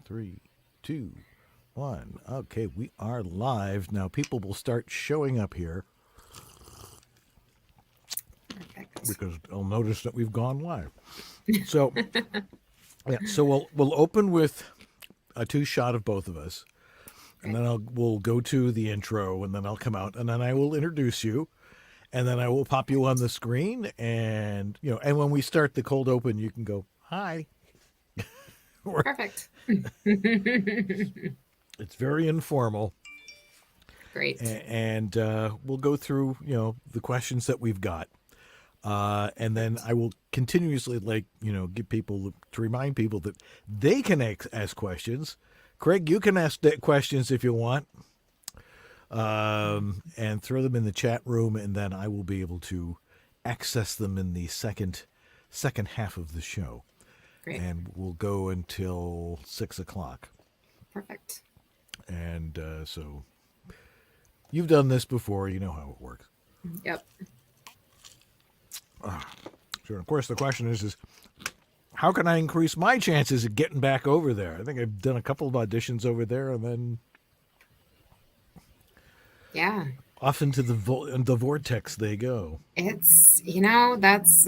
Three, two, one. Okay, we are live. Now people will start showing up here Perfect. because they'll notice that we've gone live. So so we'll open with a two shot of both of us. And then we'll go to the intro, and then I'll come out, and then I will introduce you, and then I will pop you on the screen, and and when we start the cold open, you can go hi. Perfect. It's very informal, Great. and we'll go through the questions that we've got, and then I will continuously give people to remind people that they can ask questions. Craig, you can ask questions if you want, and throw them in the chat room, and then I will be able to access them in the second half of the show. Great. And we'll go until 6:00. Perfect. And so you've done this before, you know how it works. Yep. So of course the question is how can I increase my chances of getting back over there? I think I've done a couple of auditions over there, and then off into the vortex they go. It's that's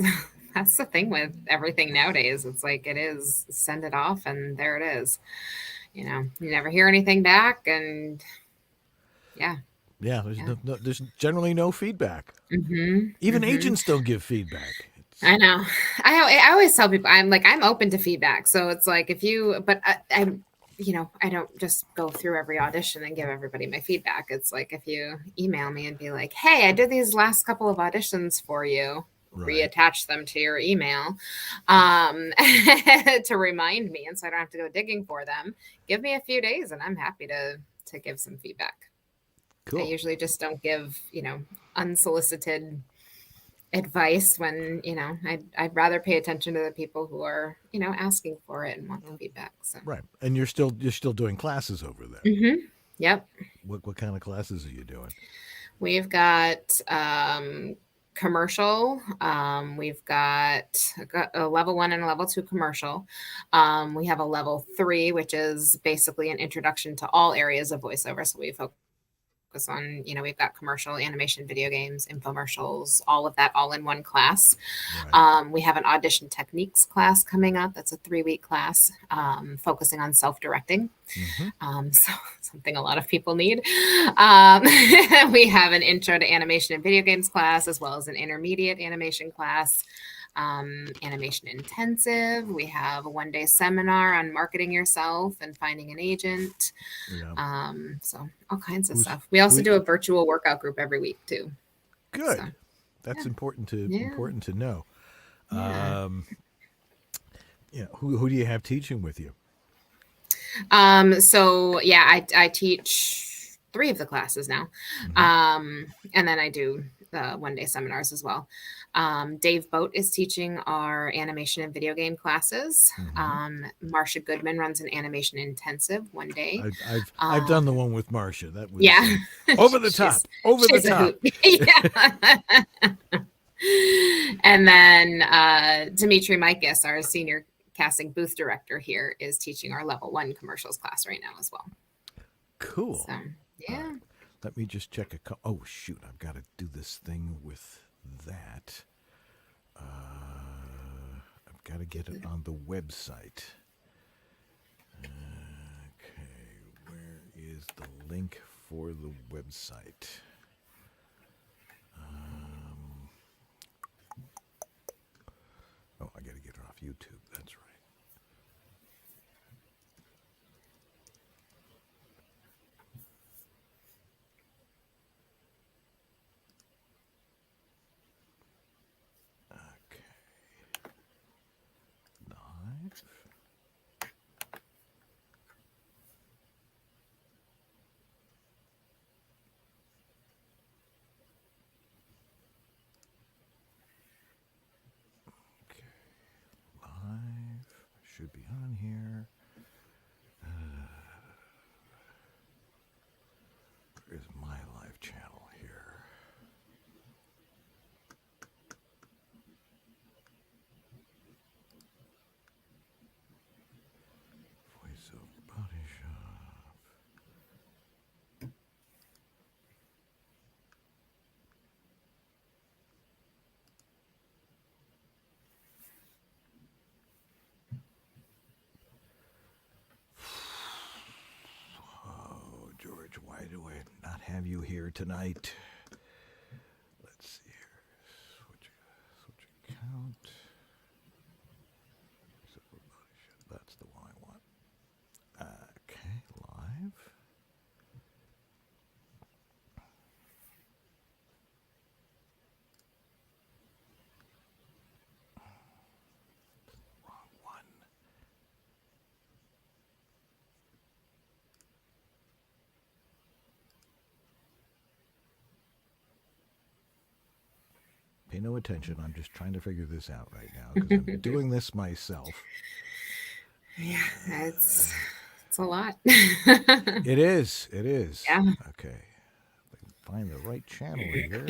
that's the thing with everything nowadays. It's like it is send it off and there it is. You never hear anything back, and There's generally no feedback. Even agents don't give feedback. I know. I always tell people I'm open to feedback. So it's like but I don't just go through every audition and give everybody my feedback. It's like if you email me and be like, hey, I did these last couple of auditions for you, reattach them to your email to remind me, and so I don't have to go digging for them. Give me a few days and I'm happy to give some feedback. Cool. I usually just don't give, unsolicited advice when I'd rather pay attention to the people who are asking for it and want the feedback. So right, and you're still doing classes over there. Yep. What kind of classes are you doing? We've got commercial. We've got a level 1 and a level 2 commercial. We have a level 3, which is basically an introduction to all areas of voiceover. So we focus on, we've got commercial, animation, video games, infomercials, all of that all in one class. Right. We have an audition techniques class coming up. That's a 3-week class focusing on self-directing. So something a lot of people need. We have an intro to animation and video games class, as well as an intermediate animation class. Animation intensive. We have a 1-day seminar on marketing yourself and finding an agent. So all kinds of stuff. We also do a virtual workout group every week too. Good. So, that's important to know. Who do you have teaching with you? I teach 3 of the classes now. And then I do the 1-day seminars as well. Dave Boat is teaching our animation and video game classes. Marcia Goodman runs an animation intensive 1 day. I've done the one with Marcia. That was over the top. And then Dimitri Mikis, our senior casting booth director here, is teaching our level 1 commercials class right now as well. Cool. So, yeah. Let me just check oh shoot, I've got to do this thing with that. I've got to get it on the website. Okay, where is the link for the website? I got to get it off YouTube. That's right. Should be on here. Where's my live channel here? Voiceover tonight. Let's see here. Switch account. That's the one I want. Okay, live. Wrong one. Pay no attention. I'm just trying to figure this out right now because I'm doing this myself. Yeah, it's a lot. It is. It is. Yeah. Okay. If I can find the right channel here.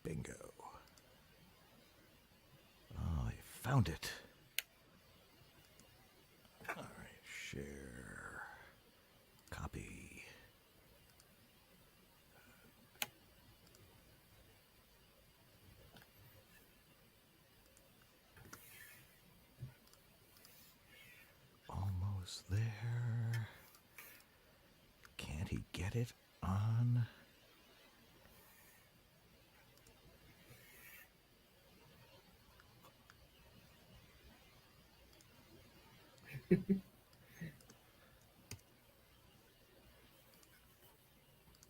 Bingo. Oh, I found it. All right, share. Copy. Almost there. Can't he get it on?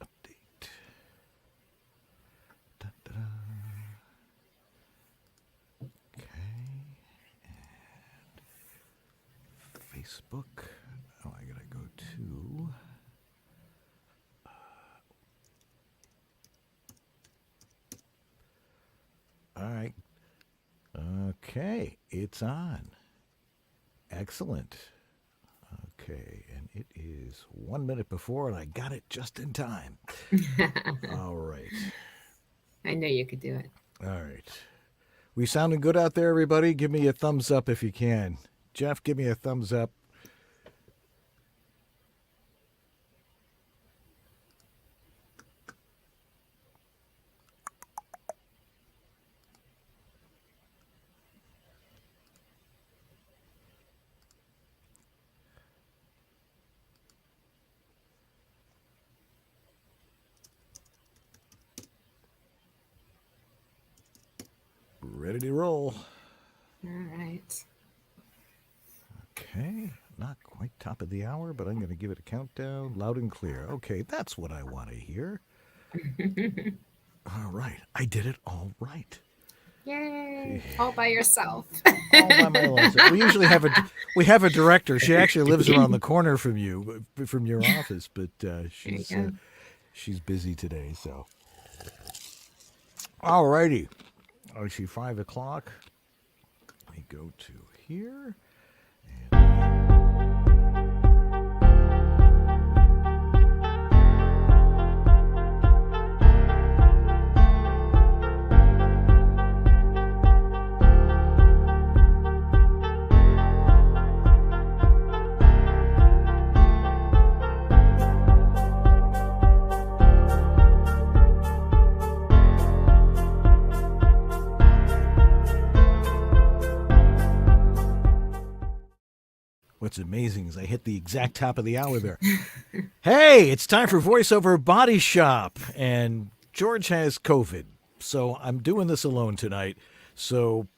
Update. Da-da-da. Okay. And Facebook. Oh, I gotta go to. All right. Okay, it's on. Excellent. Okay, and it is 1 minute before, and I got it just in time. All right. I know you could do it. All right. We sounding good out there, everybody? Give me a thumbs up if you can. Jeff, give me a thumbs up. Ready to roll. All right. Okay, not quite top of the hour, but I'm going to give it a countdown, loud and clear. Okay, that's what I want to hear. All right, I did it all right. Yay! All by yourself. All by myself. We usually have a director. She actually lives around the corner from you, from your office, but she's busy today. So, all righty. I see 5 o'clock. Let me go to here. What's amazing is I hit the exact top of the hour there. Hey, it's time for Voiceover Body Shop. And George has COVID, so I'm doing this alone tonight. So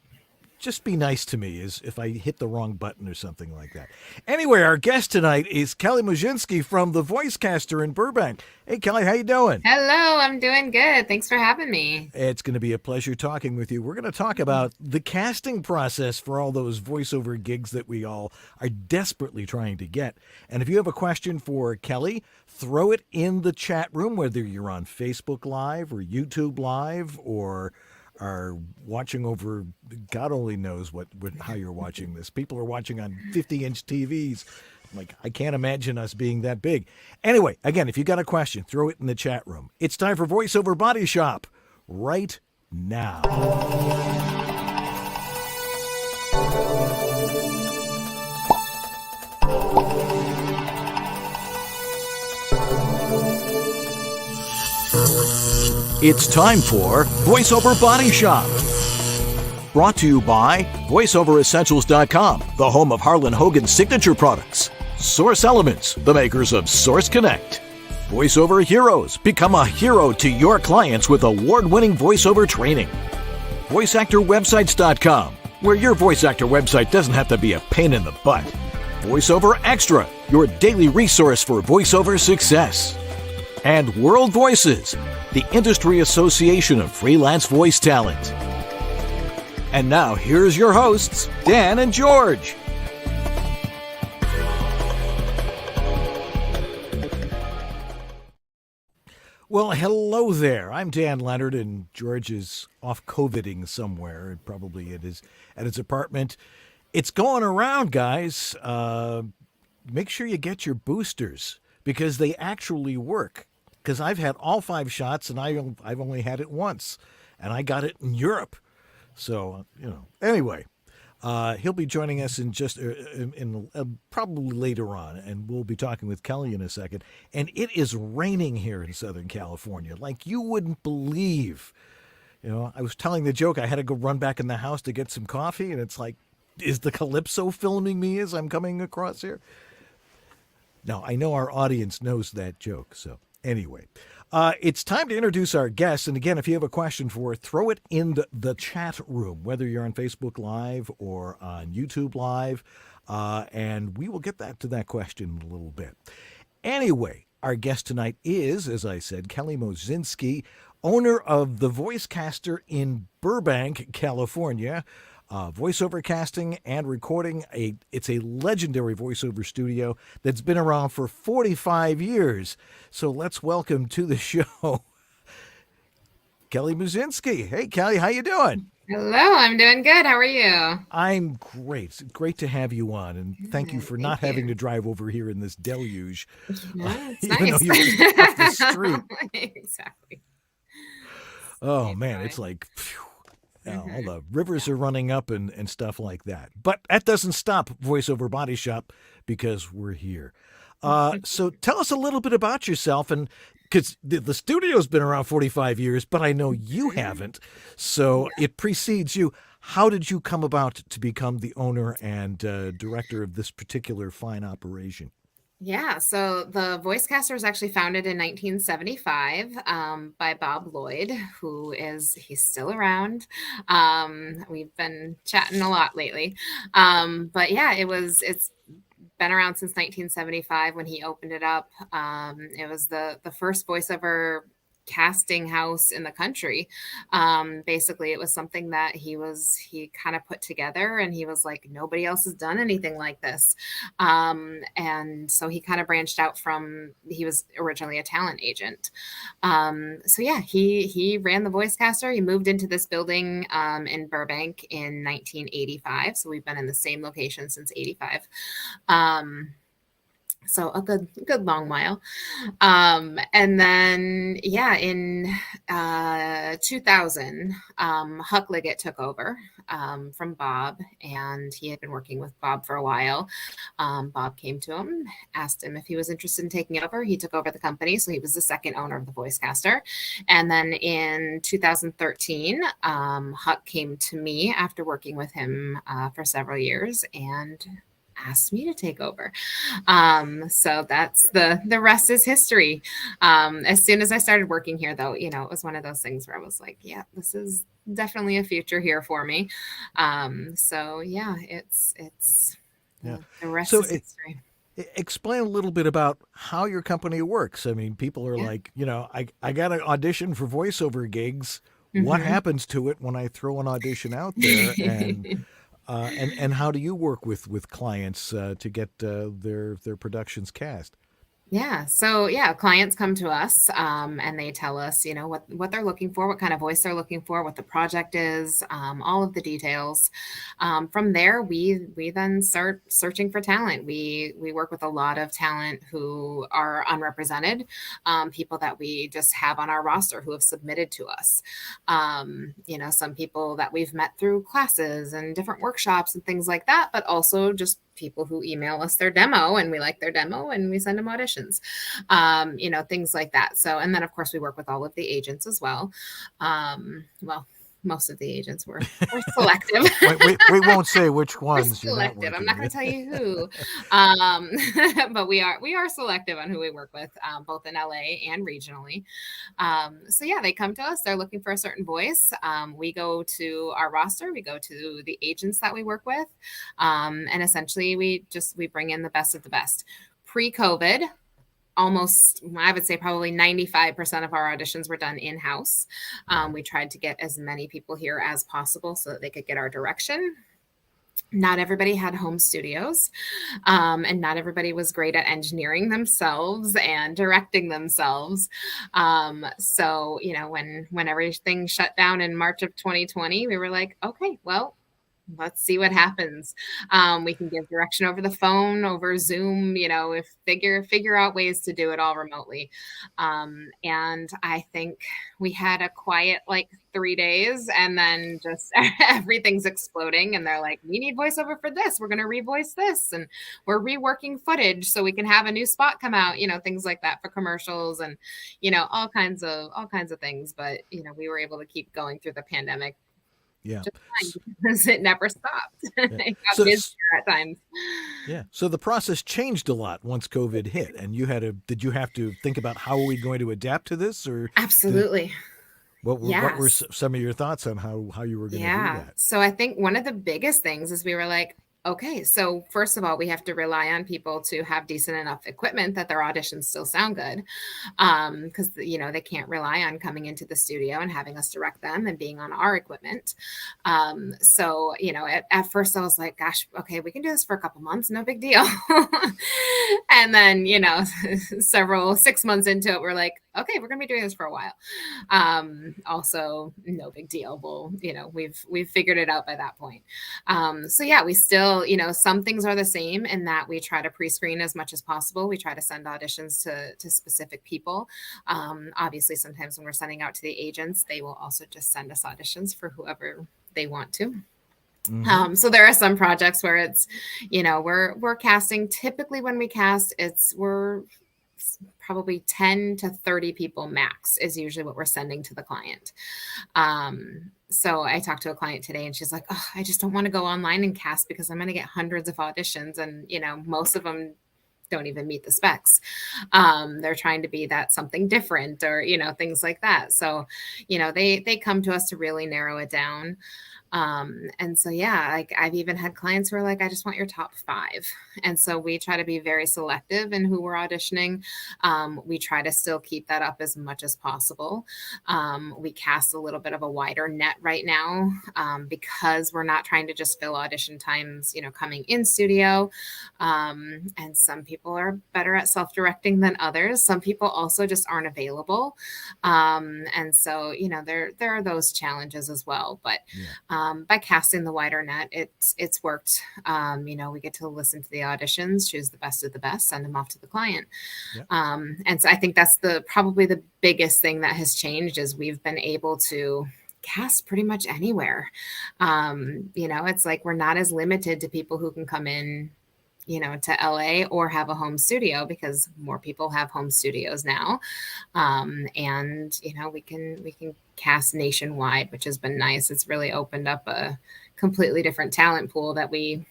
just be nice to me as if I hit the wrong button or something like that. Anyway, our guest tonight is Kelly Moscinski from the Voicecaster in Burbank. Hey, Kelly, how you doing? Hello, I'm doing good. Thanks for having me. It's going to be a pleasure talking with you. We're going to talk about the casting process for all those voiceover gigs that we all are desperately trying to get. And if you have a question for Kelly, throw it in the chat room, whether you're on Facebook Live or YouTube Live or are watching over, God only knows how you're watching this. People are watching on 50-inch TVs. Like, I can't imagine us being that big. Anyway, again, if you got a question, throw it in the chat room. It's time for Voiceover Body Shop right now. It's time for VoiceOver Body Shop. Brought to you by VoiceOverEssentials.com, the home of Harlan Hogan's signature products. Source Elements, the makers of Source Connect. VoiceOver Heroes, become a hero to your clients with award-winning voiceover training. VoiceActorWebsites.com, where your voice actor website doesn't have to be a pain in the butt. VoiceOver Xtra, your daily resource for voiceover success. And World Voices, the industry association of freelance voice talent. And now, here's your hosts, Dan and George. Well, hello there. I'm Dan Leonard, and George is off COVIDing somewhere, probably at his apartment. It's going around, guys. Make sure you get your boosters because they actually work. Because I've had all 5 shots, and I've only had it once, and I got it in Europe. So, anyway, he'll be joining us in just probably later on, and we'll be talking with Kelly in a second. And it is raining here in Southern California, like you wouldn't believe. I was telling the joke, I had to go run back in the house to get some coffee, and it's like, is the Calypso filming me as I'm coming across here? Now, I know our audience knows that joke, so. Anyway, it's time to introduce our guests. And again, if you have a question for her, throw it in the chat room, whether you're on Facebook Live or on YouTube Live, and we will get to that question in a little bit. Anyway, our guest tonight is, as I said, Kelly Moscinski, owner of the Voicecaster in Burbank, California. Voiceover casting and recording. It's a legendary voiceover studio that's been around for 45 years. So let's welcome to the show, Kelly Moscinski. Hey, Kelly, how you doing? Hello, I'm doing good. How are you? I'm great. It's great to have you on, and thank you for not having to drive over here in this deluge. It's even nice. though you're just off the street. Exactly. Oh, man, it's like... Phew. All the rivers are running up and stuff like that. But that doesn't stop VoiceOver Body Shop because we're here. So tell us a little bit about yourself, and because the studio's been around 45 years, but I know you haven't. So it precedes you. How did you come about to become the owner and director of this particular fine operation? Yeah, so the Voicecaster was actually founded in 1975 by Bob Lloyd, he's still around. We've been chatting a lot lately. But yeah, it's been around since 1975 when he opened it up. It was the first voiceover casting house in the country. Basically, it was something that he kind of put together, and he was like, nobody else has done anything like this. And so he kind of branched out he was originally a talent agent. So yeah, he ran the Voicecaster. He moved into this building in Burbank in 1985. So we've been in the same location since 85. So a good long while. And then, yeah, in 2000, Huck Liggett took over from Bob, and he had been working with Bob for a while. Bob came to him, asked him if he was interested in taking it over. He took over the company, so he was the second owner of the Voicecaster. And then in 2013, Huck came to me after working with him for several years and asked me to take over. So that's the rest is history. As soon as I started working here, though, it was one of those things where I was like, yeah, this is definitely a future here for me. So yeah, it's the rest is history. Explain a little bit about how your company works. I mean, people are like, I got an audition for voiceover gigs. Mm-hmm. What happens to it when I throw an audition out there? And how do you work with clients to get their productions cast? Yeah. So yeah, clients come to us and they tell us, what they're looking for, what kind of voice they're looking for, what the project is, all of the details. From there, we then start searching for talent. We work with a lot of talent who are unrepresented, people that we just have on our roster who have submitted to us. Some people that we've met through classes and different workshops and things like that, but also just people who email us their demo and we like their demo and we send them auditions, things like that. So, and then of course we work with all of the agents as well. Well, most of the agents were selective. we won't say which We're ones you're not selective. I'm working not going with. to tell you who, but we are selective on who we work with, both in LA and regionally. So yeah, they come to us. They're looking for a certain voice. We go to our roster. We go to the agents that we work with, and essentially we bring in the best of the best. Pre-COVID, almost, I would say probably 95% of our auditions were done in-house. We tried to get as many people here as possible so that they could get our direction. Not everybody had home studios, and not everybody was great at engineering themselves and directing themselves. So, when everything shut down in March of 2020, we were like, okay, well, let's see what happens. We can give direction over the phone, over Zoom, if figure out ways to do it all remotely. And I think we had a quiet 3 days, and then just everything's exploding. And they're like, we need voiceover for this. We're going to revoice this, and we're reworking footage so we can have a new spot come out. Things like that for commercials, and all kinds of things. But we were able to keep going through the pandemic. Yeah, because it never stopped. Yeah. It got busier at times. Yeah. So the process changed a lot once COVID hit, and did you have to think about how are we going to adapt to this, or absolutely? What were some of your thoughts on how you were going to do that? So I think one of the biggest things is we were like, okay, so first of all, we have to rely on people to have decent enough equipment that their auditions still sound good. Because, they can't rely on coming into the studio and having us direct them and being on our equipment. So, at first I was like, gosh, okay, we can do this for a couple months, no big deal. And then, 6 months into it, we're like, okay, we're going to be doing this for a while. Also, no big deal. Well, we've figured it out by that point. So yeah, we still, some things are the same in that we try to pre-screen as much as possible. We try to send auditions to specific people. Obviously, sometimes when we're sending out to the agents, they will also just send us auditions for whoever they want to. Mm-hmm. So there are some projects where it's, we're casting. Typically when we cast, we're probably 10 to 30 people max is usually what we're sending to the client. So I talked to a client today and she's like, oh, I just don't want to go online and cast because I'm going to get hundreds of auditions. And, most of them don't even meet the specs. They're trying to be that something different or, things like that. So, they come to us to really narrow it down. And so, yeah, I've even had clients who are like, I just want your top 5. And so we try to be very selective in who we're auditioning. We try to still keep that up as much as possible. We cast a little bit of a wider net right now, because we're not trying to just fill audition times, coming in studio. And some people are better at self-directing than others. Some people also just aren't available. And so, there are those challenges as well, but, by casting the wider net, it's worked. We get to listen to the auditions, choose the best of the best, send them off to the client. Yep. And so I think that's probably the biggest thing that has changed is we've been able to cast pretty much anywhere. It's like we're not as limited to people who can come in, to LA or have a home studio because more people have home studios now. And, we can cast nationwide, which has been nice. It's really opened up a completely different talent pool that we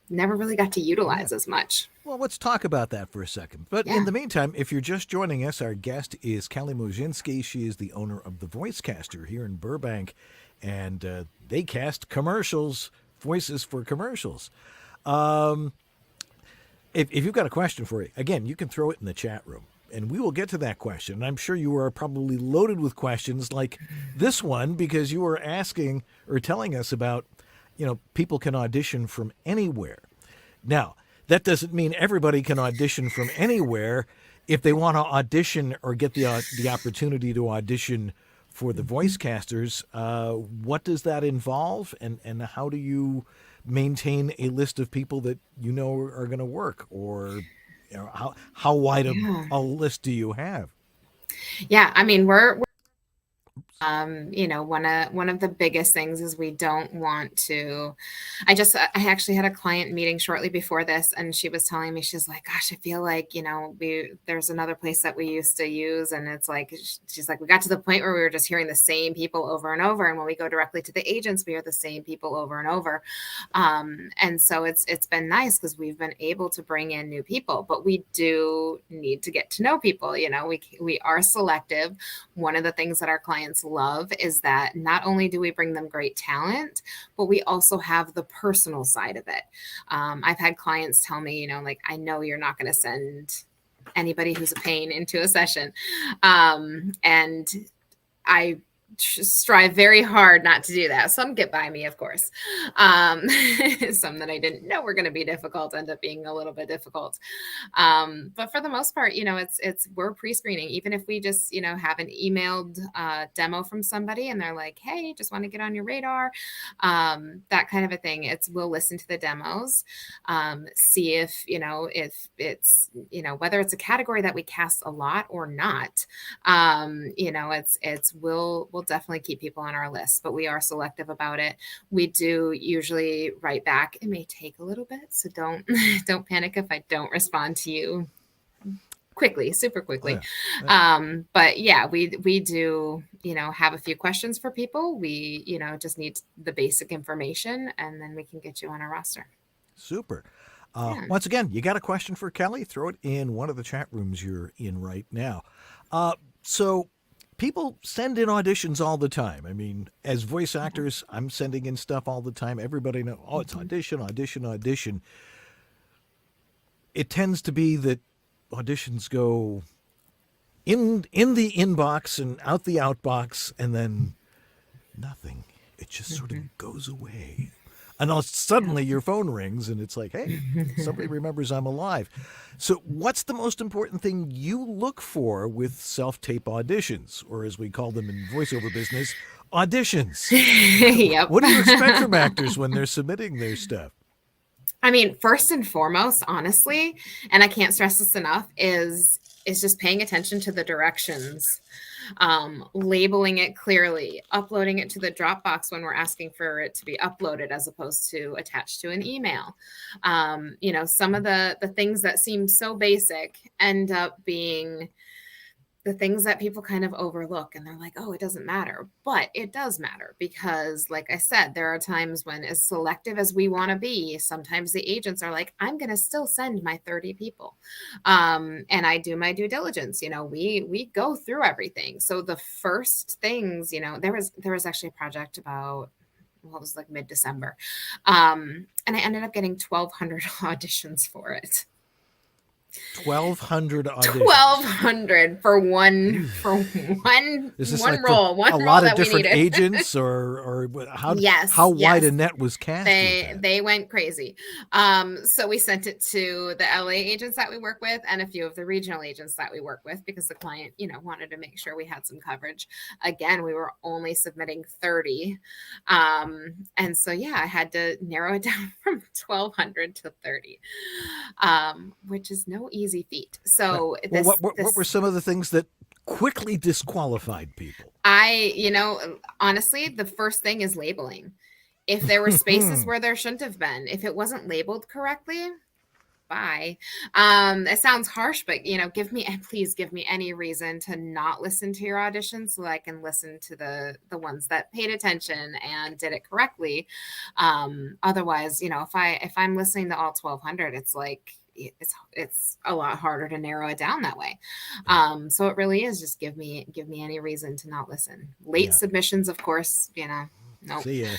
never really got to utilize as much. Well, let's talk about that for a second. But in the meantime, if you're just joining us, our guest is Callie Moscinski. She is the owner of the Voicecaster here in Burbank, and they cast commercials, voices for commercials. If you've got a question for you, again, you can throw it in the chat room, and we will get to that question. And I'm sure you are probably loaded with questions like this one because you were asking or telling us about, people can audition from anywhere. Now, that doesn't mean everybody can audition from anywhere. If they want to audition or get the opportunity to audition for the Voicecasters, what does that involve, and how do you maintain a list of people that are going to work, or how wide a list do you have? Yeah, I mean we're One of the biggest things is we don't want to. I actually had a client meeting shortly before this, and she was telling me, she's like, "Gosh, I feel like there's another place that we used to use, and it's like she's like we got to the point where we were just hearing the same people over and over, and when we go directly to the agents, we hear the same people over and over, and so it's been nice because we've been able to bring in new people, but we do need to get to know people. We are selective. One of the things that our clients love is that not only do we bring them great talent, but we also have the personal side of it. I've had clients tell me, like, I know you're not going to send anybody who's a pain into a session. And I strive very hard not to do that. Some get by me, of course. Some that I didn't know were going to be difficult end up being a little bit difficult. But for the most part, we're pre-screening. Even if we just, have an emailed demo from somebody and they're like, "Hey, just want to get on your radar," that kind of a thing. We'll listen to the demos, see if it's, whether it's a category that we cast a lot or not. We'll definitely keep people on our list, but we are selective about it. We do usually write back. It may take a little bit, so don't don't panic if I don't respond to you super quickly. But yeah, we do, have a few questions for people. We, just need the basic information, and then we can get you on our roster. Super. Once again, you got a question for Kelly? Throw it in one of the chat rooms you're in right now. So people send in auditions all the time. I mean, as voice actors, I'm sending in stuff all the time. Everybody knows, it's audition, audition, audition. It tends to be that auditions go in the inbox and out the outbox, and then nothing. It just sort of goes away. And suddenly your phone rings and it's like, hey, somebody remembers I'm alive. So what's the most important thing you look for with self-tape auditions, or as we call them in voiceover business, auditions? Yep. What do you expect from actors when they're submitting their stuff? I mean, first and foremost, honestly, and I can't stress this enough, is just paying attention to the directions. Labeling it clearly, uploading it to the Dropbox when we're asking for it to be uploaded as opposed to attached to an email. Some of the things that seem so basic end up being the things that people kind of overlook, and they're like, "Oh, it doesn't matter." But it does matter because, like I said, there are times when, as selective as we want to be, sometimes the agents are like, "I'm going to still send my 30 people." And I do my due diligence. We go through everything. So the first things, there was actually a project about, well, it was like mid-December. And I ended up getting 1,200 auditions for it. 1,200 auditions. 1,200 for one Is this one like role. One a role lot that of different we needed. agents, or how Yes, wide yes. a net was cast? They went crazy. So we sent it to the LA agents that we work with and a few of the regional agents that we work with, because the client, wanted to make sure we had some coverage. Again, we were only submitting 30. And so, yeah, I had to narrow it down from 1,200 to 30, which is no easy feat. So what were some of the things that quickly disqualified people? Honestly, the first thing is labeling. If there were spaces where there shouldn't have been, if it wasn't labeled correctly, bye. It sounds harsh, but please give me any reason to not listen to your auditions so that I can listen to the ones that paid attention and did it correctly. Otherwise, if I'm listening to all 1,200, it's like, it's a lot harder to narrow it down that way. So it really is just give me any reason to not listen. Late submissions, of course, nope. See ya.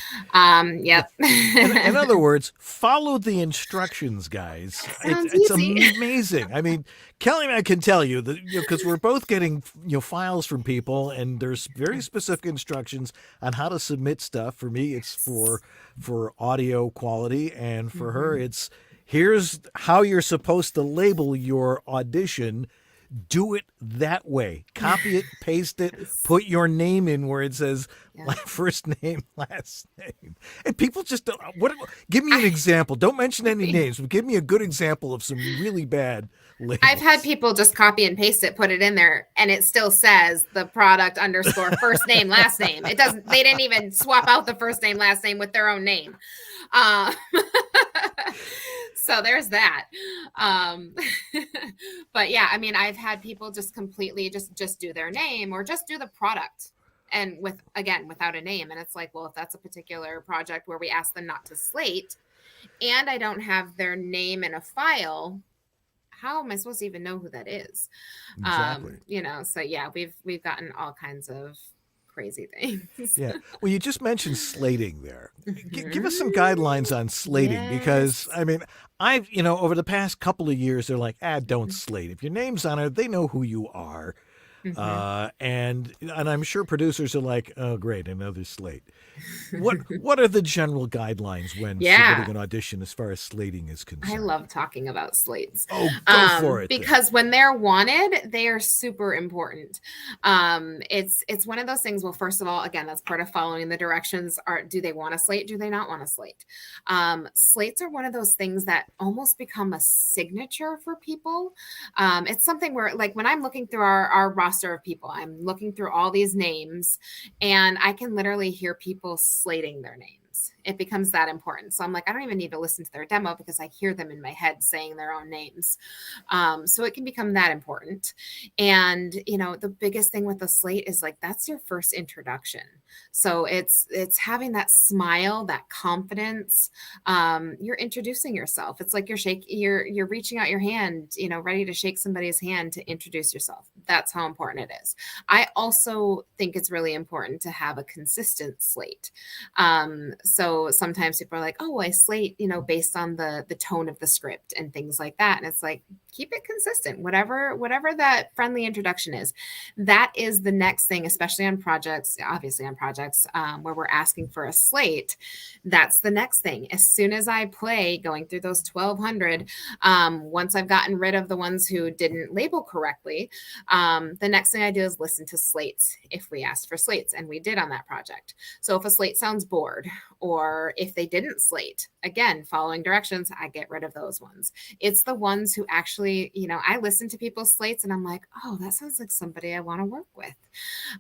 Yep. In other words, follow the instructions, guys. It's amazing. I mean, Kelly and I can tell you that, because we're both getting files from people, and there's very specific instructions on how to submit stuff. For me, it's for audio quality, and for her, it's here's how you're supposed to label your audition. Do it that way. Copy it, paste it, Yes. put your name in where it says Yeah. first name, last name. And people just don't. Give me an example. Don't mention any names, but give me a good example of some really bad labels. I've had people just copy and paste it, put it in there, and it still says the product _ first name, last name. It doesn't. They didn't even swap out the first name, last name with their own name. So there's that. But yeah, I mean, I've had people just completely just do their name or just do the product, and without a name. And it's like, well, if that's a particular project where we ask them not to slate, and I don't have their name in a file, how am I supposed to even know who that is? Exactly. So yeah, we've gotten all kinds of crazy things. Yeah. Well, you just mentioned slating there. Give us some guidelines on slating, because I mean, over the past couple of years, they're like, don't slate. If your name's on it, they know who you are. And I'm sure producers are like, oh, great, another slate. What are the general guidelines when submitting an audition as far as slating is concerned? I love talking about slates. Oh, go for it. Because when they're wanted, they are super important. It's one of those things. Well, first of all, again, that's part of following the directions. Do they want a slate? Do they not want a slate? Slates are one of those things that almost become a signature for people. It's something where, like, when I'm looking through our roster of people, I'm looking through all these names, and I can literally hear people slating their names. It becomes that important. So I'm like, I don't even need to listen to their demo because I hear them in my head saying their own names. So it can become that important. And, the biggest thing with the slate is, like, that's your first introduction. So it's having that smile, that confidence. You're introducing yourself. It's like you're reaching out your hand, ready to shake somebody's hand to introduce yourself. That's how important it is. I also think it's really important to have a consistent slate. So sometimes people are like, oh, I slate, based on the tone of the script and things like that. And it's like, keep it consistent, whatever that friendly introduction is. That is the next thing, especially on projects, obviously on projects where we're asking for a slate. That's the next thing. As soon as I play going through those 1,200, once I've gotten rid of the ones who didn't label correctly, the next thing I do is listen to slates if we asked for slates, and we did on that project. So if a slate sounds bored, or if they didn't slate, again, following directions, I get rid of those ones. It's the ones who actually, I listen to people's slates and I'm like, oh, that sounds like somebody I want to work with.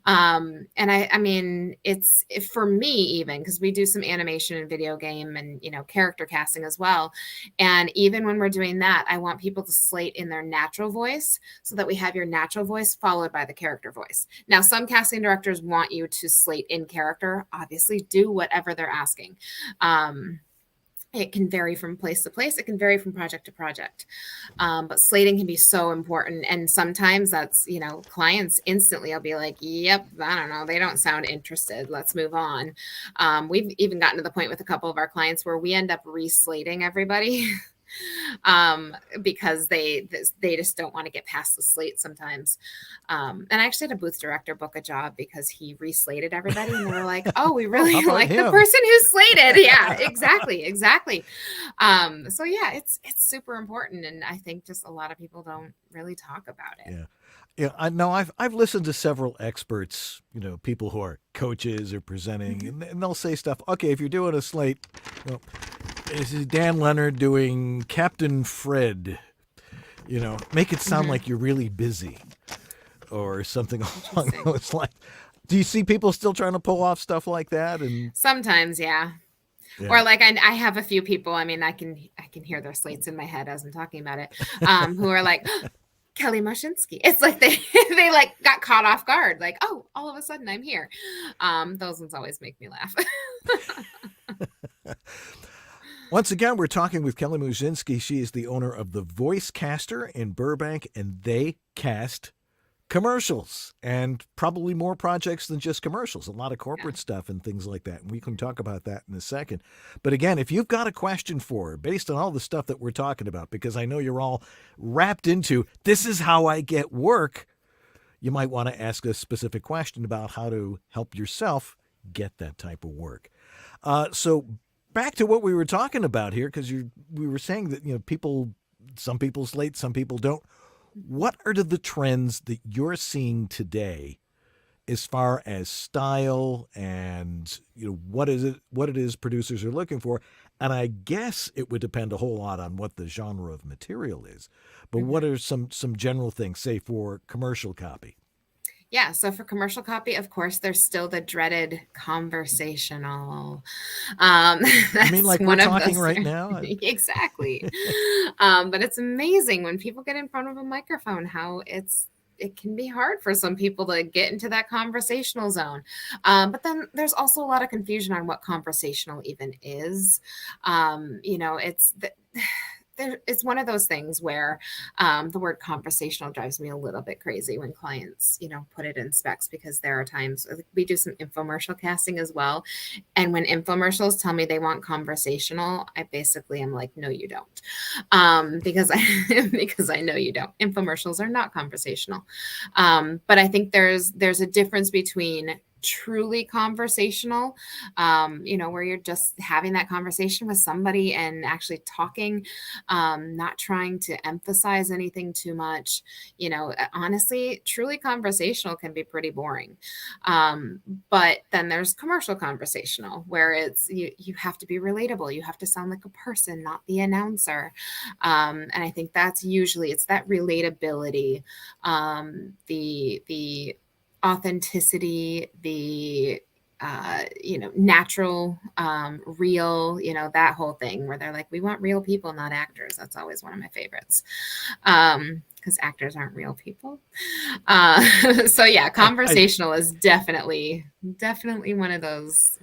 And I mean, it's for me, even because we do some animation and video game and, character casting as well. And even when we're doing that, I want people to slate in their natural voice so that we have your natural voice followed by the character voice. Now, some casting directors want you to slate in character. Obviously, do whatever they're asking. It can vary from place to place. It can vary from project to project. But slating can be so important. And sometimes that's, clients instantly will be like, yep, I don't know. They don't sound interested. Let's move on. We've even gotten to the point with a couple of our clients where we end up reslating everybody. Because they just don't want to get past the slate sometimes. And I actually had a booth director book a job because he reslated everybody, and they were like, oh, we really like the person who slated. Yeah, exactly. So yeah, it's super important. And I think just a lot of people don't really talk about it. Yeah. Yeah, I know. I've listened to several experts, people who are coaches or presenting, and they'll say stuff. Okay, if you're doing a slate, this is Dan Leonard doing Captain Fred. Make it sound like you're really busy, or something along those lines. Do you see people still trying to pull off stuff like that? And sometimes, yeah. Or like I have a few people. I mean, I can hear their slates in my head as I'm talking about it. Who are like, Kelly Moscinski. It's like they like got caught off guard. Like, oh, all of a sudden I'm here. Those ones always make me laugh. Once again, we're talking with Kelly Moscinski. She is the owner of the Voicecaster in Burbank, and they cast commercials and probably more projects than just commercials, a lot of corporate stuff and things like that. And we can talk about that in a second. But again, if you've got a question for her based on all the stuff that we're talking about, because I know you're all wrapped into this is how I get work, you might want to ask a specific question about how to help yourself get that type of work. So back to what we were talking about here, because we were saying that some people slate, some people don't. what are the trends that you're seeing today as far as style and what it is producers are looking for? And I guess it would depend a whole lot on what the genre of material is. But what Mhm. are some general things, say for commercial copy? Yeah, so for commercial copy, of course, there's still the dreaded conversational. You mean That's like we're one of talking those. right now? Exactly. But it's amazing when people get in front of a microphone how it can be hard for some people to get into that conversational zone. But then there's also a lot of confusion on what conversational even is. It's it's one of those things where the word conversational drives me a little bit crazy when clients, put it in specs, because there are times we do some infomercial casting as well. And when infomercials tell me they want conversational, I basically am like, no, you don't. Because because I know you don't. Infomercials are not conversational. But I think there's a difference between truly conversational, where you're just having that conversation with somebody and actually talking, not trying to emphasize anything too much. Honestly, truly conversational can be pretty boring. But then there's commercial conversational, where it's you have to be relatable. You have to sound like a person, not the announcer. And I think that's usually it's that relatability, the authenticity, the natural, real, that whole thing where they're like, we want real people, not actors. That's always one of my favorites. Because actors aren't real people. So yeah, I conversational is definitely one of those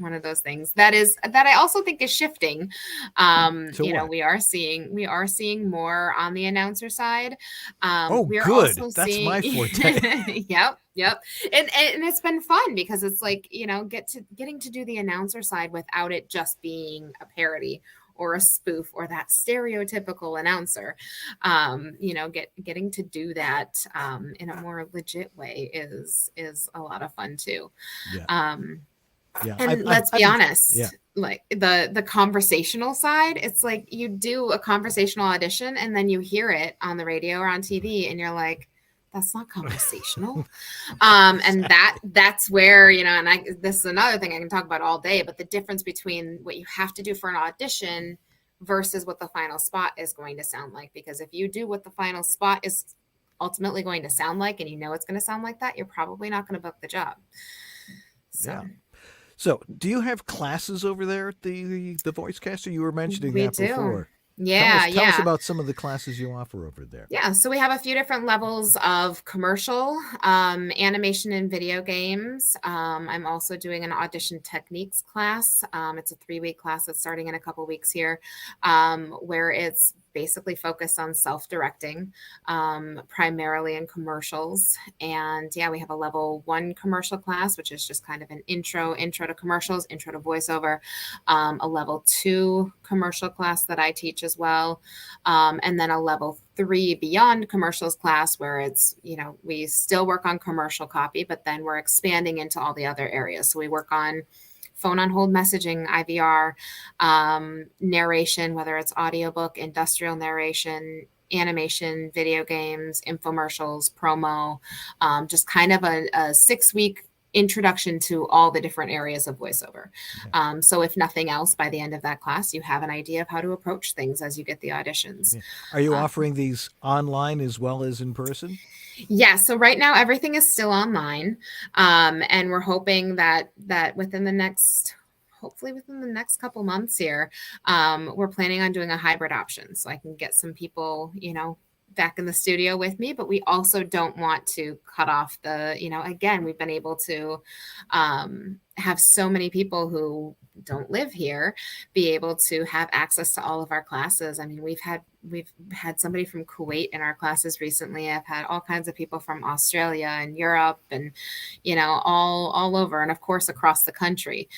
things that I also think is shifting. To what? We are seeing more on the announcer side. Oh, We are good. also That's seeing my forte. Yep. And it's been fun because it's like, getting to do the announcer side without it just being a parody or a spoof or that stereotypical announcer. Getting to do that in a more legit way is a lot of fun too. Yeah. Um, Yeah. and let's be Yeah. honest, like the conversational side, it's like you do a conversational audition and then you hear it on the radio or on TV and you're like, that's not conversational. And that's where, this is another thing I can talk about all day, but the difference between what you have to do for an audition versus what the final spot is going to sound like. Because if you do what the final spot is ultimately going to sound like, and it's going to sound like that, you're probably not going to book the job. So Yeah. So, do you have classes over there at the Voicecaster? You were mentioning we that do. before. Yeah, Tell us yeah. about some of the classes you offer over there. Yeah, so we have a few different levels of commercial, animation and video games. I'm also doing an audition techniques class. It's a 3-week class that's starting in a couple weeks here, where it's basically focused on self-directing, primarily in commercials. And yeah, we have a level 1 commercial class, which is just kind of an intro to commercials, intro to voiceover. A level 2 commercial class that I teach as well. And then a level 3 beyond commercials class where it's, we still work on commercial copy, but then we're expanding into all the other areas. So we work on phone on hold messaging, IVR, narration, whether it's audiobook, industrial narration, animation, video games, infomercials, promo, just kind of a 6-week introduction to all the different areas of voiceover. Yeah. So if nothing else, by the end of that class, you have an idea of how to approach things as you get the auditions. Yeah. Are you Um, offering these online as well as in person? yeah, so right now everything is still online, and we're hoping that hopefully within the next couple months here, we're planning on doing a hybrid option, so I can get some people, back in the studio with me, but we also don't want to cut off again, we've been able to have so many people who don't live here be able to have access to all of our classes. I mean, we've had somebody from Kuwait in our classes recently. I've had all kinds of people from Australia and Europe and, all over, and of course across the country.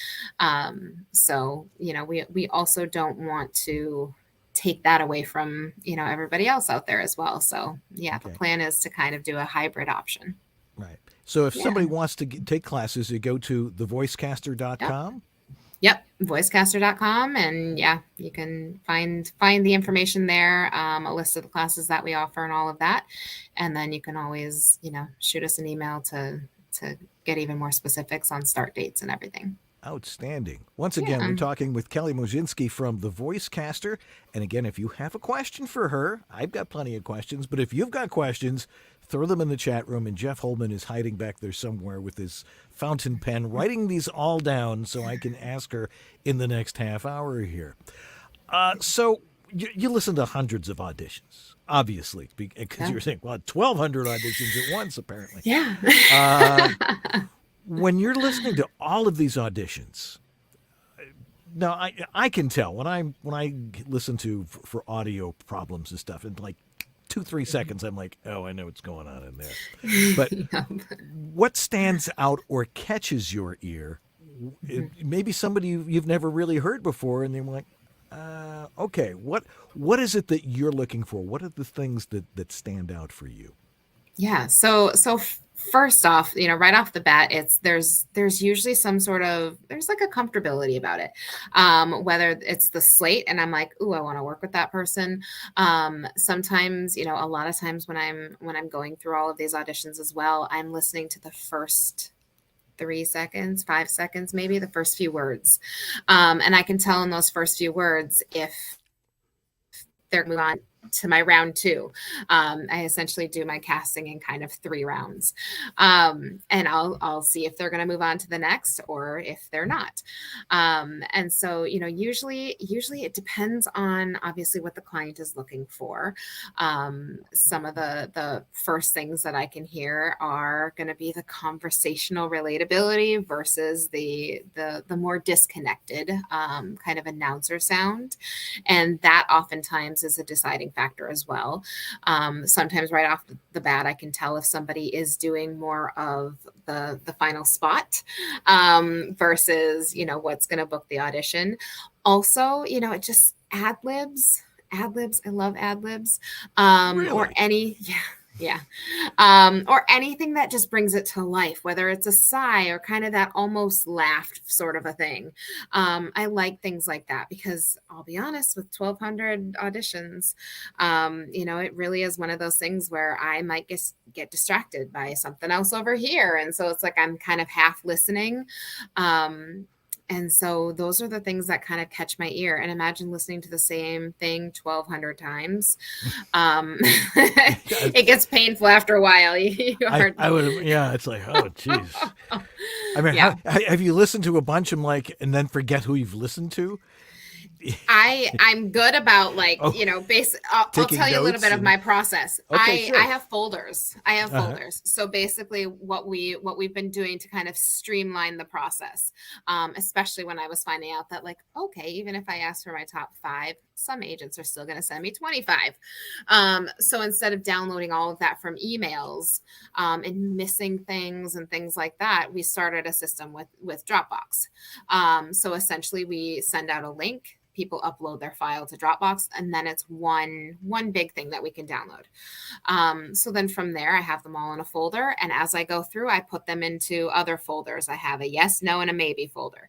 So, we also don't want to take that away from, everybody else out there as well. So yeah, the Okay. plan is to kind of do a hybrid option. Right. So if Yeah. somebody wants to take classes, you go to thevoicecaster.com. Yep. voicecaster.com, and yeah, you can find the information there, a list of the classes that we offer and all of that. And then you can always, shoot us an email to get even more specifics on start dates and everything. Outstanding. Once again, Yeah. we're talking with Kelly Moscinski from the Voicecaster. And again, if you have a question for her, I've got plenty of questions, but if you've got questions, throw them in the chat room. And Jeff Holman is hiding back there somewhere with his fountain pen, writing these all down so I can ask her in the next half hour here. So you listen to hundreds of auditions, obviously, because you're saying, well, 1,200 auditions at once, apparently. Yeah. When you're listening to all of these auditions, now I can tell when I listen to for audio problems and stuff, in like 2-3 seconds, I'm like, oh, I know what's going on in there. But what stands out or catches your ear? Maybe somebody you've never really heard before, and they're like, okay, what is it that you're looking for? What are the things that stand out for you? Yeah. So first off, right off the bat, there's usually there's like a comfortability about it. Whether it's the slate and I'm like, ooh, I want to work with that person. Sometimes, a lot of times when I'm going through all of these auditions as well, I'm listening to the first 3 seconds, 5 seconds, maybe the first few words. And I can tell in those first few words if they're moving on to my round 2. I essentially do my casting in kind of 3 rounds. And I'll see if they're going to move on to the next or if they're not. And so, usually it depends on obviously what the client is looking for. Some of the first things that I can hear are going to be the conversational relatability versus the more disconnected kind of announcer sound. And that oftentimes is a deciding factor as well. Sometimes right off the bat, I can tell if somebody is doing more of the final spot versus, what's going to book the audition. Also, it just ad libs. I love ad libs. Really? Or any, yeah. Or anything that just brings it to life, whether it's a sigh or kind of that almost laughed sort of a thing. I like things like that because I'll be honest, with 1,200 auditions, it really is one of those things where I might get distracted by something else over here. And so it's like I'm kind of half listening. And so those are the things that kind of catch my ear. And imagine listening to the same thing 1,200 times. It gets painful after a while. I would, yeah, it's like, oh, geez. I mean, Yeah. have you listened to a bunch and then forget who you've listened to? I'm good about I'll tell you a little bit of my process. Okay, sure. I have folders. Folders. So basically what we've been doing to kind of streamline the process, especially when I was finding out that okay, even if I ask for my top 5, some agents are still going to send me 25. So instead of downloading all of that from emails and missing things and things like that, we started a system with Dropbox. So essentially we send out a link. People upload their file to Dropbox, and then it's one big thing that we can download. So then from there, I have them all in a folder. And as I go through, I put them into other folders. I have a yes, no, and a maybe folder.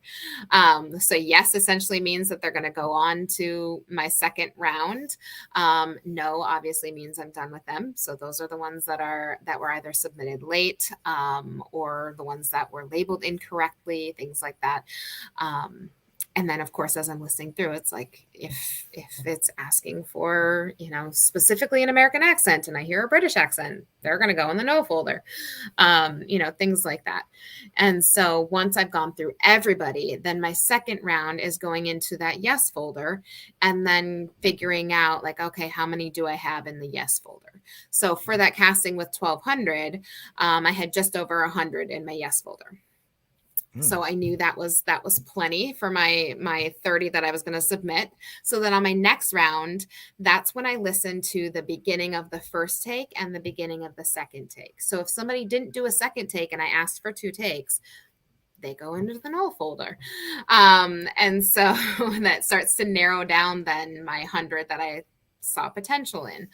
So yes essentially means that they're going to go on to my second round. No obviously means I'm done with them. So those are the ones that were either submitted late or the ones that were labeled incorrectly, things like that. And then, of course, as I'm listening through, it's like if it's asking for, specifically an American accent and I hear a British accent, they're going to go in the no folder, things like that. And so once I've gone through everybody, then my second round is going into that yes folder and then figuring out okay, how many do I have in the yes folder? So for that casting with 1,200, I had just over 100 in my yes folder. So I knew that was plenty for my 30 that I was going to submit. So then on my next round, that's when I listened to the beginning of the first take and the beginning of the second take. So if somebody didn't do a second take and I asked for 2 takes, they go into the null folder. And so that starts to narrow down then my 100 that I saw potential in.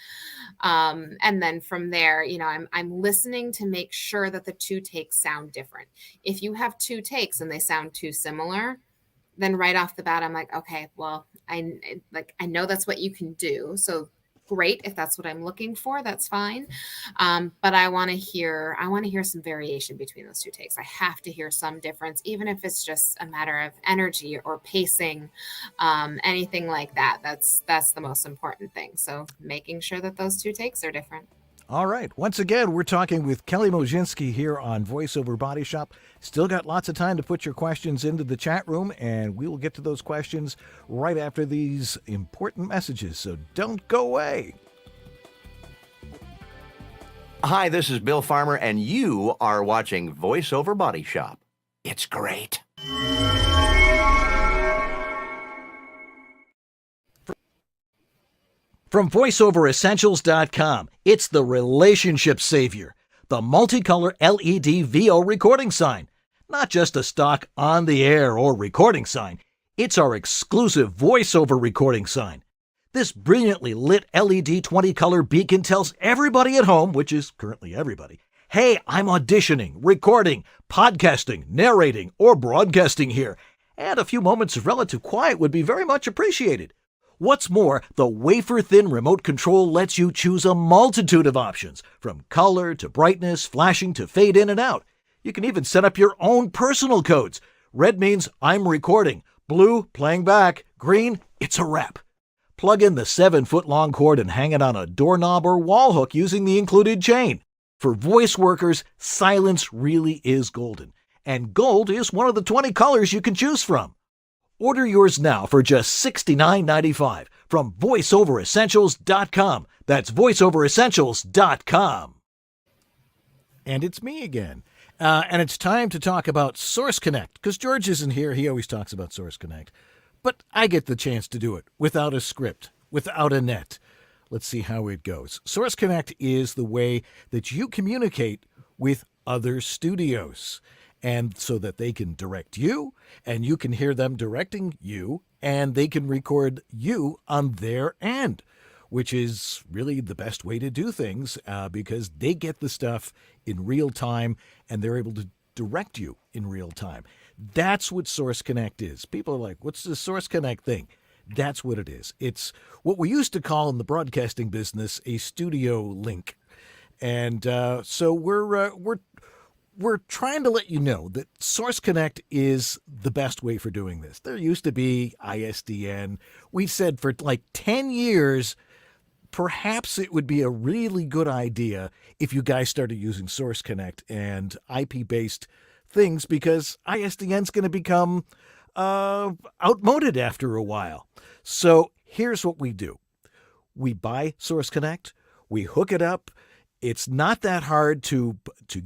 And then from there, I'm listening to make sure that the 2 takes sound different. If you have 2 takes and they sound too similar, then right off the bat, I'm like, okay, well, I know that's what you can do. So great. If that's what I'm looking for, that's fine. But I want to hear some variation between those two takes. I have to hear some difference, even if it's just a matter of energy or pacing, anything like that. That's the most important thing. So making sure that those two takes are different. All right. Once again, we're talking with Kelly Moscinski here on VoiceOver Body Shop. Still got lots of time to put your questions into the chat room, and we will get to those questions right after these important messages. So don't go away. Hi, this is Bill Farmer, and you are watching VoiceOver Body Shop. It's great. From VoiceOverEssentials.com, it's the relationship savior, the multicolor LED VO recording sign. Not just a stock on-the-air or recording sign, it's our exclusive VoiceOver recording sign. This brilliantly lit LED 20-color beacon tells everybody at home, which is currently everybody, hey, I'm auditioning, recording, podcasting, narrating, or broadcasting here, and a few moments of relative quiet would be very much appreciated. What's more, the wafer-thin remote control lets you choose a multitude of options, from color to brightness, flashing to fade in and out. You can even set up your own personal codes. Red means I'm recording. Blue, playing back. Green, it's a wrap. Plug in the 7-foot-long cord and hang it on a doorknob or wall hook using the included chain. For voice workers, silence really is golden. And gold is one of the 20 colors you can choose from. Order yours now for just $69.95 from VoiceOverEssentials.com. That's VoiceOverEssentials.com. And it's me again. And it's time to talk about Source Connect, because George isn't here. He always talks about Source Connect. But I get the chance to do it without a script, without a net. Let's see how it goes. Source Connect is the way that you communicate with other studios, and so that they can direct you, and you can hear them directing you, and they can record you on their end, which is really the best way to do things, because they get the stuff in real time, and they're able to direct you in real time. That's what Source Connect is. People are like, what's the Source Connect thing? That's what it is. It's what we used to call in the broadcasting business a studio link. And so we're trying to let you know that Source Connect is the best way for doing this. There used to be ISDN. We said for like 10 years, perhaps it would be a really good idea if you guys started using Source Connect and IP-based things, because ISDN's going to become outmoded after a while. So here's what we do. We buy Source Connect. We hook it up. It's not that hard to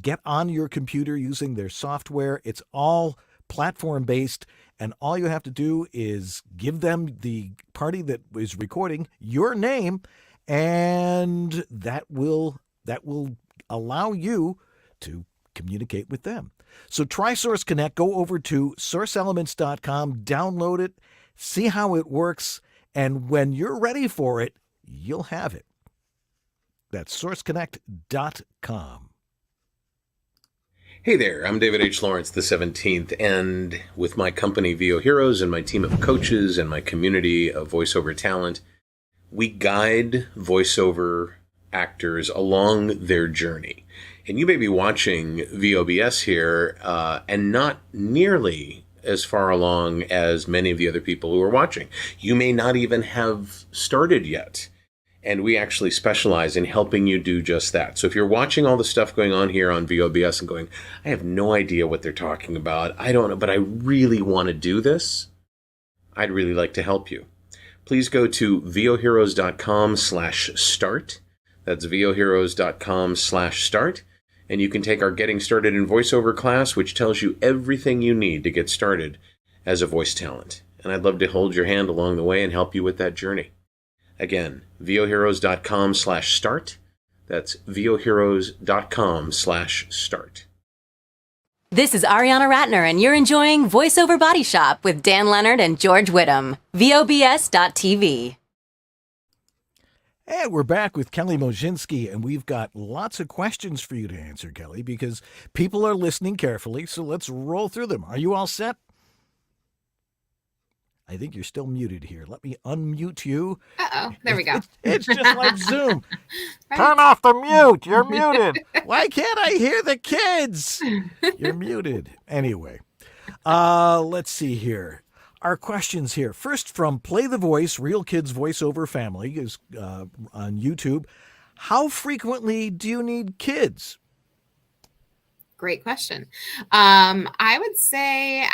get on your computer using their software. It's all platform-based, and all you have to do is give them, the party that is recording, your name, and that will allow you to communicate with them. So try Source Connect. Go over to sourceelements.com, download it, see how it works, and when you're ready for it, you'll have it. That's sourceconnect.com. Hey there, I'm David H. Lawrence, the 17th, and with my company VO Heroes and my team of coaches and my community of voiceover talent, we guide voiceover actors along their journey. And you may be watching VOBS here and not nearly as far along as many of the other people who are watching. You may not even have started yet. And we actually specialize in helping you do just that. So if you're watching all the stuff going on here on VOBS and going, I have no idea what they're talking about, I don't know, but I really want to do this, I'd really like to help you. Please go to voheroes.com/start. That's voheroes.com/start. And you can take our Getting Started in Voiceover class, which tells you everything you need to get started as a voice talent. And I'd love to hold your hand along the way and help you with that journey. Again, voheroes.com/start. That's voheroes.com/start. This is Ariana Ratner, and you're enjoying VoiceOver Body Shop with Dan Leonard and George Whittam. VOBS.TV. And we're back with Kelly Moscinski, and we've got lots of questions for you to answer, Kelly, because people are listening carefully, so let's roll through them. Are you all set? I think you're still muted here. Let me unmute you. Uh-oh, there we go. It's just like Zoom. Right. Turn off the mute. You're muted. Why can't I hear the kids? You're muted. Anyway, let's see here. Our questions here. First from Play the Voice, Real Kids Voiceover Family is on YouTube. How frequently do you need kids? Great question. I would say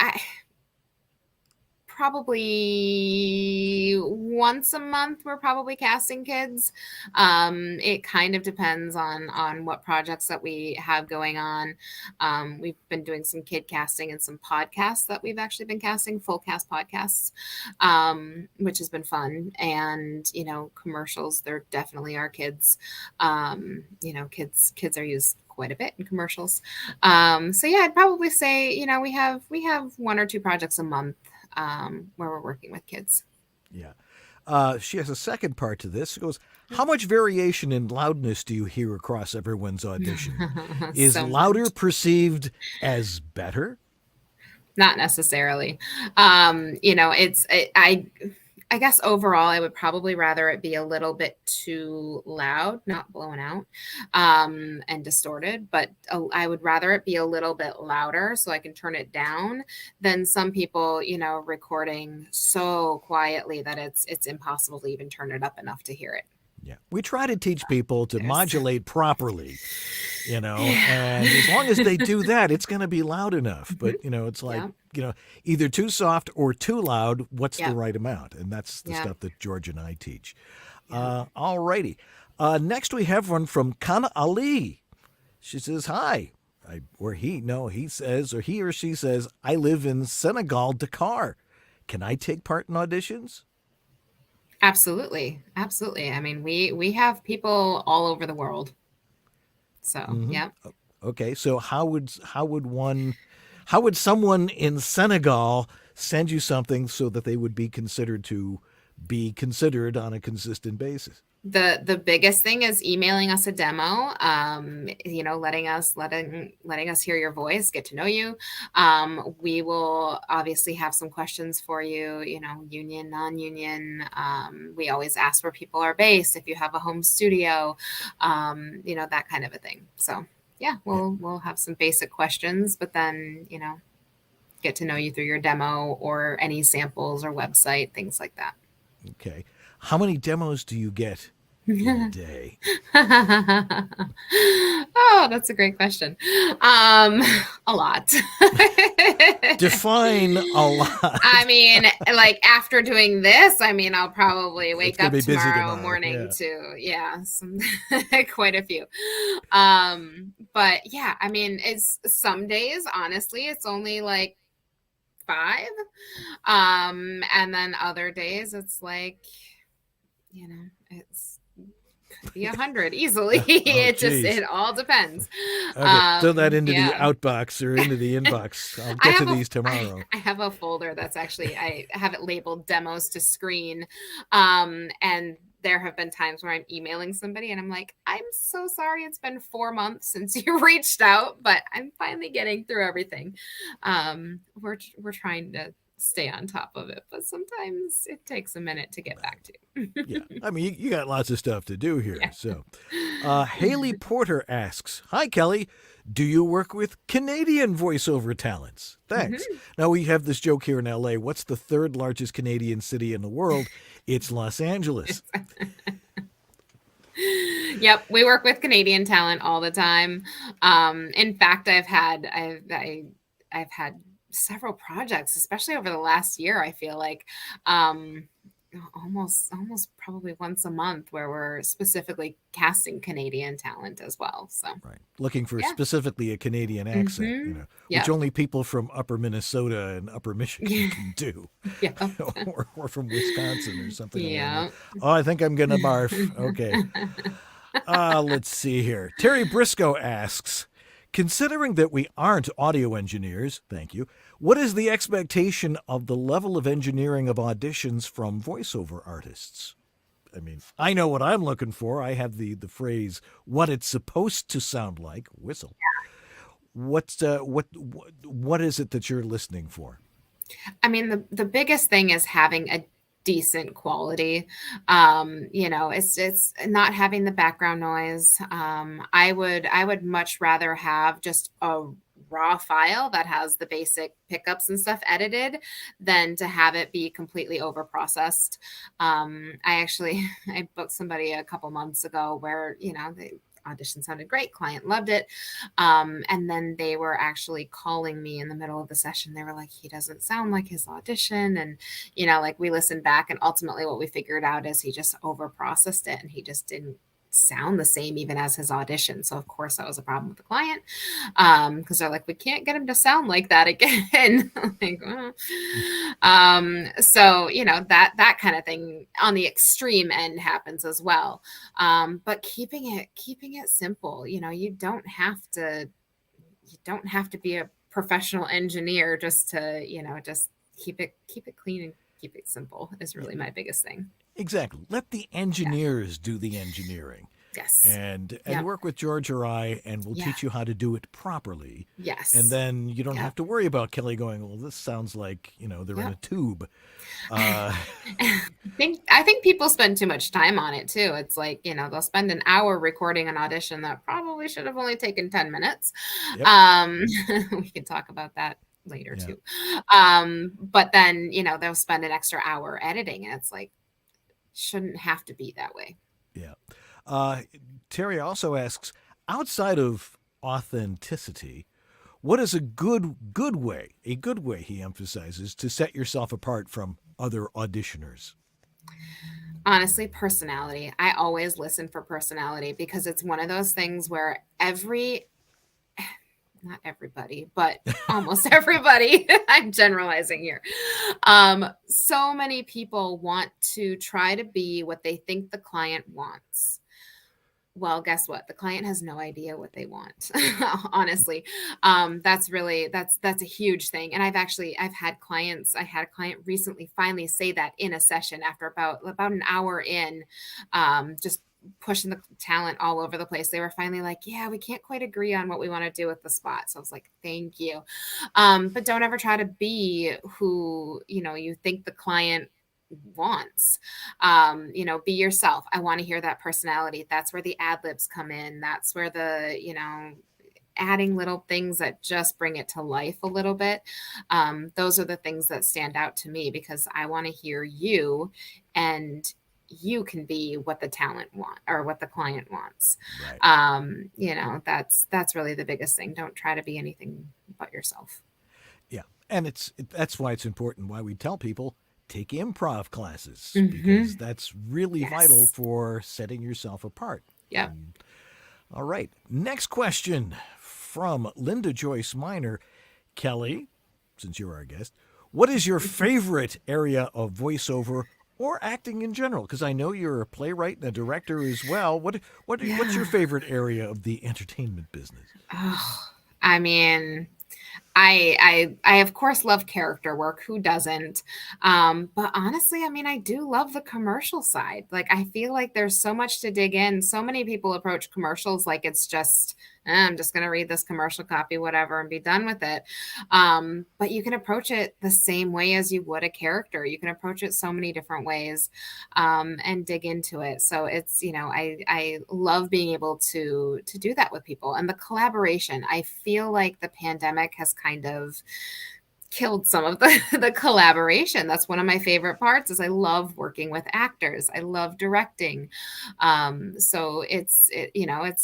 probably once a month we're probably casting kids. It kind of depends on what projects that we have going on. We've been doing some kid casting and some podcasts that we've actually been casting, full cast podcasts, which has been fun. And, commercials, there definitely are kids. Kids are used quite a bit in commercials. So yeah, I'd probably say, we have one or two projects a month where we're working with kids. Yeah. She has a second part to this. It goes, how much variation in loudness do you hear across everyone's audition? Is So louder much. perceived as better? Not necessarily. I guess overall, I would probably rather it be a little bit too loud, not blown out, and distorted, but I would rather it be a little bit louder so I can turn it down than some people, recording so quietly that it's impossible to even turn it up enough to hear it. Yeah. We try to teach people to Yes. modulate properly, and as long as they do that, it's going to be loud enough. But, it's like, either too soft or too loud. What's the right amount? And that's the stuff that George and I teach. All righty. Next, we have one from Kana Ali. She says, hi. He says, or he or she says, I live in Senegal, Dakar. Can I take part in auditions? Absolutely. Absolutely. I mean, we have people all over the world. So, yeah. Okay. So how would someone in Senegal send you something so that they would be considered on a consistent basis? The biggest thing is emailing us a demo, letting us hear your voice, get to know you. We will obviously have some questions for you, union, non-union. We always ask where people are based, if you have a home studio, that kind of a thing. So yeah, we'll have some basic questions, but then, get to know you through your demo or any samples or website, things like that. Okay. How many demos do you get in a day? Oh, that's a great question. A lot. Define a lot. I mean, like after doing this, I'll probably wake gonna up be busy tomorrow tomorrow, morning yeah. quite a few. But yeah, it's some days, honestly, it's only like 5. And then other days it's like, it's could be 100 easily. It all depends. Okay, throw that into the yeah. outbox or into the inbox. I'll get to these tomorrow. I have a folder that's actually, I have it labeled demos to screen. And there have been times where I'm emailing somebody and I'm like, I'm so sorry. It's been 4 months since you reached out, but I'm finally getting through everything. We're trying to stay on top of it, but sometimes it takes a minute to get back to. Yeah. You got lots of stuff to do here. Yeah. So Haley Porter asks, hi, Kelly. Do you work with Canadian voiceover talents? Thanks. Mm-hmm. Now, we have this joke here in LA. What's the 3rd largest Canadian city in the world? It's Los Angeles. Yep, we work with Canadian talent all the time. In fact, I've had several projects, especially over the last year. I feel like almost probably once a month where we're specifically casting Canadian talent as well. So Right. Looking for specifically a Canadian accent, which only people from upper Minnesota and upper Michigan can do. yeah. or from Wisconsin or something. Yeah. Like that. Oh, I think I'm going to barf. Okay. Let's see here. Terry Briscoe asks, considering that we aren't audio engineers, thank you, what is the expectation of the level of engineering of auditions from voiceover artists? I know what I'm looking for. I have the phrase, what it's supposed to sound like, whistle. What is it that you're listening for? I mean, the biggest thing is having a decent quality. It's not having the background noise. I would much rather have just a raw file that has the basic pickups and stuff edited than to have it be completely over processed. I booked somebody a couple months ago where, the audition sounded great, client loved it. And then they were actually calling me in the middle of the session. They were like, he doesn't sound like his audition. And, like we listened back, and ultimately what we figured out is he just over processed it and he just didn't sound the same even as his audition. So of course that was a problem with the client, because they're like, we can't get him to sound like that again. Like, so that kind of thing on the extreme end happens as well. But keeping it simple. You don't have to be a professional engineer just to just keep it clean and keep it simple is really my biggest thing. Exactly. Let the engineers do the engineering. Yes. And work with George or I, and we'll teach you how to do it properly. Yes. And then you don't have to worry about Kelly going, well, this sounds like, they're in a tube. I think people spend too much time on it too. It's like, they'll spend an hour recording an audition that probably should have only taken 10 minutes. Yep. We can talk about that later too. But then, they'll spend an extra hour editing, and it's like, shouldn't have to be that way. Yeah. Terry also asks, outside of authenticity, what is a good way, he emphasizes, to set yourself apart from other auditioners? Honestly, personality. I always listen for personality, because it's one of those things where not everybody, but almost everybody, I'm generalizing here. So many people want to try to be what they think the client wants. Well, guess what? The client has no idea what they want. Honestly, that's a huge thing. And I had a client recently finally say that in a session after about an hour in, just pushing the talent all over the place. They were finally like, yeah, we can't quite agree on what we want to do with the spot. So I was like, thank you. But don't ever try to be who, you think the client wants. Be yourself. I want to hear that personality. That's where the ad libs come in. That's where the, adding little things that just bring it to life a little bit. Those are the things that stand out to me, because I want to hear you, and you can be what the talent want or what the client wants. Right. That's really the biggest thing. Don't try to be anything but yourself. Yeah. And that's why it's important, why we tell people take improv classes, because that's really vital for setting yourself apart. Yeah. All right. Next question from Linda Joyce Minor. Kelly, since you're our guest, what is your favorite area of voiceover or acting in general? Because I know you're a playwright and a director as well. What's your favorite area of the entertainment business? Oh, I mean, I of course love character work. Who doesn't? But honestly, I mean, I do love the commercial side. Like, I feel like there's so much to dig in. So many people approach commercials like it's just, I'm just going to read this commercial copy, whatever, and be done with it. But you can approach it the same way as you would a character. You can approach it so many different ways, and dig into it. So it's, I love being able to do that with people, and the collaboration. I feel like the pandemic has kind of killed some of the collaboration. That's one of my favorite parts, is I love working with actors. I love directing. So it's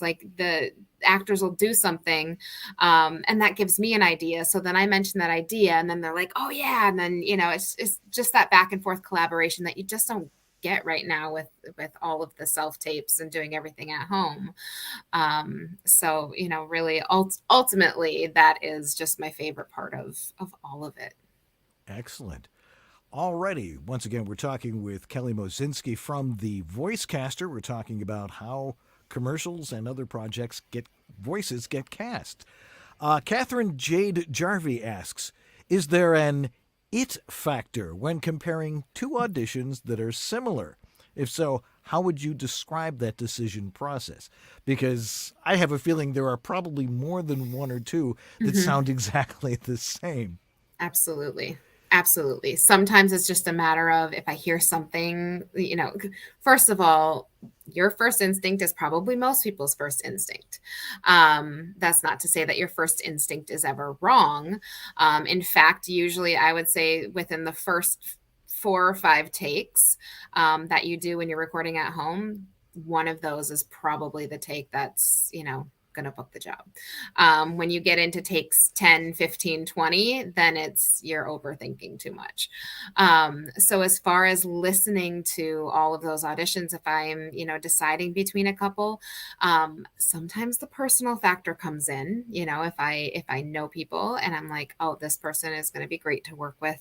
like the actors will do something, and that gives me an idea. So then I mention that idea, and then they're like, oh yeah. And then, it's just that back and forth collaboration that you just don't get right now with all of the self tapes and doing everything at home. So, really ultimately that is just my favorite part of all of it. Excellent. Alrighty. Once again, we're talking with Kelly Moscinski from the Voicecaster. We're talking about how commercials and other projects get cast. Catherine Jade Jarvie asks, is there an it factor when comparing two auditions that are similar? If so, how would you describe that decision process? Because I have a feeling there are probably more than one or two that sound exactly the same. Absolutely. Absolutely. Sometimes it's just a matter of if I hear something, first of all, your first instinct is probably most people's first instinct. That's not to say that your first instinct is ever wrong. In fact, usually I would say within the first 4 or 5 takes that you do when you're recording at home, one of those is probably the take that's, going to book the job. When you get into takes 10, 15, 20, then you're overthinking too much. So as far as listening to all of those auditions, if I'm, deciding between a couple, sometimes the personal factor comes in, if I know people and I'm like, oh, this person is going to be great to work with.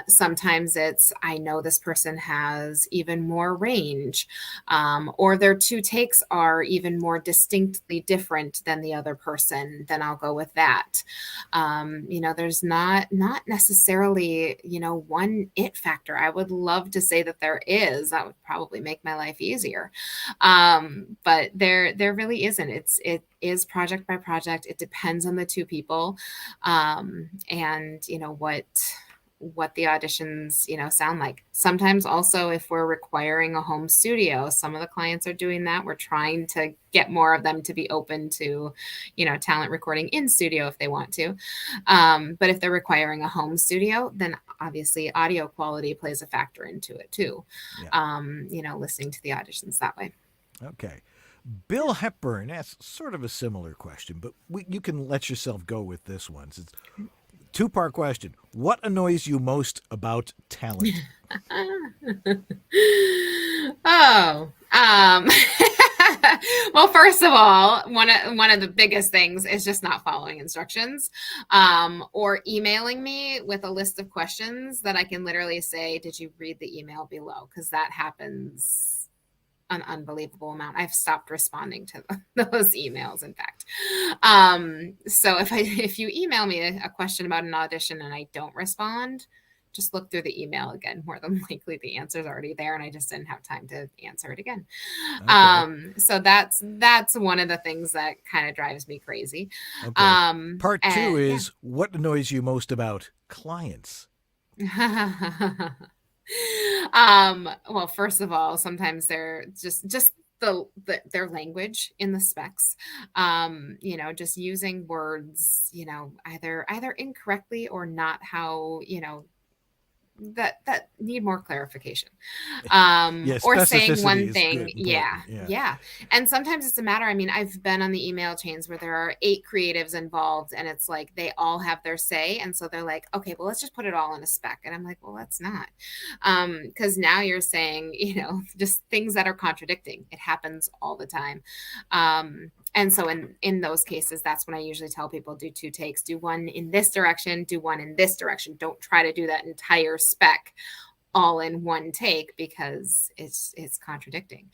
Sometimes I know this person has even more range, or their 2 takes are even more distinctly different than the other person, then I'll go with that. There's not necessarily, one it factor. I would love to say that there is. That would probably make my life easier. But there really isn't. It is project by project. It depends on the 2 people. And what the auditions, sound like. Sometimes also if we're requiring a home studio, some of the clients are doing that. We're trying to get more of them to be open to, talent recording in studio if they want to. But if they're requiring a home studio, then obviously audio quality plays a factor into it too. Yeah. Listening to the auditions that way. Okay. Bill Hepburn asks sort of a similar question, but you can let yourself go with this one. It's a 2-part question. What annoys you most about talent? Well, first of all, one of the biggest things is just not following instructions, or emailing me with a list of questions that I can literally say, did you read the email below? Because that happens an unbelievable amount. I've stopped responding to those emails, in fact. So if you email me a question about an audition and I don't respond, just look through the email again. More than likely the answer's already there and I just didn't have time to answer it again. Okay. So that's one of the things that kind of drives me crazy. Okay. Part 2 is what annoys you most about clients? Well, first of all, sometimes they're just their language in the specs, just using words, either incorrectly or not how, that need more clarification. Or saying one thing. Yeah. And sometimes it's a matter, I've been on the email chains where there are 8 creatives involved and it's like they all have their say. And so they're like, okay, well, let's just put it all in a spec. And I'm like, well, let's not. Because now you're saying, just things that are contradicting. It happens all the time. And so in those cases, that's when I usually tell people do 2 takes, do one in this direction, do one in this direction. Don't try to do that entire spec all in one take because it's contradicting.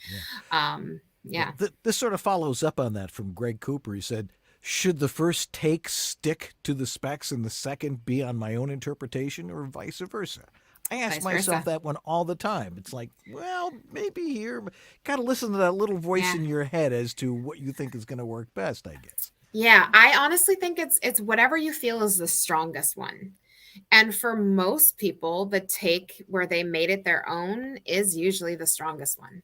Yeah. This sort of follows up on that from Greg Cooper. He said, should the first take stick to the specs and the second be on my own interpretation or vice versa? I ask myself that one all the time. It's like, well, maybe here, got to listen to that little voice in your head as to what you think is going to work best, I guess. Yeah, I honestly think it's whatever you feel is the strongest one. And for most people, the take where they made it their own is usually the strongest one.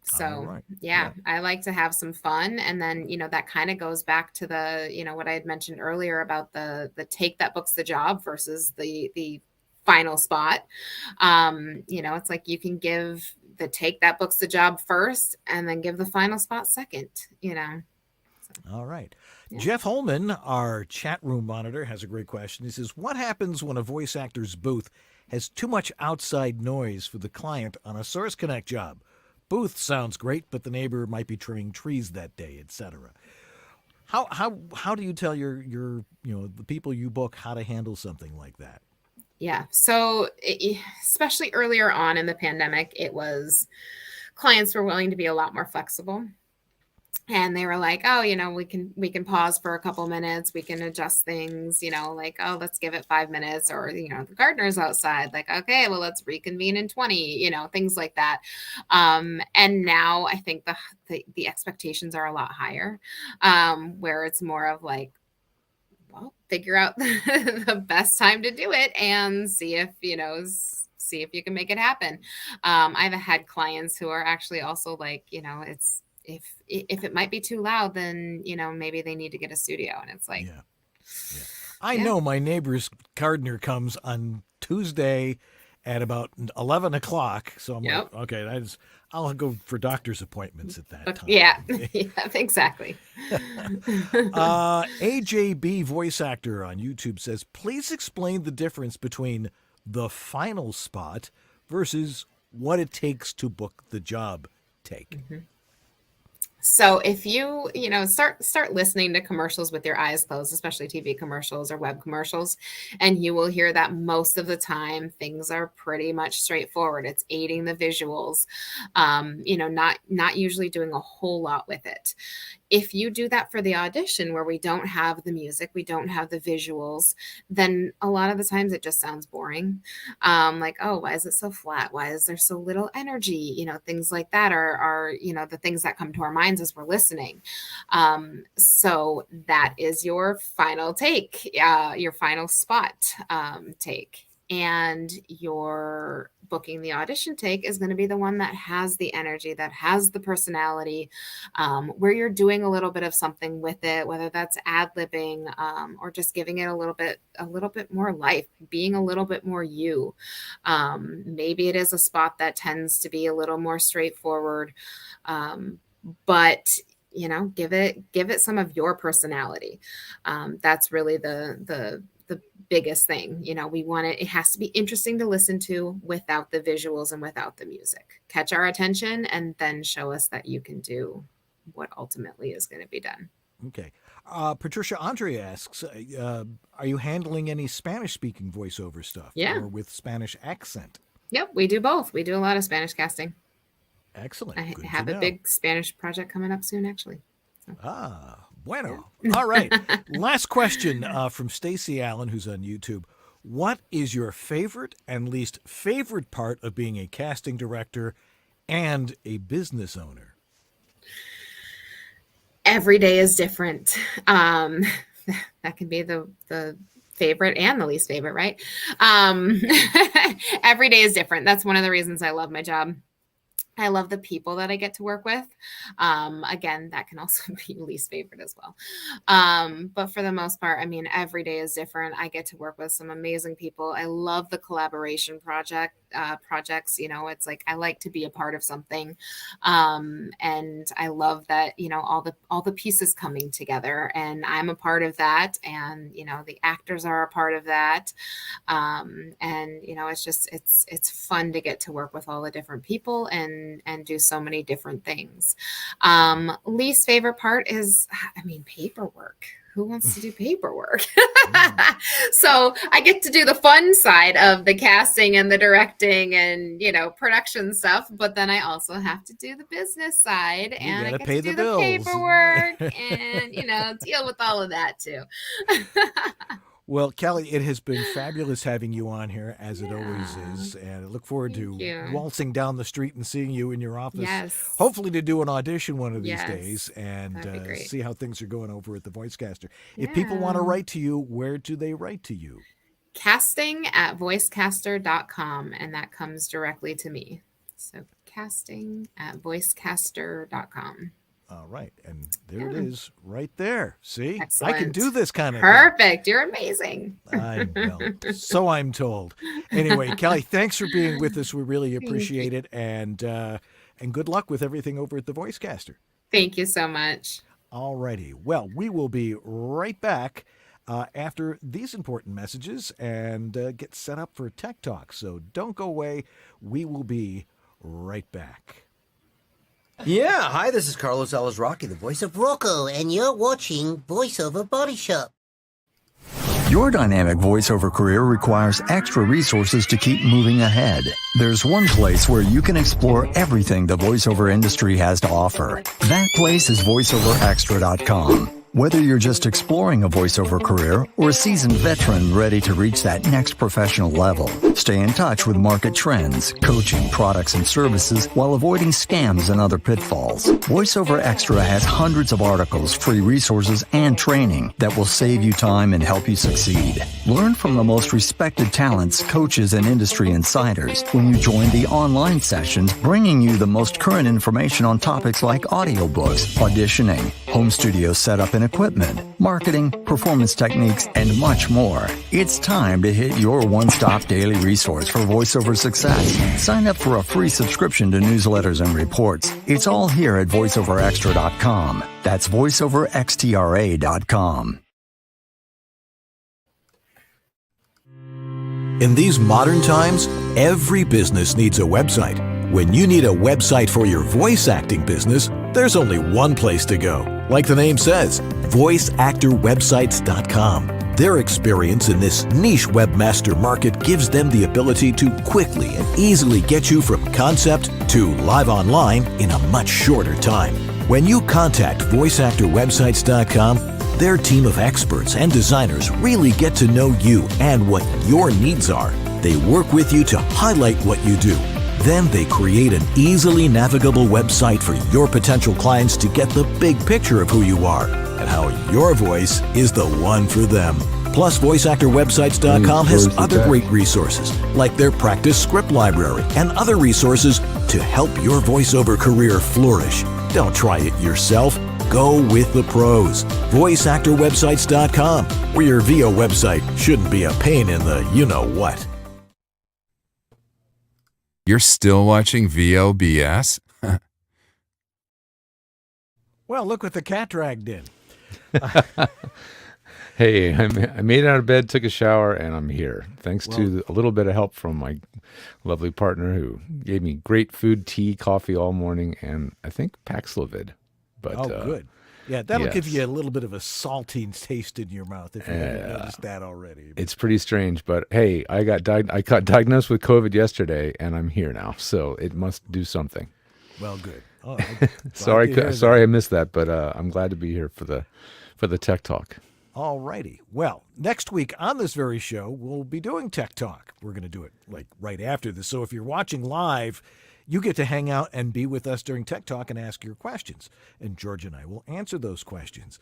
So, yeah, I like to have some fun. And then, that kind of goes back to the, what I had mentioned earlier about the take that books the job versus the final spot. It's like you can give the take that books the job first and then give the final spot second, So, all right. Yeah. Jeff Holman, our chat room monitor, has a great question. He says, what happens when a voice actor's booth has too much outside noise for the client on a Source Connect job? Booth sounds great, but the neighbor might be trimming trees that day, etc. How do you tell your the people you book how to handle something like that? Yeah. So especially earlier on in the pandemic, it was clients were willing to be a lot more flexible. And they were like, oh, we can pause for a couple minutes. We can adjust things, like, oh, let's give it 5 minutes, or, the gardener's outside. Like, okay, well, let's reconvene in 20, things like that. And now I think the expectations are a lot higher, where it's more of like, well, figure out the best time to do it and see if, see if you can make it happen. I've had clients who are actually also like, it's, if it might be too loud, then, maybe they need to get a studio. And it's like, Yeah. I know my neighbor's gardener comes on Tuesday at about 11 o'clock. So I'm like, okay, I'll go for doctor's appointments at that time. Yeah, exactly. AJB voice actor on YouTube says, please explain the difference between the final spot versus what it takes to book the job take. So if you, start listening to commercials with your eyes closed, especially TV commercials or web commercials, and you will hear that most of the time things are pretty much straightforward. It's aiding the visuals, not usually doing a whole lot with it. If you do that for the audition where we don't have the music, we don't have the visuals, then a lot of the times it just sounds boring. Like, oh, why is it so flat? Why is there so little energy? Things like that are the things that come to our minds as we're listening. So that is your final take, your final spot take. And your booking the audition take is going to be the one that has the energy, that has the personality, where you're doing a little bit of something with it, whether that's ad-libbing or just giving it a little bit more life, being a little bit more you. Maybe it is a spot that tends to be a little more straightforward, but give it some of your personality. That's really the biggest thing. We want it has to be interesting to listen to without the visuals and without the music. Catch our attention and then show us that you can do what ultimately is going to be done. Okay. Patricia Andre asks, are you handling any Spanish-speaking voiceover stuff? Yeah. Or with Spanish accent? Yep, we do both. We do a lot of Spanish casting. Excellent. I Good have to a know. big Spanish project coming up soon, actually. Bueno. All right. Last question from Stacy Allen, who's on YouTube. What is your favorite and least favorite part of being a casting director and a business owner? Every day is different. That can be the favorite and the least favorite, right? Every day is different. That's one of the reasons I love my job. I love the people that I get to work with. Again, that can also be least favorite as well. But for the most part, every day is different. I get to work with some amazing people. I love the collaboration projects. It's like, I like to be a part of something. And I love that, all the pieces coming together, and I'm a part of that. And, the actors are a part of that. And, it's fun to get to work with all the different people and do so many different things. Least favorite part is, paperwork. Who wants to do paperwork? So I get to do the fun side of the casting and the directing and, production stuff. But then I also have to do the business side, and I get to do the paperwork and, deal with all of that too. Well, Kelly, it has been fabulous having you on here, as it always is. And I look forward to waltzing down the street and seeing you in your office. Yes. Hopefully to do an audition one of these days and great. see how things are going over at the Voicecaster. If people want to write to you, where do they write to you? Casting@voicecaster.com, and that comes directly to me. So casting@voicecaster.com. All right. And there it is right there. See? Excellent. I can do this kind of Perfect. You're amazing. I know. So I'm told. Anyway, Kelly, thanks for being with us. We really appreciate it. And good luck with everything over at the Voicecaster. Thank you so much. All righty. Well, we will be right back after these important messages and get set up for Tech Talk. So don't go away. We will be right back. Yeah, hi, this is Carlos Alazraqui, the voice of Rocco, and you're watching Voiceover Body Shop. Your dynamic voiceover career requires extra resources to keep moving ahead. There's one place where you can explore everything the voiceover industry has to offer. That place is voiceoverxtra.com. Whether you're just exploring a voiceover career or a seasoned veteran ready to reach that next professional level, stay in touch with market trends, coaching, products, and services while avoiding scams and other pitfalls. VoiceOver Extra has hundreds of articles, free resources, and training that will save you time and help you succeed. Learn from the most respected talents, coaches, and industry insiders when you join the online sessions, bringing you the most current information on topics like audiobooks, auditioning, home studio setup and equipment, marketing, performance techniques, and much more. It's time to hit your one-stop daily resource for voiceover success. Sign up for a free subscription to newsletters and reports. It's all here at voiceoverextra.com. That's voiceoverxtra.com. In these modern times, every business needs a website. When you need a website for your voice acting business, there's only one place to go. Like the name says, voiceactorwebsites.com. Their experience in this niche webmaster market gives them the ability to quickly and easily get you from concept to live online in a much shorter time. When you contact voiceactorwebsites.com, their team of experts and designers really get to know you and what your needs are. They work with you to highlight what you do. Then they create an easily navigable website for your potential clients to get the big picture of who you are and how your voice is the one for them. Plus, VoiceActorWebsites.com has other great resources, like their practice script library and other resources to help your voiceover career flourish. Don't try it yourself. Go with the pros. VoiceActorWebsites.com, where your VO website shouldn't be a pain in the you-know-what. You're still watching VOBS? Well, look what the cat dragged in. Hey, I made it out of bed, took a shower, and I'm here. Thanks to a little bit of help from my lovely partner who gave me great food, tea, coffee all morning, and I think Paxlovid. But, good. Yeah, that'll give yes. you a little bit of a salty taste in your mouth if you haven't noticed that already. It's pretty strange, but hey, I got diagnosed with COVID yesterday, and I'm here now, so it must do something. Well, good. Oh, sorry I missed that, but I'm glad to be here for the Tech Talk. All righty. Well, next week on this very show, we'll be doing Tech Talk. We're going to do it like right after this. So if you're watching live, you get to hang out and be with us during Tech Talk and ask your questions. And George and I will answer those questions.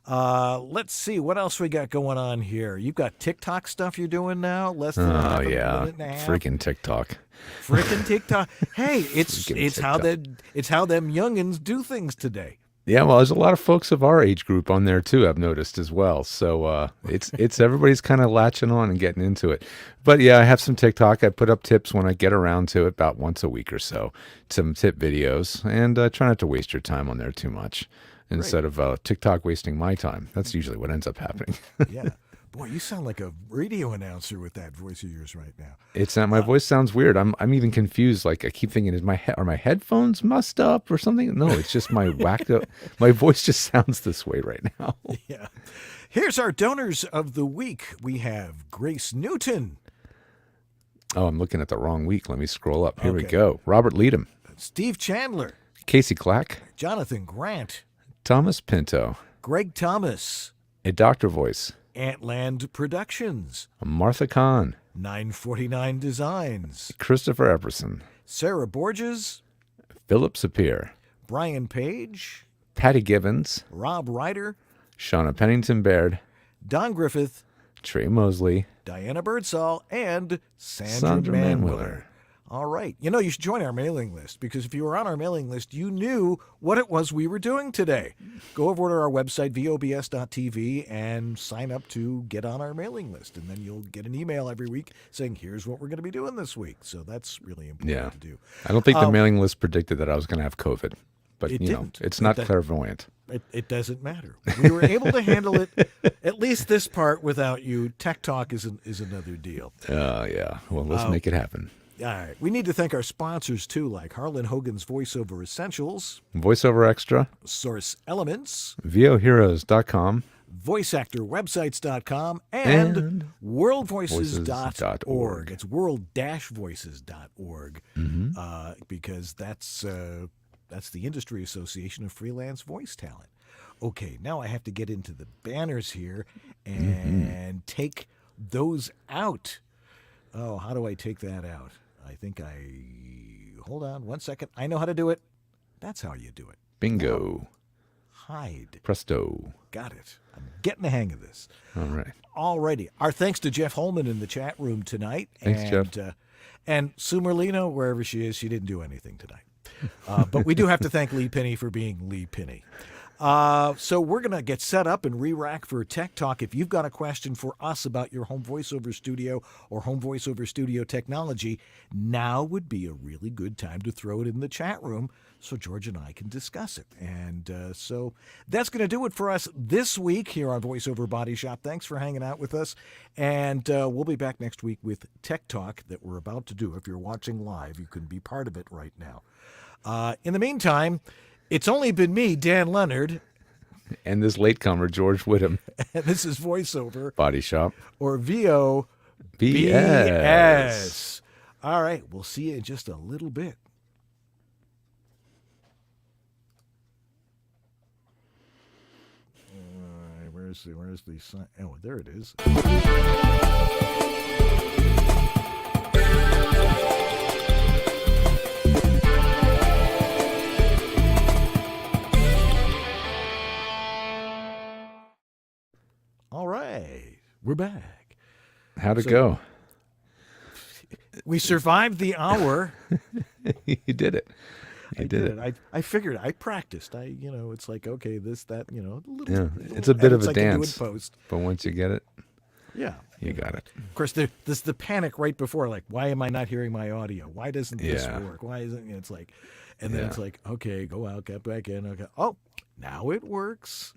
Let's see what else we got going on here. You've got TikTok stuff you're doing now. Less than a minute and a half. Freaking TikTok. Freaking TikTok. Hey, it's how them youngins do things today. Yeah, well, there's a lot of folks of our age group on there too, I've noticed as well. So it's everybody's kind of latching on and getting into it. But yeah, I have some TikTok. I put up tips when I get around to it about once a week or so, some tip videos, and try not to waste your time on there too much instead of TikTok wasting my time. That's usually what ends up happening. Yeah. Boy, you sound like a radio announcer with that voice of yours right now. It's not, my voice sounds weird. I'm even confused. Like I keep thinking, are my headphones mussed up or something? No, it's just my whacked up. My voice just sounds this way right now. Yeah. Here's our donors of the week. We have Grace Newton. Oh, I'm looking at the wrong week. Let me scroll up. Here we go. Robert Leadham. Steve Chandler. Casey Clack. Jonathan Grant. Thomas Pinto. Greg Thomas. A Doctor Voice. Antland Productions. Martha Kahn. 949 Designs. Christopher Epperson. Sarah Borges. Philip Sapir. Brian Page. Patty Givens. Rob Ryder. Shauna Pennington Baird. Don Griffith. Trey Mosley. Diana Birdsall. And Sandra Manwiller. All right. You know, you should join our mailing list because if you were on our mailing list, you knew what it was we were doing today. Go over to our website, VOBS.tv, and sign up to get on our mailing list. And then you'll get an email every week saying, here's what we're going to be doing this week. So that's really important to do. I don't think the mailing list predicted that I was going to have COVID. But, it you know, didn't. it's not clairvoyant. It doesn't matter. We were able to handle it, at least this part, without you. Tech Talk is another deal. Yeah. Well, let's make it happen. All right. We need to thank our sponsors, too, like Harlan Hogan's VoiceOver Essentials, VoiceOver Extra, Source Elements, VOHeroes.com, VoiceActorWebsites.com, and WorldVoices.org. It's world-voices.org because that's the Industry Association of Freelance Voice Talent. Okay, now I have to get into the banners here and take those out. Oh, how do I take that out? Hold on 1 second. I know how to do it. That's how you do it. Bingo. Hide. Presto. Got it. I'm getting the hang of this. All right. Alrighty. Our thanks to Jeff Holman in the chat room tonight. Thanks, Jeff. And Sue Merlino, wherever she is, she didn't do anything tonight. But we do have to thank Lee Penny for being Lee Penny. So we're going to get set up and re-rack for Tech Talk. If you've got a question for us about your home voiceover studio or home voiceover studio technology, now would be a really good time to throw it in the chat room so George and I can discuss it. And so that's going to do it for us this week here on VoiceOver Body Shop. Thanks for hanging out with us. And we'll be back next week with Tech Talk that we're about to do. If you're watching live, you can be part of it right now. In the meantime, it's only been me, Dan Leonard. And this latecomer, George Whittam. And this is VoiceOver Body Shop. Or VOBS. All right, we'll see you in just a little bit. Where's the sign? Oh, there it is. All right, we're back. How'd it go? We survived the hour. You did it. You did it. I figured. I practiced. It's like, okay, this, that, a little. It's a bit of a I can do in dance. post. But once you get it, yeah, you got it. Of course, there's the panic right before, like, why am I not hearing my audio? Why doesn't this work? Why isn't it's like, and then it's like, okay, go out, get back in. Okay, oh, now it works.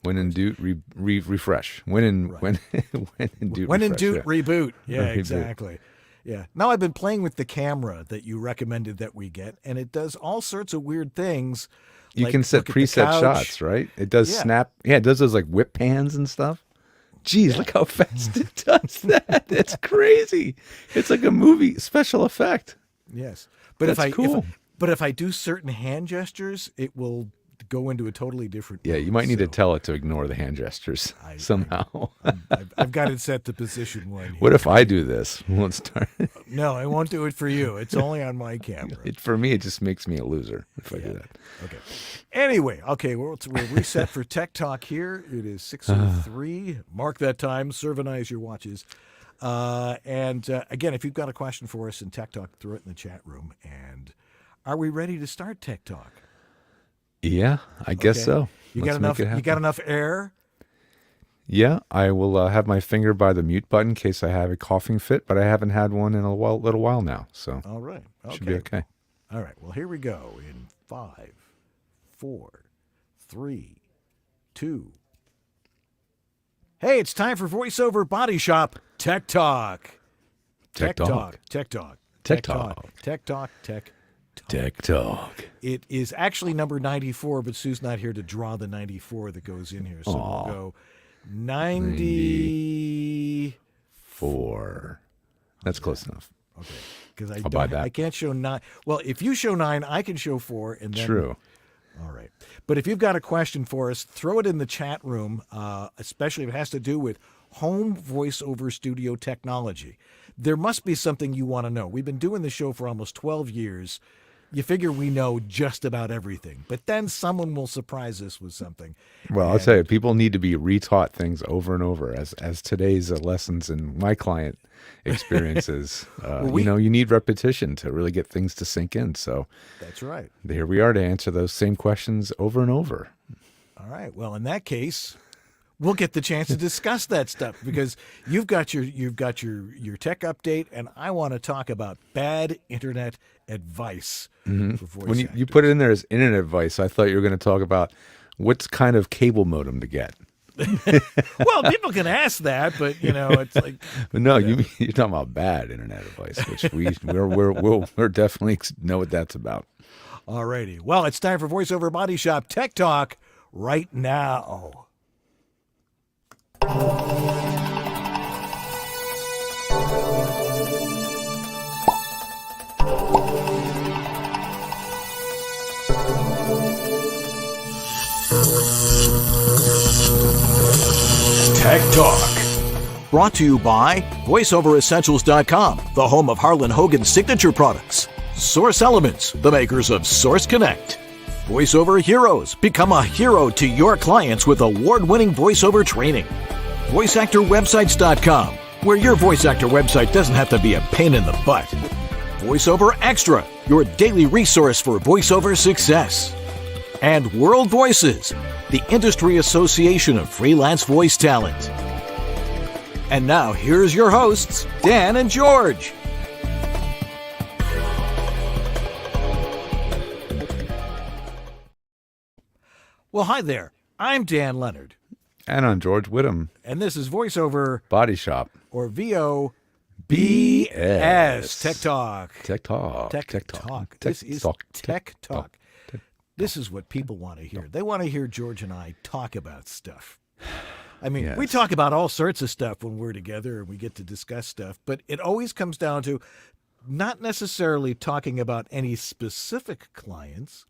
When in doubt, refresh. When in doubt, reboot. Yeah, Reboot. exactly. Yeah. Now I've been playing with the camera that you recommended that we get, and it does all sorts of weird things. You like can set look at the preset couch. shots, right? It does snap. Yeah, it does those like whip pans and stuff. Geez, look how fast it does that. It's crazy. It's like a movie special effect. Yes. But That's cool. if I do certain hand gestures, it will go into a totally different Yeah, mode. you might need to tell it to ignore the hand gestures somehow. I've got it set to position 1 here. What if I do this? Let's start. No, I won't do it for you. It's only on my camera. For me, it just makes me a loser if I do that. Okay. Anyway, we're reset for Tech Talk here. It is 6:03. Mark that time. Servanize your watches. And again, if you've got a question for us in Tech Talk, throw it in the chat room. And are we ready to start Tech Talk? Yeah, I guess so. You Let's got make enough? it happen. You got enough air? Yeah, I will have my finger by the mute button in case I have a coughing fit, but I haven't had one in a little while now, so All right. Okay. should be okay. All right. Well, here we go in 5, 4, 3, 2. Hey, it's time for VoiceOver Body Shop Tech Talk. Tech Talk. Tech Talk. Tech Talk. Tech Talk. Tech. Tech Talk. It is actually number 94, but Sue's not here to draw the 94 that goes in here. So we'll go 94. That's close enough. Okay. Because I'll buy that. I can't show 9. Well, if you show 9, I can show 4. And then, True. All right. But if you've got a question for us, throw it in the chat room, especially if it has to do with home voiceover studio technology. There must be something you want to know. We've been doing the show for almost 12 years. You figure we know just about everything, but then someone will surprise us with something. Well, I'll tell you, people need to be retaught things over and over, as today's lessons and my client experiences. You need repetition to really get things to sink in. So that's right. Here we are to answer those same questions over and over. All right. Well, in that case, we'll get the chance to discuss that stuff because you've got your tech update, and I want to talk about bad internet advice for voice When you actors. put it in there as internet advice, I thought you were going to talk about what kind of cable modem to get. Well, people can ask that, but it's like. But no, you're talking about bad internet advice, which we're definitely know what that's about. All righty. Well, it's time for VoiceOver Body Shop Tech Talk right now. Tech Talk. Brought to you by VoiceOverEssentials.com, the home of Harlan Hogan's signature products. Source Elements, the makers of Source Connect. VoiceOver Heroes, become a hero to your clients with award-winning voiceover training. VoiceActorWebsites.com, where your voice actor website doesn't have to be a pain in the butt. VoiceOver Xtra, your daily resource for voiceover success. And World Voices, the industry association of freelance voice talent. And now, here's your hosts, Dan and George. Well, hi there. I'm Dan Leonard. And I'm George Whittam. And this is VoiceOver Body Shop. or VOBS. Tech Talk. Tech Talk. Tech Talk. This is Tech Talk. This is what people want to hear. They want to hear George and I talk about stuff. I mean, we talk about all sorts of stuff when we're together and we get to discuss stuff, but it always comes down to not necessarily talking about any specific clients.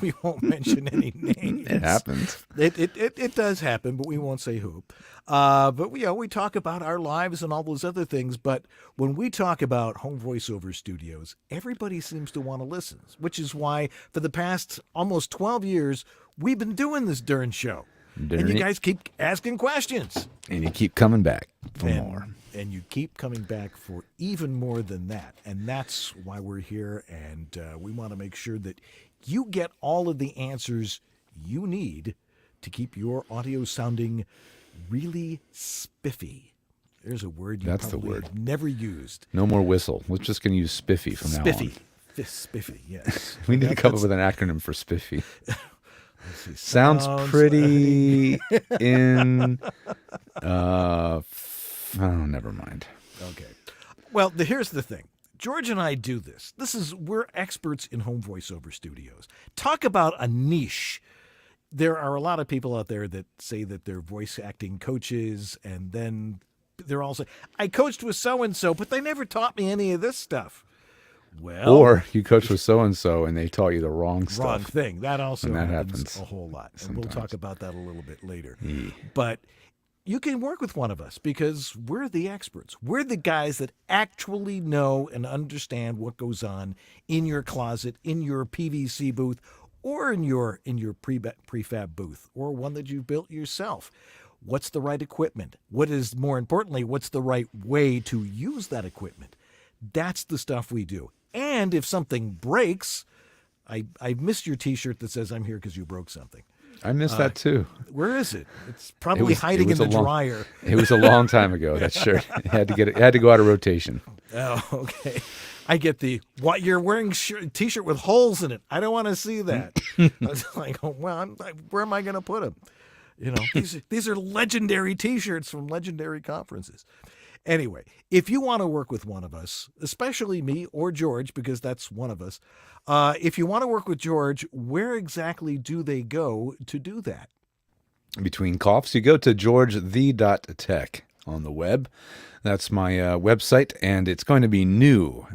We won't mention any names. It happens. It does happen, but we won't say who. But we talk about our lives and all those other things. But when we talk about home voiceover studios, everybody seems to want to listen, which is why for the past almost 12 years, we've been doing this darn show. And you guys keep asking questions. And you keep coming back for more. And you keep coming back for even more than that. And that's why we're here. And we want to make sure that you get all of the answers you need to keep your audio sounding really spiffy. There's a word you That's the probably word. have never used. No more whistle. We're just going to use spiffy from now on. Spiffy, yes. We need to come up with an acronym for spiffy. See, Sounds pretty in... oh, never mind. Okay. Well, here's the thing. George and I do this. We're experts in home voiceover studios. Talk about a niche. There are a lot of people out there that say that they're voice acting coaches, and then they're all saying, I coached with so-and-so, but they never taught me any of this stuff. Well, Or you coach with so-and-so and they taught you the wrong stuff. Wrong thing. That also And that happens happens a whole lot. And sometimes. we'll talk about that a little bit later. Yeah. But you can work with one of us because we're the experts. We're the guys that actually know and understand what goes on in your closet, in your PVC booth, or in your prefab booth, or one that you built yourself. What's the right equipment? More importantly, what's the right way to use that equipment? That's the stuff we do. And if something breaks, I missed your T-shirt that says I'm here because you broke something. I missed that too. Where is it? It's probably hiding in the dryer. It was a long time ago. That shirt it had to go out of rotation. Oh, okay. I get what you're wearing T-shirt with holes in it. I don't want to see that. I was like, oh, well, where am I going to put them? These are legendary T-shirts from legendary conferences. Anyway, if you want to work with one of us, especially me or George, because that's one of us, if you want to work with George, where exactly do they go to do that? Between coughs, you go to georgethe.tech on the web. That's my website, and it's going to be new.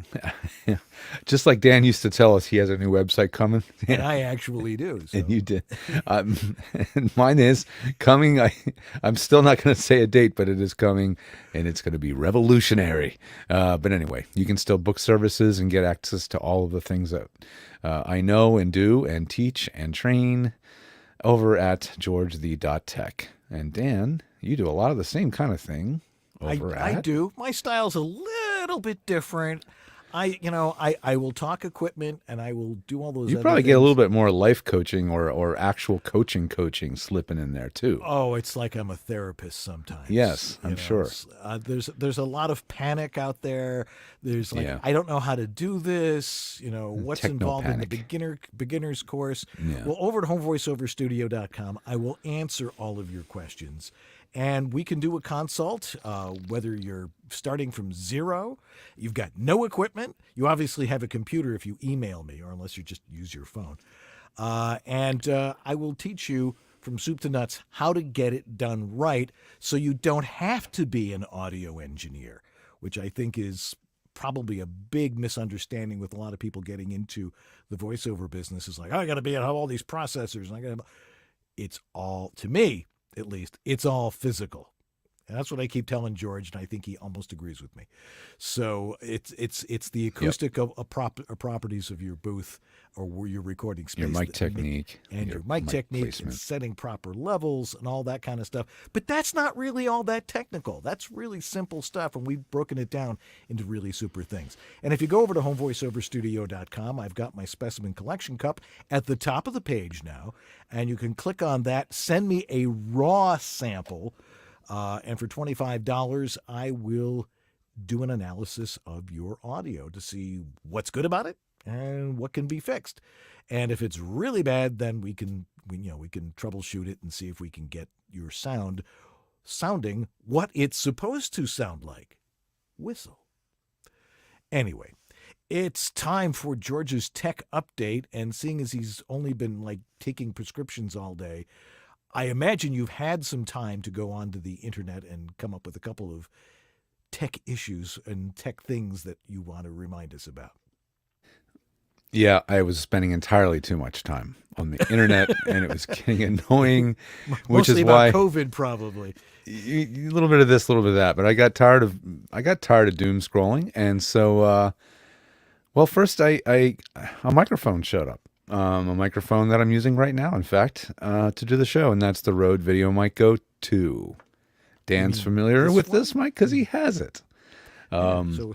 Just like Dan used to tell us he has a new website coming. And I actually do. So. And you did. And mine is coming. I'm still not going to say a date, but it is coming, and it's going to be revolutionary. But anyway, you can still book services and get access to all of the things that I know and do and teach and train over at georgethe.tech. And Dan, you do a lot of the same kind of thing. I do. My style's a little bit different. I will talk equipment and I will do all those. You other probably things. get a little bit more life coaching or actual coaching slipping in there too. Oh, it's like I'm a therapist sometimes. Yes, I'm sure. There's a lot of panic out there. There's I don't know how to do this. What's involved in the beginner's course. Yeah. Well, over at homevoiceoverstudio.com, I will answer all of your questions. And we can do a consult, whether you're starting from zero, you've got no equipment. You obviously have a computer if you email me, or unless you just use your phone. And I will teach you from soup to nuts how to get it done right so you don't have to be an audio engineer, which I think is probably a big misunderstanding with a lot of people getting into the voiceover business. Is like, I got to have all these processors. And it's all, to me, at least, it's all physical. And that's what I keep telling George, and I think he almost agrees with me. So it's the acoustic properties of your booth or your recording space, Your mic technique, and your mic technique, placement, and setting proper levels and all that kind of stuff. But that's not really all that technical. That's really simple stuff, and we've broken it down into really super things. And if you go over to homevoiceoverstudio.com, I've got my specimen collection cup at the top of the page now, and you can click on that, send me a raw sample. And for $25, I will do an analysis of your audio to see what's good about it and what can be fixed. And if it's really bad, then we can troubleshoot it and see if we can get your sounding what it's supposed to sound like. Whistle. Anyway, it's time for George's tech update, and seeing as he's only been taking prescriptions all day, I imagine you've had some time to go onto the internet and come up with a couple of tech issues and tech things that you want to remind us about. Yeah, I was spending entirely too much time on the internet, and it was getting annoying, which Mostly is why about COVID, probably. A little bit of this, a little bit of that. But I got tired of doom scrolling, and so first a microphone showed up. A microphone that I'm using right now, in fact, to do the show, and that's the Rode Video Mic Go 2. Dan's familiar with this mic because he has it. So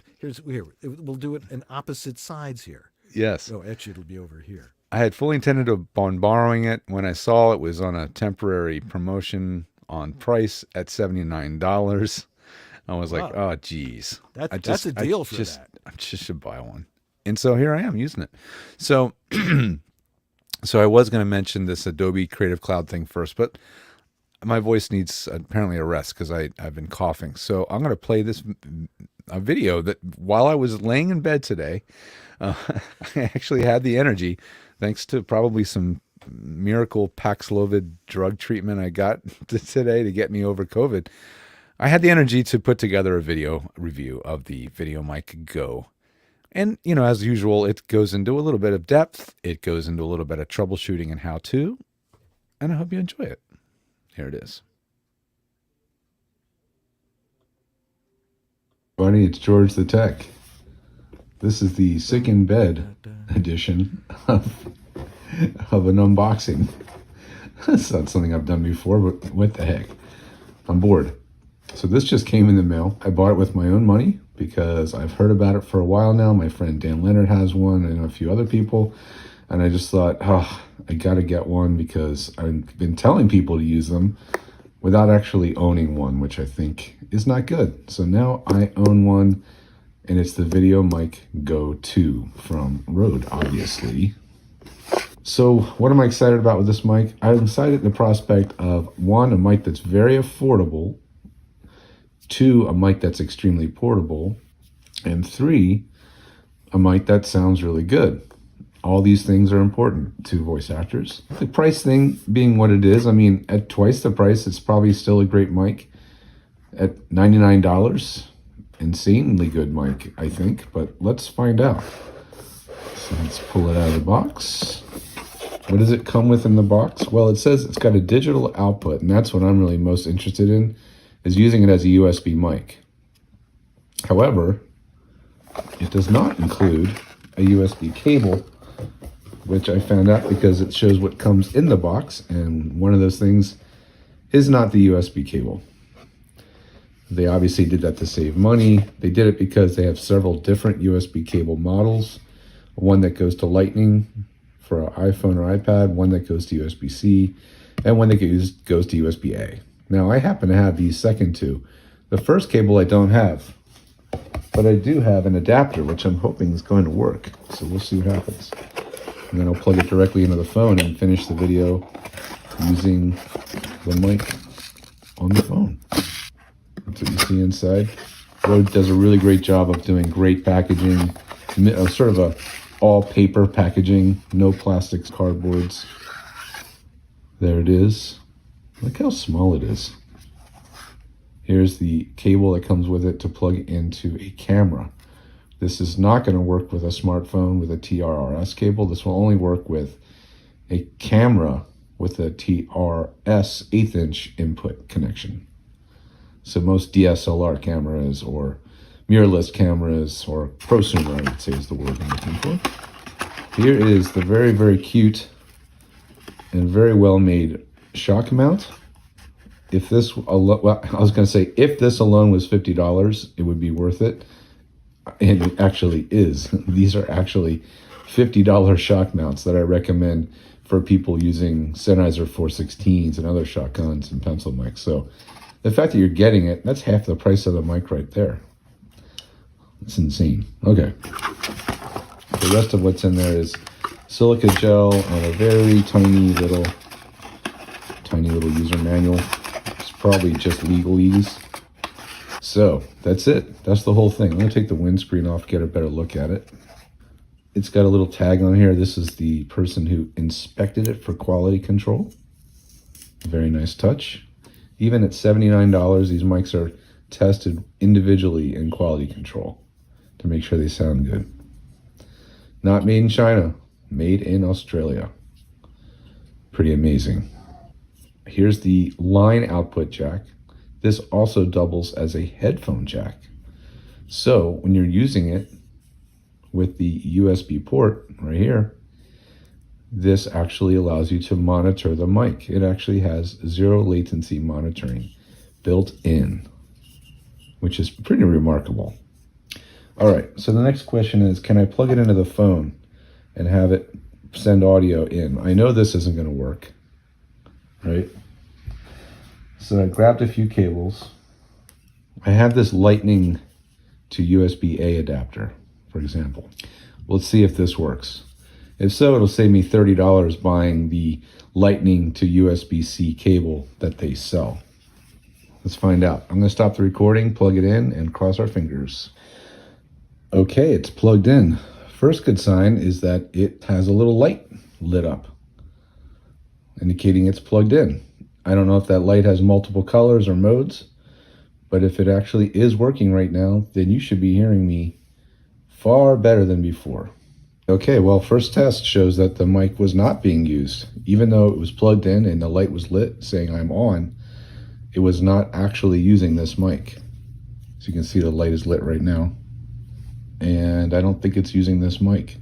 we'll do it in opposite sides here. Yes. Oh, actually, it'll be over here. I had fully intended on borrowing it when I saw it was on a temporary promotion on price at $79. I was like, oh, geez. That's a deal for that. I just should buy one. And so here I am using it. So so I was going to mention this Adobe Creative Cloud thing first, but my voice needs apparently a rest because I've been coughing. So I'm going to play a video that while I was laying in bed today, I actually had the energy, thanks to probably some miracle Paxlovid drug treatment I got today to get me over COVID. I had the energy to put together a video review of the Video Mic Go. And, as usual, it goes into a little bit of depth. It goes into a little bit of troubleshooting and how-to. And I hope you enjoy it. Here it is. Buddy, it's George the Tech. This is the sick in bed edition of an unboxing. That's not something I've done before, but what the heck? I'm bored. So this just came in the mail. I bought it with my own money because I've heard about it for a while now. My friend Dan Leonard has one and a few other people. And I just thought, I got to get one because I've been telling people to use them without actually owning one, which I think is not good. So now I own one, and it's the Video Mic Go 2 from Rode, obviously. So what am I excited about with this mic? I'm excited at the prospect of, one, a mic that's very affordable, two, a mic that's extremely portable, and three, a mic that sounds really good. All these things are important to voice actors. The price thing being what it is, I mean, at twice the price, it's probably still a great mic. At $99, insanely good mic, I think, but let's find out. So let's pull it out of the box. What does it come with in the box? Well, it says it's got a digital output, and that's what I'm really most interested in, is using it as a USB mic. However, it does not include a USB cable, which I found out because it shows what comes in the box, and one of those things is not the USB cable. They obviously did that to save money. They did it because they have several different USB cable models, one that goes to Lightning for an iPhone or iPad, one that goes to USB-C, and one that goes to USB-A. Now, I happen to have these second two. The first cable I don't have, but I do have an adapter, which I'm hoping is going to work. So we'll see what happens. And then I'll plug it directly into the phone and finish the video using the mic on the phone. That's what you see inside. Rode does a really great job of doing great packaging, sort of a all paper packaging, no plastics, cardboards. There it is. Look how small it is. Here's the cable that comes with it to plug into a camera. This is not going to work with a smartphone with a TRRS cable. This will only work with a camera with a TRS 1/8 inch input connection. So most DSLR cameras or mirrorless cameras, or prosumer, I would say is the word I'm looking for. Here is the very, very cute and very well made shock mount. If this, well, I was going to say, if this alone was $50, it would be worth it. And it actually is. These are actually $50 shock mounts that I recommend for people using Sennheiser 416s and other shotguns and pencil mics. So the fact that you're getting it, that's half the price of the mic right there. It's insane. Okay. The rest of what's in there is silica gel and a very tiny little user manual. It's probably just legalese. So that's it. That's the whole thing. I'm going to take the windscreen off, get a better look at it. It's got a little tag on here. This is the person who inspected it for quality control. Very nice touch. Even at $79, these mics are tested individually in quality control to make sure they sound good. Not made in China, made in Australia. Pretty amazing. Here's the line output jack. This also doubles as a headphone jack. So when you're using it with the USB port right here, this actually allows you to monitor the mic. It actually has zero latency monitoring built in, which is pretty remarkable. All right, so the next question is, can I plug it into the phone and have it send audio in? I know this isn't going to work, right? So I grabbed a few cables. I have this Lightning to USB-A adapter, for example. Let's see if this works. If so, it'll save me $30 buying the Lightning to USB-C cable that they sell. Let's find out. I'm going to stop the recording, plug it in, and cross our fingers. Okay, it's plugged in. First good sign is that it has a little light lit up, indicating it's plugged in. I don't know if that light has multiple colors or modes, but if it actually is working right now, then you should be hearing me far better than before. Okay, well, first test shows that the mic was not being used. Even though it was plugged in and the light was lit saying I'm on, it was not actually using this mic. So you can see the light is lit right now. And I don't think it's using this mic.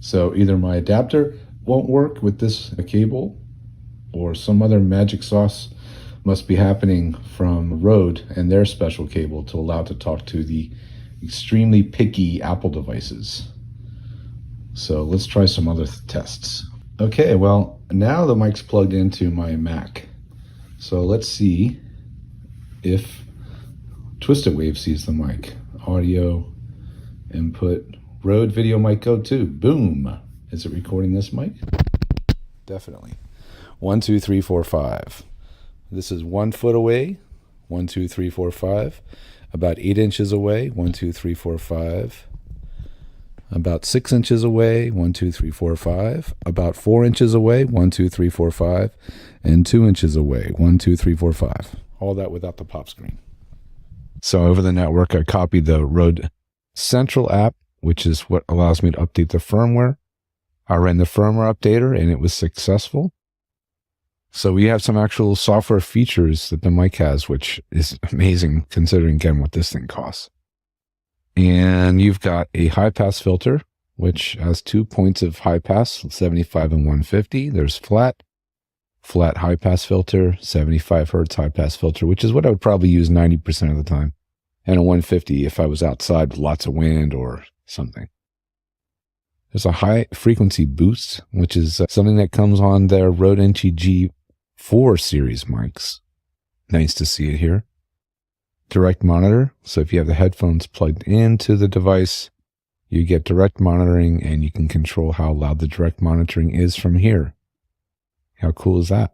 So either my adapter won't work with this cable, or some other magic sauce must be happening from Rode and their special cable to allow it to talk to the extremely picky Apple devices. So let's try some other tests. Okay, well, now the mic's plugged into my Mac. So let's see if Twisted Wave sees the mic. Audio, input, Rode Video Mic Go 2. Boom! Is it recording this mic? Definitely. 1, 2, 3, 4, 5. This is 1 foot away. 1, 2, 3, 4, 5. About 8 inches away. 1, 2, 3, 4, 5. About 6 inches away. 1, 2, 3, 4, 5. About 4 inches away. 1, 2, 3, 4, 5. And 2 inches away. 1, 2, 3, 4, 5. All that without the pop screen. So over the network, I copied the Rode Central app, which is what allows me to update the firmware. I ran the firmware updater and it was successful. So we have some actual software features that the mic has, which is amazing considering, again, what this thing costs. And you've got a high pass filter, which has 2 points of high pass, 75 and 150. There's flat high pass filter, 75 hertz high pass filter, which is what I would probably use 90% of the time. And a 150 if I was outside with lots of wind or something. There's a high frequency boost, which is something that comes on their Rode NT-G4 series mics. Nice to see it here. Direct monitor. So if you have the headphones plugged into the device, you get direct monitoring and you can control how loud the direct monitoring is from here. How cool is that?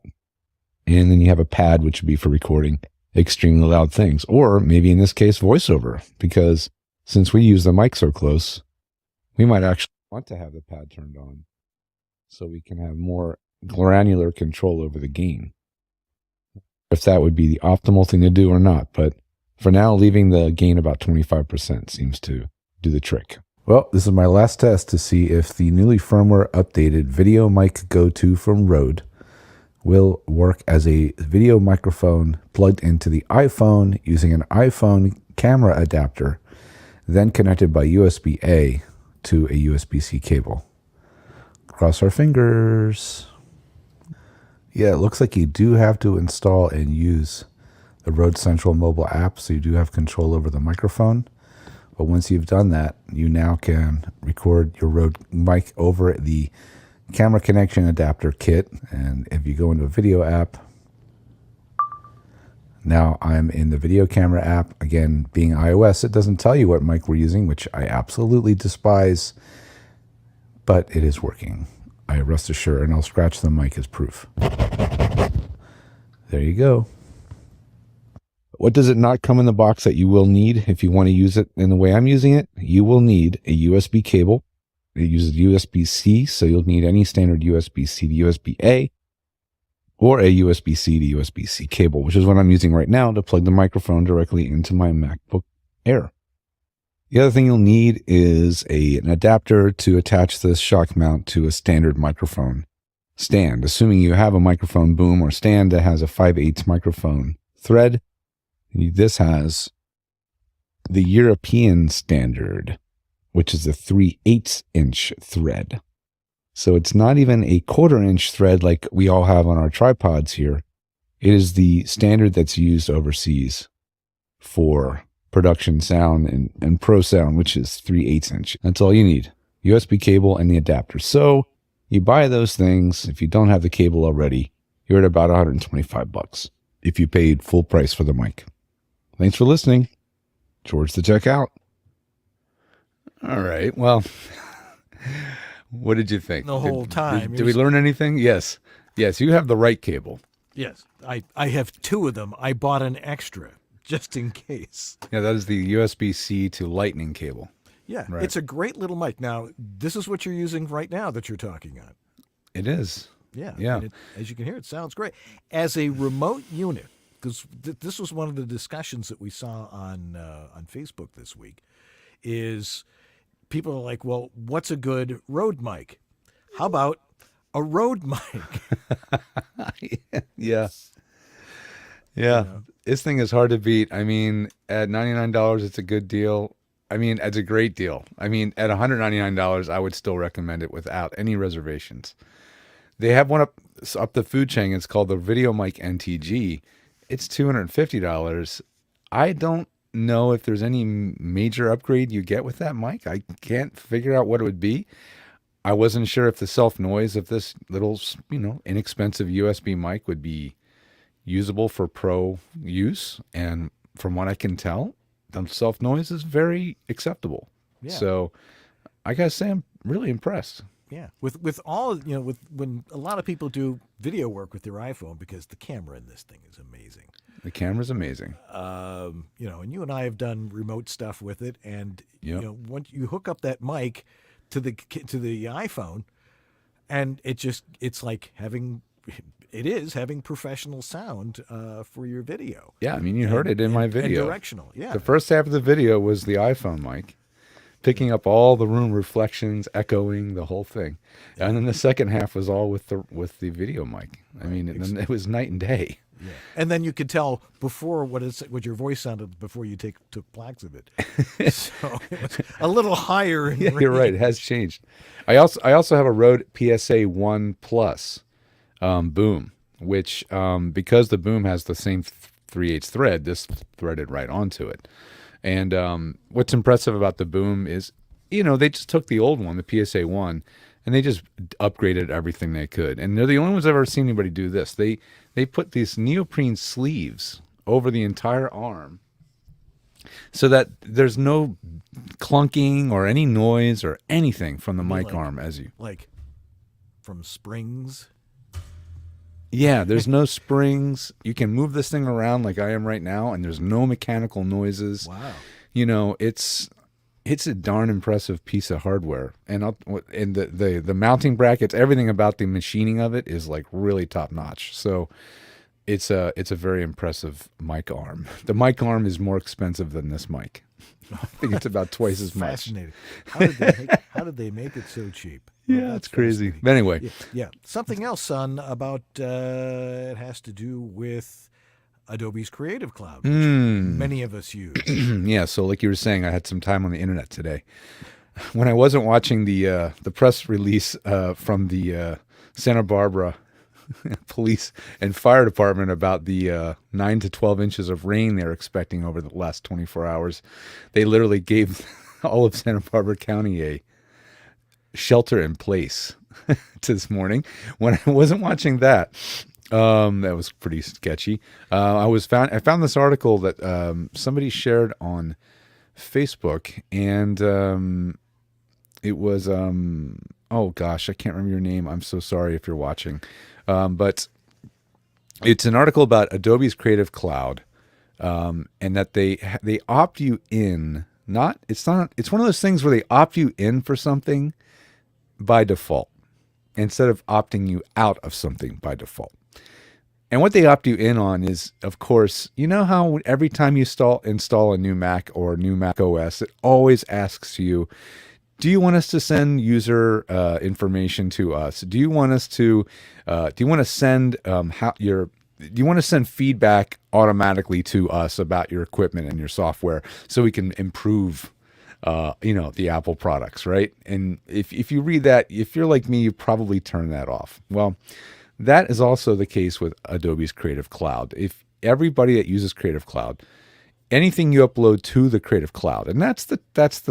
And then you have a pad, which would be for recording extremely loud things, or maybe in this case voiceover, because since we use the mic so close, we might actually want to have the pad turned on so we can have more granular control over the gain. If that would be the optimal thing to do or not, but for now, leaving the gain about 25% seems to do the trick. Well, this is my last test to see if the newly firmware updated Video Mic Go 2 from Rode will work as a video microphone plugged into the iPhone using an iPhone camera adapter, then connected by USB-A to a USB-C cable. Cross our fingers. Yeah, it looks like you do have to install and use the Rode Central mobile app, so you do have control over the microphone. But once you've done that, you now can record your Rode mic over the camera connection adapter kit. And if you go into a video app, now I'm in the video camera app. Again, being iOS, it doesn't tell you what mic we're using, which I absolutely despise, but it is working. I rest assured, and I'll scratch the mic as proof. There you go. What does it not come in the box that you will need if you want to use it in the way I'm using it? You will need a USB cable. It uses USB-C, so you'll need any standard USB-C to USB-A or a USB-C to USB-C cable, which is what I'm using right now to plug the microphone directly into my MacBook Air. The other thing you'll need is an adapter to attach this shock mount to a standard microphone stand, assuming you have a microphone boom or stand that has a 5/8 microphone thread. This has the European standard, which is a 3/8 inch thread. So it's not even a 1/4 inch thread like we all have on our tripods here. It is the standard that's used overseas for production sound and pro sound, which is 3/8 inch. That's all you need. USB cable and the adapter. So you buy those things. If you don't have the cable already, you're at about $125 if you paid full price for the mic. Thanks for listening. George the Tech out. All right. Well, what did you think? The whole time. Did we learn anything? Yes. Yes, you have the right cable. Yes. I have 2 of them. I bought an extra just in case. Yeah, that is the USB-C to Lightning cable. Yeah, Right. It's a great little mic. Now, this is what you're using right now that you're talking on. It is. Yeah. Yeah. And as you can hear, it sounds great. As a remote unit, because this was one of the discussions that we saw on Facebook this week, is people are like, well, what's a good Rode mic? How about a Rode mic? Yeah. Yeah. This thing is hard to beat. I mean, at $99, it's a good deal. I mean, it's a great deal. I mean, at $199, I would still recommend it without any reservations. They have one up the food chain. It's called the Video Mic NTG. It's $250. I don't know if there's any major upgrade you get with that mic. I can't figure out what it would be. I wasn't sure if the self noise of this little, inexpensive USB mic would be usable for pro use. And from what I can tell, the self noise is very acceptable. Yeah. So I gotta say, I'm really impressed. Yeah, with all when a lot of people do video work with their iPhone, because the camera in this thing is amazing. The camera's amazing. And you and I have done remote stuff with it, and once you hook up that mic to the iPhone, and it's like having professional sound for your video. Yeah, I mean, you heard it in my video. And directional, yeah. The first half of the video was the iPhone mic, picking up all the room reflections, echoing the whole thing, and then the second half was all with the video mic. I mean, it was night and day. Yeah. And then you could tell before what your voice sounded before you took plaques of it. So it was a little higher. In You're right. It has changed. I also have a Rode PSA 1 Plus boom, which because the boom has the same 3/8 thread, this threaded right onto it. And what's impressive about the boom is, they just took the old one, the PSA 1, and they just upgraded everything they could. And they're the only ones I've ever seen anybody do this. They put these neoprene sleeves over the entire arm so that there's no clunking or any noise or anything from the mic arm like from springs. Yeah, there's no springs. You can move this thing around like I am right now, and there's no mechanical noises. Wow. It's a darn impressive piece of hardware. And the mounting brackets, everything about the machining of it is like really top notch. So it's a very impressive mic arm. The mic arm is more expensive than this mic. I think it's about twice as much. Fascinating. How did they make it so cheap? Yeah, it's crazy. But anyway, yeah. Something else, son, about it has to do with Adobe's Creative Cloud, which many of us use. Yeah. So, like you were saying, I had some time on the internet today. When I wasn't watching the press release from the Santa Barbara Police and Fire Department about the 9 to 12 inches of rain they're expecting over the last 24 hours, they literally gave all of Santa Barbara County a shelter in place this morning. When I wasn't watching that, that was pretty sketchy. I found this article that somebody shared on Facebook, and it was oh gosh, I can't remember your name. I'm so sorry if you're watching. But it's an article about Adobe's Creative Cloud, and that they opt you in. It's one of those things where they opt you in for something by default instead of opting you out of something by default. And what they opt you in on is, of course, you know how every time you install a new Mac or new Mac OS, it always asks you, do you want us to send user information to us? Do you want us to? Do you want to send Do you want to send feedback automatically to us about your equipment and your software so we can improve, the Apple products, right? And if you read that, if you're like me, you probably turn that off. Well, that is also the case with Adobe's Creative Cloud. If everybody that uses Creative Cloud, anything you upload to the Creative Cloud, and that's the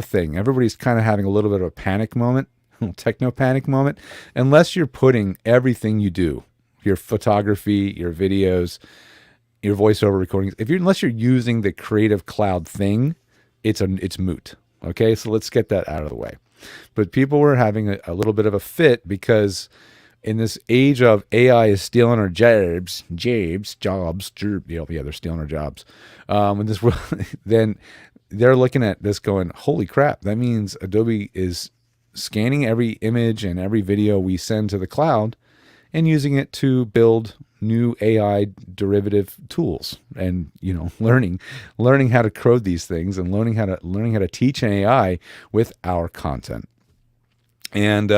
thing. Everybody's kind of having a little bit of a panic moment, techno panic moment, unless you're putting everything you do, your photography, your videos, your voiceover recordings, unless you're using the Creative Cloud thing, it's moot. Okay, so let's get that out of the way. But people were having a little bit of a fit because in this age of AI is stealing our jobs, they're stealing our jobs. Then they're looking at this going, holy crap, that means Adobe is scanning every image and every video we send to the cloud and using it to build new AI derivative tools, and learning how to code these things and learning how to teach an AI with our content. And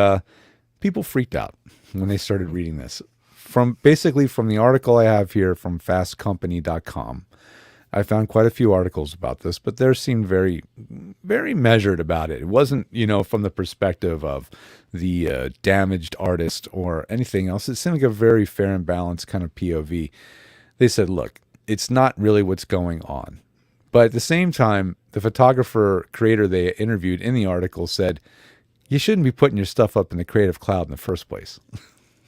people freaked out when they started reading this. From the article I have here from fastcompany.com, I found quite a few articles about this, but theirs seemed very, very measured about it. It wasn't, from the perspective of the damaged artist or anything else. It seemed like a very fair and balanced kind of POV. They said, look, it's not really what's going on. But at the same time, the photographer creator they interviewed in the article said, you shouldn't be putting your stuff up in the Creative Cloud in the first place.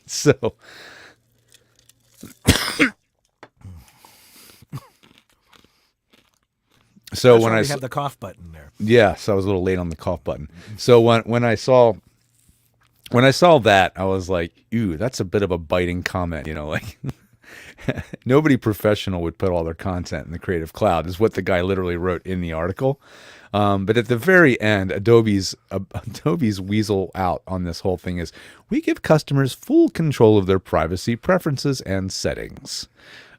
So when I had the cough button there. Yeah, so I was a little late on the cough button. So when I saw that, I was like, "Ooh, that's a bit of a biting comment." Like nobody professional would put all their content in the Creative Cloud, is what the guy literally wrote in the article. But at the very end, Adobe's weasel out on this whole thing is, we give customers full control of their privacy preferences and settings.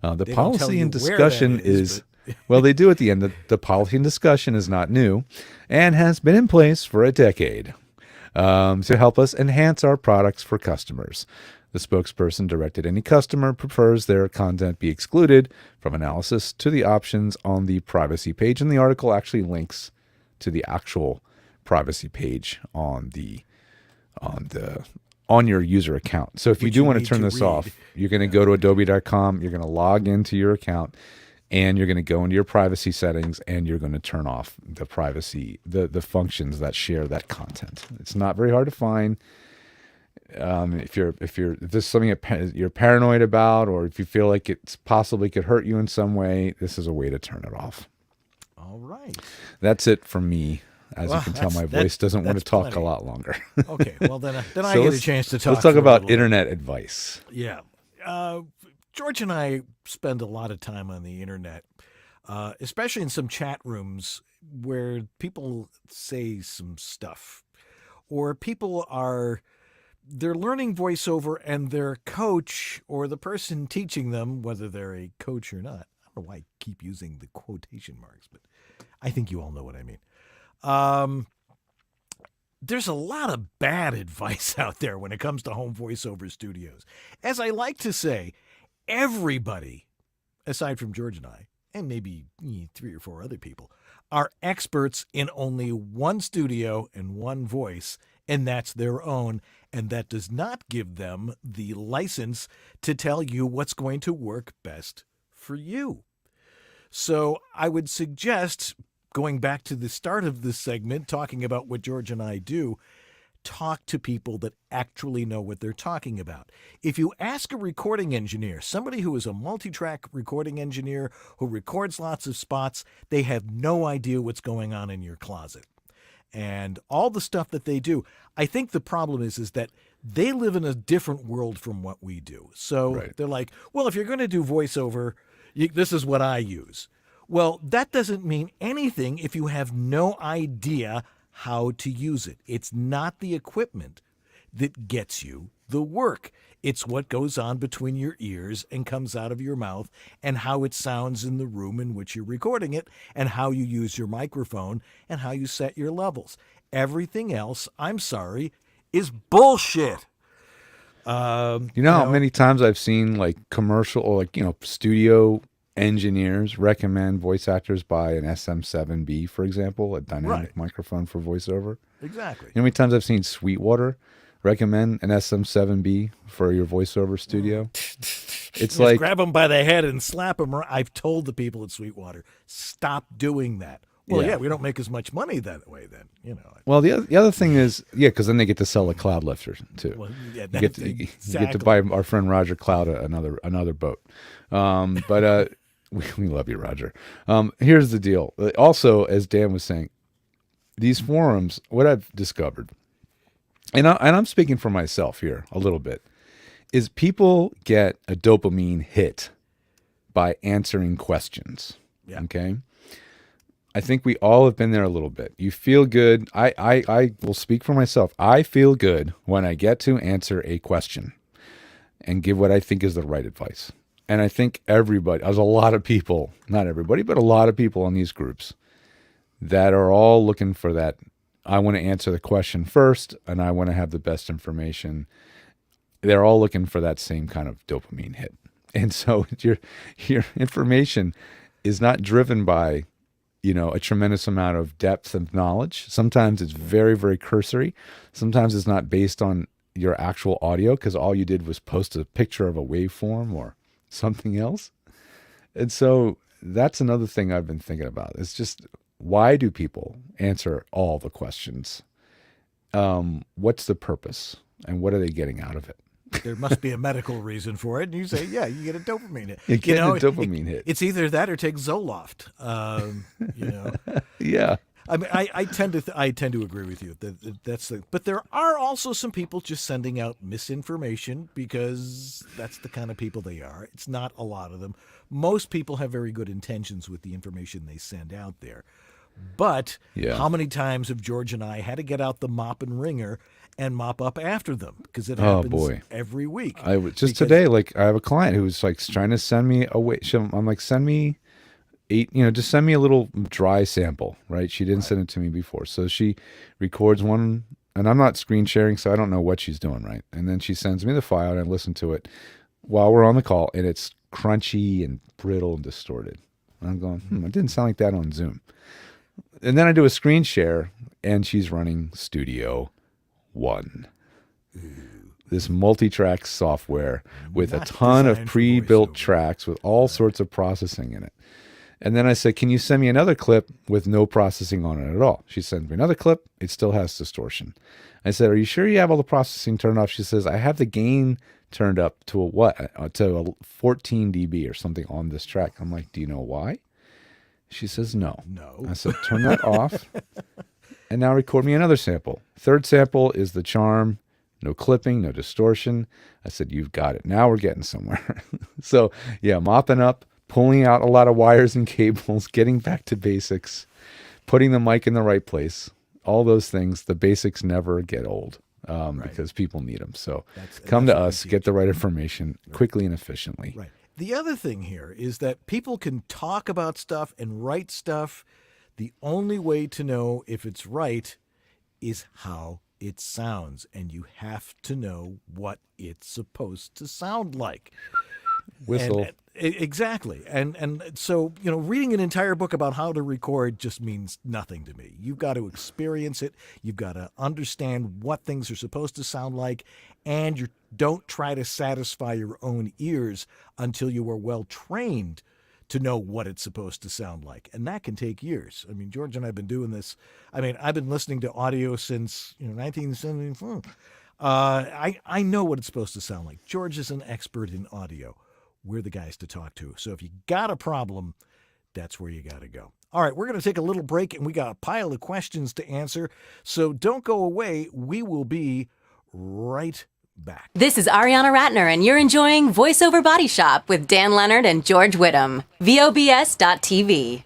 The policy and discussion is well, they do at the end. The policy and discussion is not new and has been in place for a decade to help us enhance our products for customers. The spokesperson directed any customer prefers their content be excluded from analysis to the options on the privacy page. And the article actually links to the actual privacy page on your user account. So if you do want to turn this off, you're going to go to adobe.com, you're going to log into your account, and you're going to go into your privacy settings, and you're going to turn off the privacy, the functions that share that content. It's not very hard to find. If this is something you're paranoid about, or if you feel like it's possibly could hurt you in some way, this is a way to turn it off. All right. That's it from me. As you can tell, my voice doesn't want to talk plenty. A lot longer. Okay, well then I get a chance to talk. Let's talk about internet advice. Yeah. George and I spend a lot of time on the internet, especially in some chat rooms where people say some stuff, or they're learning voiceover and their coach or the person teaching them, whether they're a coach or not, don't know why I keep using the quotation marks, but I think you all know what I mean. There's a lot of bad advice out there when it comes to home voiceover studios. As I like to say, everybody, aside from George and I, and maybe 3 or 4 other people, are experts in only one studio and one voice, and that's their own. And that does not give them the license to tell you what's going to work best for you. So I would suggest, going back to the start of this segment, talking about what George and I do, talk to people that actually know what they're talking about. If you ask a recording engineer, somebody who is a multi-track recording engineer who records lots of spots, they have no idea what's going on in your closet. And all the stuff that they do, I think the problem is that they live in a different world from what we do. So They're like, well, if you're going to do voiceover, this is what I use. Well, that doesn't mean anything if you have no idea how to use it. It's not the equipment that gets you the work. It's what goes on between your ears and comes out of your mouth, and how it sounds in the room in which you're recording it, and how you use your microphone, and how you set your levels. Everything else, I'm sorry, is bullshit. How many times I've seen like commercial or studio engineers recommend voice actors buy an SM7B, for example, a dynamic microphone for voiceover. Exactly. You know how many times I've seen Sweetwater recommend an SM7B for your voiceover studio? It's just like, grab them by the head and slap them. I've told the people at Sweetwater, stop doing that. Well, yeah, we don't make as much money that way then, Well, the other thing is, because then they get to sell a cloud lifter too. Well, yeah, you get to buy our friend Roger Cloud another boat. But we love you, Roger. Here's the deal. Also, as Dan was saying, these forums, what I've discovered, and I'm speaking for myself here a little bit, is people get a dopamine hit by answering questions. Yeah. Okay. I think we all have been there a little bit. You feel good. I will speak for myself. I feel good when I get to answer a question and give what I think is the right advice. And I think everybody, there's a lot of people, not everybody, but a lot of people on these groups that are all looking for that. I want to answer the question first, and I want to have the best information. They're all looking for that same kind of dopamine hit. And so your information is not driven by, a tremendous amount of depth of knowledge. Sometimes it's very, very cursory. Sometimes it's not based on your actual audio because all you did was post a picture of a waveform or something else. And so that's another thing I've been thinking about. It's just, why do people answer all the questions? What's the purpose and what are they getting out of it? There must be a medical reason for it. And you say, yeah, you get a dopamine hit. You get a dopamine hit. It's either that or take Zoloft. Yeah. I mean, I tend to agree with you. But there are also some people just sending out misinformation because that's the kind of people they are. It's not a lot of them. Most people have very good intentions with the information they send out there. But how many times have George and I had to get out the mop and wringer and mop up after them? Because it happens every week. Today, I have a client who was trying to send me I'm like, send me 8, just send me a little dry sample, right? She didn't send it to me before. So she records one, and I'm not screen sharing, so I don't know what she's doing, right? And then she sends me the file, and I listen to it while we're on the call, and it's crunchy and brittle and distorted. And I'm going, it didn't sound like that on Zoom. And then I do a screen share, and she's running Studio One. This multi-track software with a ton of pre-built tracks with all sorts of processing in it. And then I said, can you send me another clip with no processing on it at all? She sends me another clip. It still has distortion. I said, are you sure you have all the processing turned off? She says, I have the gain turned up to a 14 dB or something on this track. I'm like, do you know why? She says, no. I said, turn that off. And now record me another sample. Third sample is the charm. No clipping, no distortion. I said, you've got it. Now we're getting somewhere. So, mopping up, pulling out a lot of wires and cables, getting back to basics, putting the mic in the right place, all those things. The basics never get old because people need them. So come to us, get the right information quickly and efficiently. Right. the other thing here is that people can talk about stuff and write stuff. The only way to know if it's right is how it sounds, and you have to know what it's supposed to sound like. Whistle. Exactly. And so, reading an entire book about how to record just means nothing to me. You've got to experience it. You've got to understand what things are supposed to sound like, and you don't try to satisfy your own ears until you are well trained to know what it's supposed to sound like. And that can take years. I mean, George and I have been doing this. I mean, I've been listening to audio since 1974. I know what it's supposed to sound like. George is an expert in audio. We're the guys to talk to. So if you got a problem, that's where you got to go. All right, we're going to take a little break, and we got a pile of questions to answer. So don't go away. We will be right back. This is Ariana Ratner, and you're enjoying VoiceOver Body Shop with Dan Leonard and George Whittam. VOBS.TV.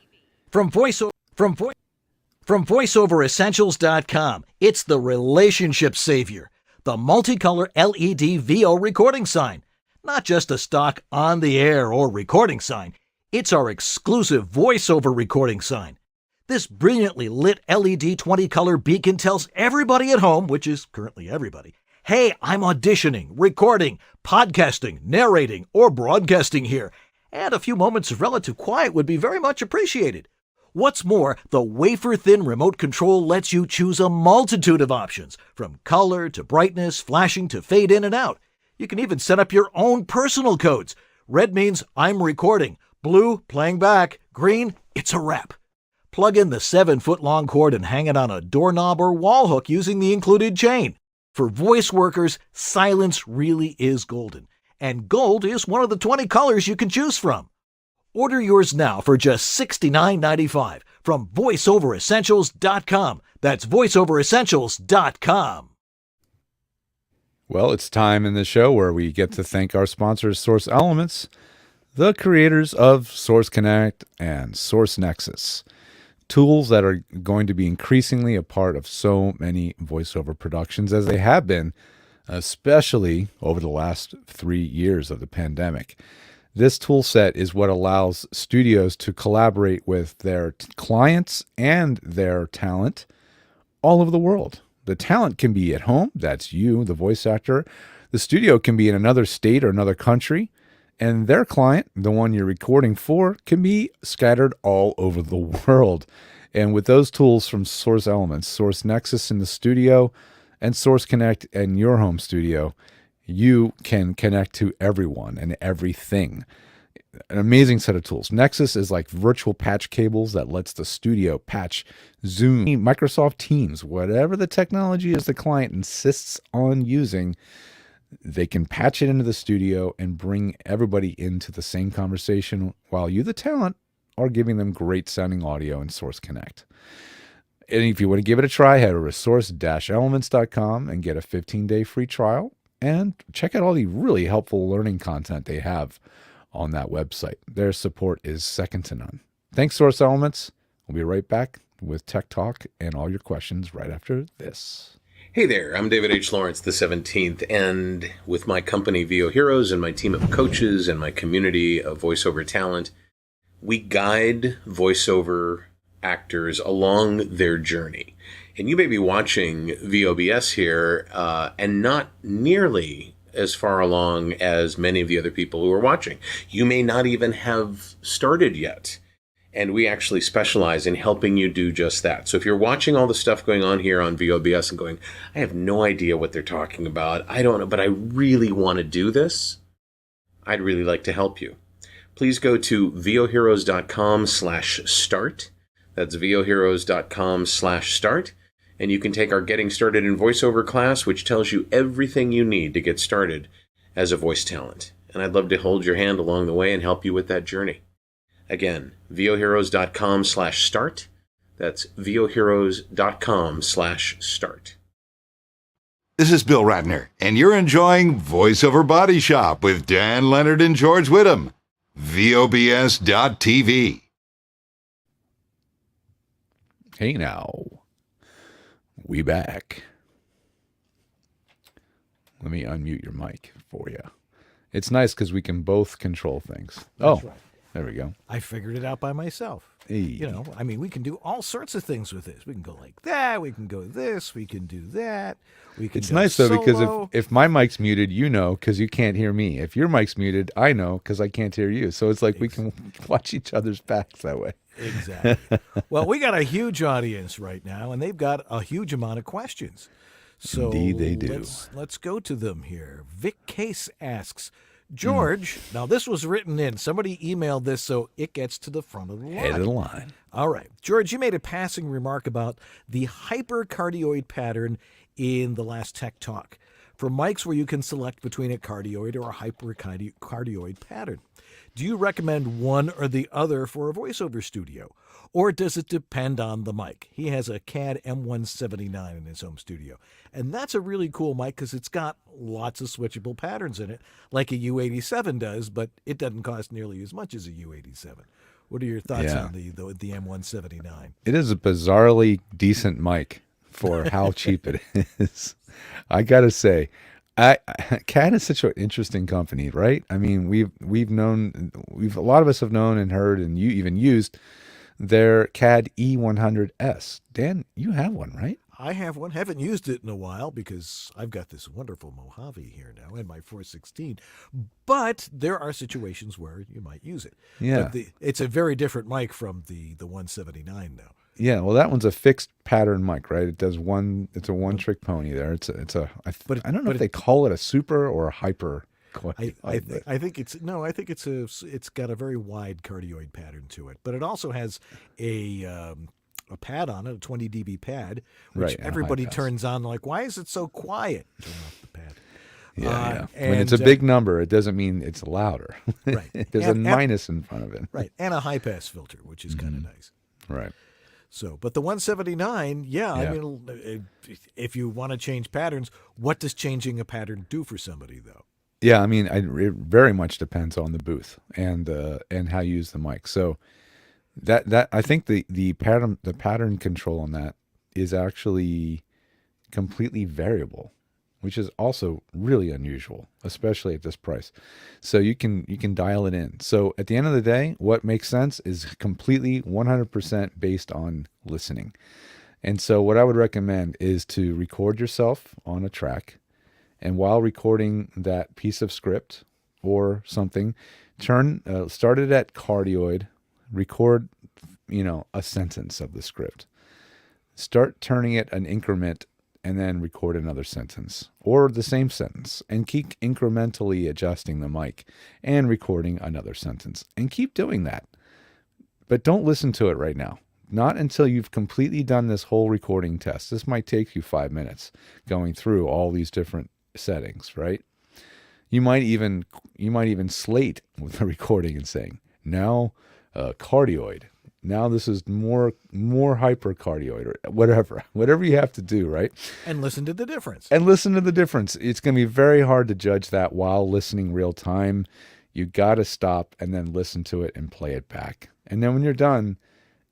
From VoiceOverEssentials.com, it's the relationship savior, the multicolor LED VO recording sign. Not just a stock on-the-air or recording sign. It's our exclusive voiceover recording sign. This brilliantly lit LED 20-color beacon tells everybody at home, which is currently everybody, hey, I'm auditioning, recording, podcasting, narrating, or broadcasting here, and a few moments of relative quiet would be very much appreciated. What's more, the wafer-thin remote control lets you choose a multitude of options, from color to brightness, flashing to fade in and out. You can even set up your own personal codes. Red means I'm recording. Blue, playing back. Green, it's a wrap. Plug in the 7-foot-long cord and hang it on a doorknob or wall hook using the included chain. For voice workers, silence really is golden. And gold is one of the 20 colors you can choose from. Order yours now for just $69.95 from VoiceOverEssentials.com. That's VoiceOverEssentials.com. Well, it's time in the show where we get to thank our sponsors, Source Elements, the creators of Source Connect and Source Nexus, tools that are going to be increasingly a part of so many voiceover productions, as they have been, especially over the last 3 years of the pandemic. This tool set is what allows studios to collaborate with their clients and their talent all over the world. The talent can be at home, that's you, the voice actor. The studio can be in another state or another country, and their client, the one you're recording for, can be scattered all over the world. And with those tools from Source Elements, Source Nexus in the studio, and Source Connect in your home studio, you can connect to everyone and everything. An amazing set of tools. Nexus is like virtual patch cables that lets the studio patch Zoom, Microsoft Teams, whatever the technology is the client insists on using. They can patch it into the studio and bring everybody into the same conversation while you, the talent, are giving them great sounding audio in Source Connect. And if you want to give it a try, head over to source-elements.com and get a 15-day free trial and check out all the really helpful learning content they have on that website. Their support is second to none. Thanks, Source Elements. We'll be right back with Tech Talk and all your questions right after this. Hey there, I'm David H. Lawrence, the 17th, and with my company VO Heroes and my team of coaches and my community of voiceover talent, we guide voiceover actors along their journey. And you may be watching VOBS here and not nearly as far along as many of the other people who are watching. You may not even have started yet. And we actually specialize in helping you do just that. So if you're watching all the stuff going on here on VOBS and going, I have no idea what they're talking about, I don't know, but I really want to do this, I'd really like to help you. Please go to voheroes.com/start. That's voheroes.com/start. And you can take our Getting Started in Voiceover class, which tells you everything you need to get started as a voice talent. And I'd love to hold your hand along the way and help you with that journey. Again, voheroes.com/start. That's voheroes.com/start. This is Bill Ratner, and you're enjoying VoiceOver Body Shop with Dan Leonard and George Whittam. VOBS.TV. Hey now. We back. Let me unmute your mic for you. It's nice because we can both control things. That's oh, right. There we go. I figured it out by myself. Hey. You know, I mean, we can do all sorts of things with this. We can go like that. We can go this. We can do that. We can. It's go nice though because solo. if my mic's muted, you know, because you can't hear me. If your mic's muted, I know because I can't hear you. So it's like we can watch each other's backs that way. Exactly. Well, we got a huge audience right now, and they've got a huge amount of questions. So Indeed they do. Let's go to them here. Vic Case asks, George, now this was written in. Somebody emailed this, so it gets to the front of the line. Head of the line. All right. George, you made a passing remark about the hypercardioid pattern in the last Tech Talk for mics where you can select between a cardioid or a hypercardioid pattern. Do you recommend one or the other for a voiceover studio, or does it depend on the mic? He has a CAD M179 in his home studio, and that's a really cool mic because it's got lots of switchable patterns in it, like a U87 does, but it doesn't cost nearly as much as a U87. What are your thoughts on the M179? It is a bizarrely decent mic for how cheap it is. I gotta say, CAD is such an interesting company, right? I mean, a lot of us have known and heard, and you even used their CAD E100S. Dan, you have one, right? I have one. Haven't used it in a while because I've got this wonderful Mojave here now and my 416. But there are situations where you might use it. Yeah. But it's a very different mic from the 179 now. Yeah, well, that one's a fixed pattern mic, right? It does one. It's a one-trick pony there. I don't know if they call it a super or a hyper. I think it's got a very wide cardioid pattern to it, but it also has a pad on it, a 20 dB pad, which right, everybody turns on. Like, why is it so quiet? Turn off the pad. Yeah. When it's a big number, it doesn't mean it's louder. Right. There's a minus in front of it. Right, and a high pass filter, which is kind of nice. Right. So, but the 179, I mean, if you want to change patterns, what does changing a pattern do for somebody, though? Yeah, I mean, it very much depends on the booth and how you use the mic. So that I think the pattern control on that is actually completely variable, which is also really unusual, especially at this price. So you can dial it in. So at the end of the day, what makes sense is completely 100% based on listening. And so what I would recommend is to record yourself on a track, and while recording that piece of script or something, start it at cardioid, record, a sentence of the script. Start turning it an increment and then record another sentence or the same sentence, and keep incrementally adjusting the mic and recording another sentence, and keep doing that. But don't listen to it right now. Not until you've completely done this whole recording test. This might take you 5 minutes going through all these different settings, right? You might even slate with the recording and saying, now cardioid. Now this is more hypercardioid, or whatever you have to do, right? And listen to the difference. It's going to be very hard to judge that while listening real time. You got to stop and then listen to it and play it back. And then when you're done,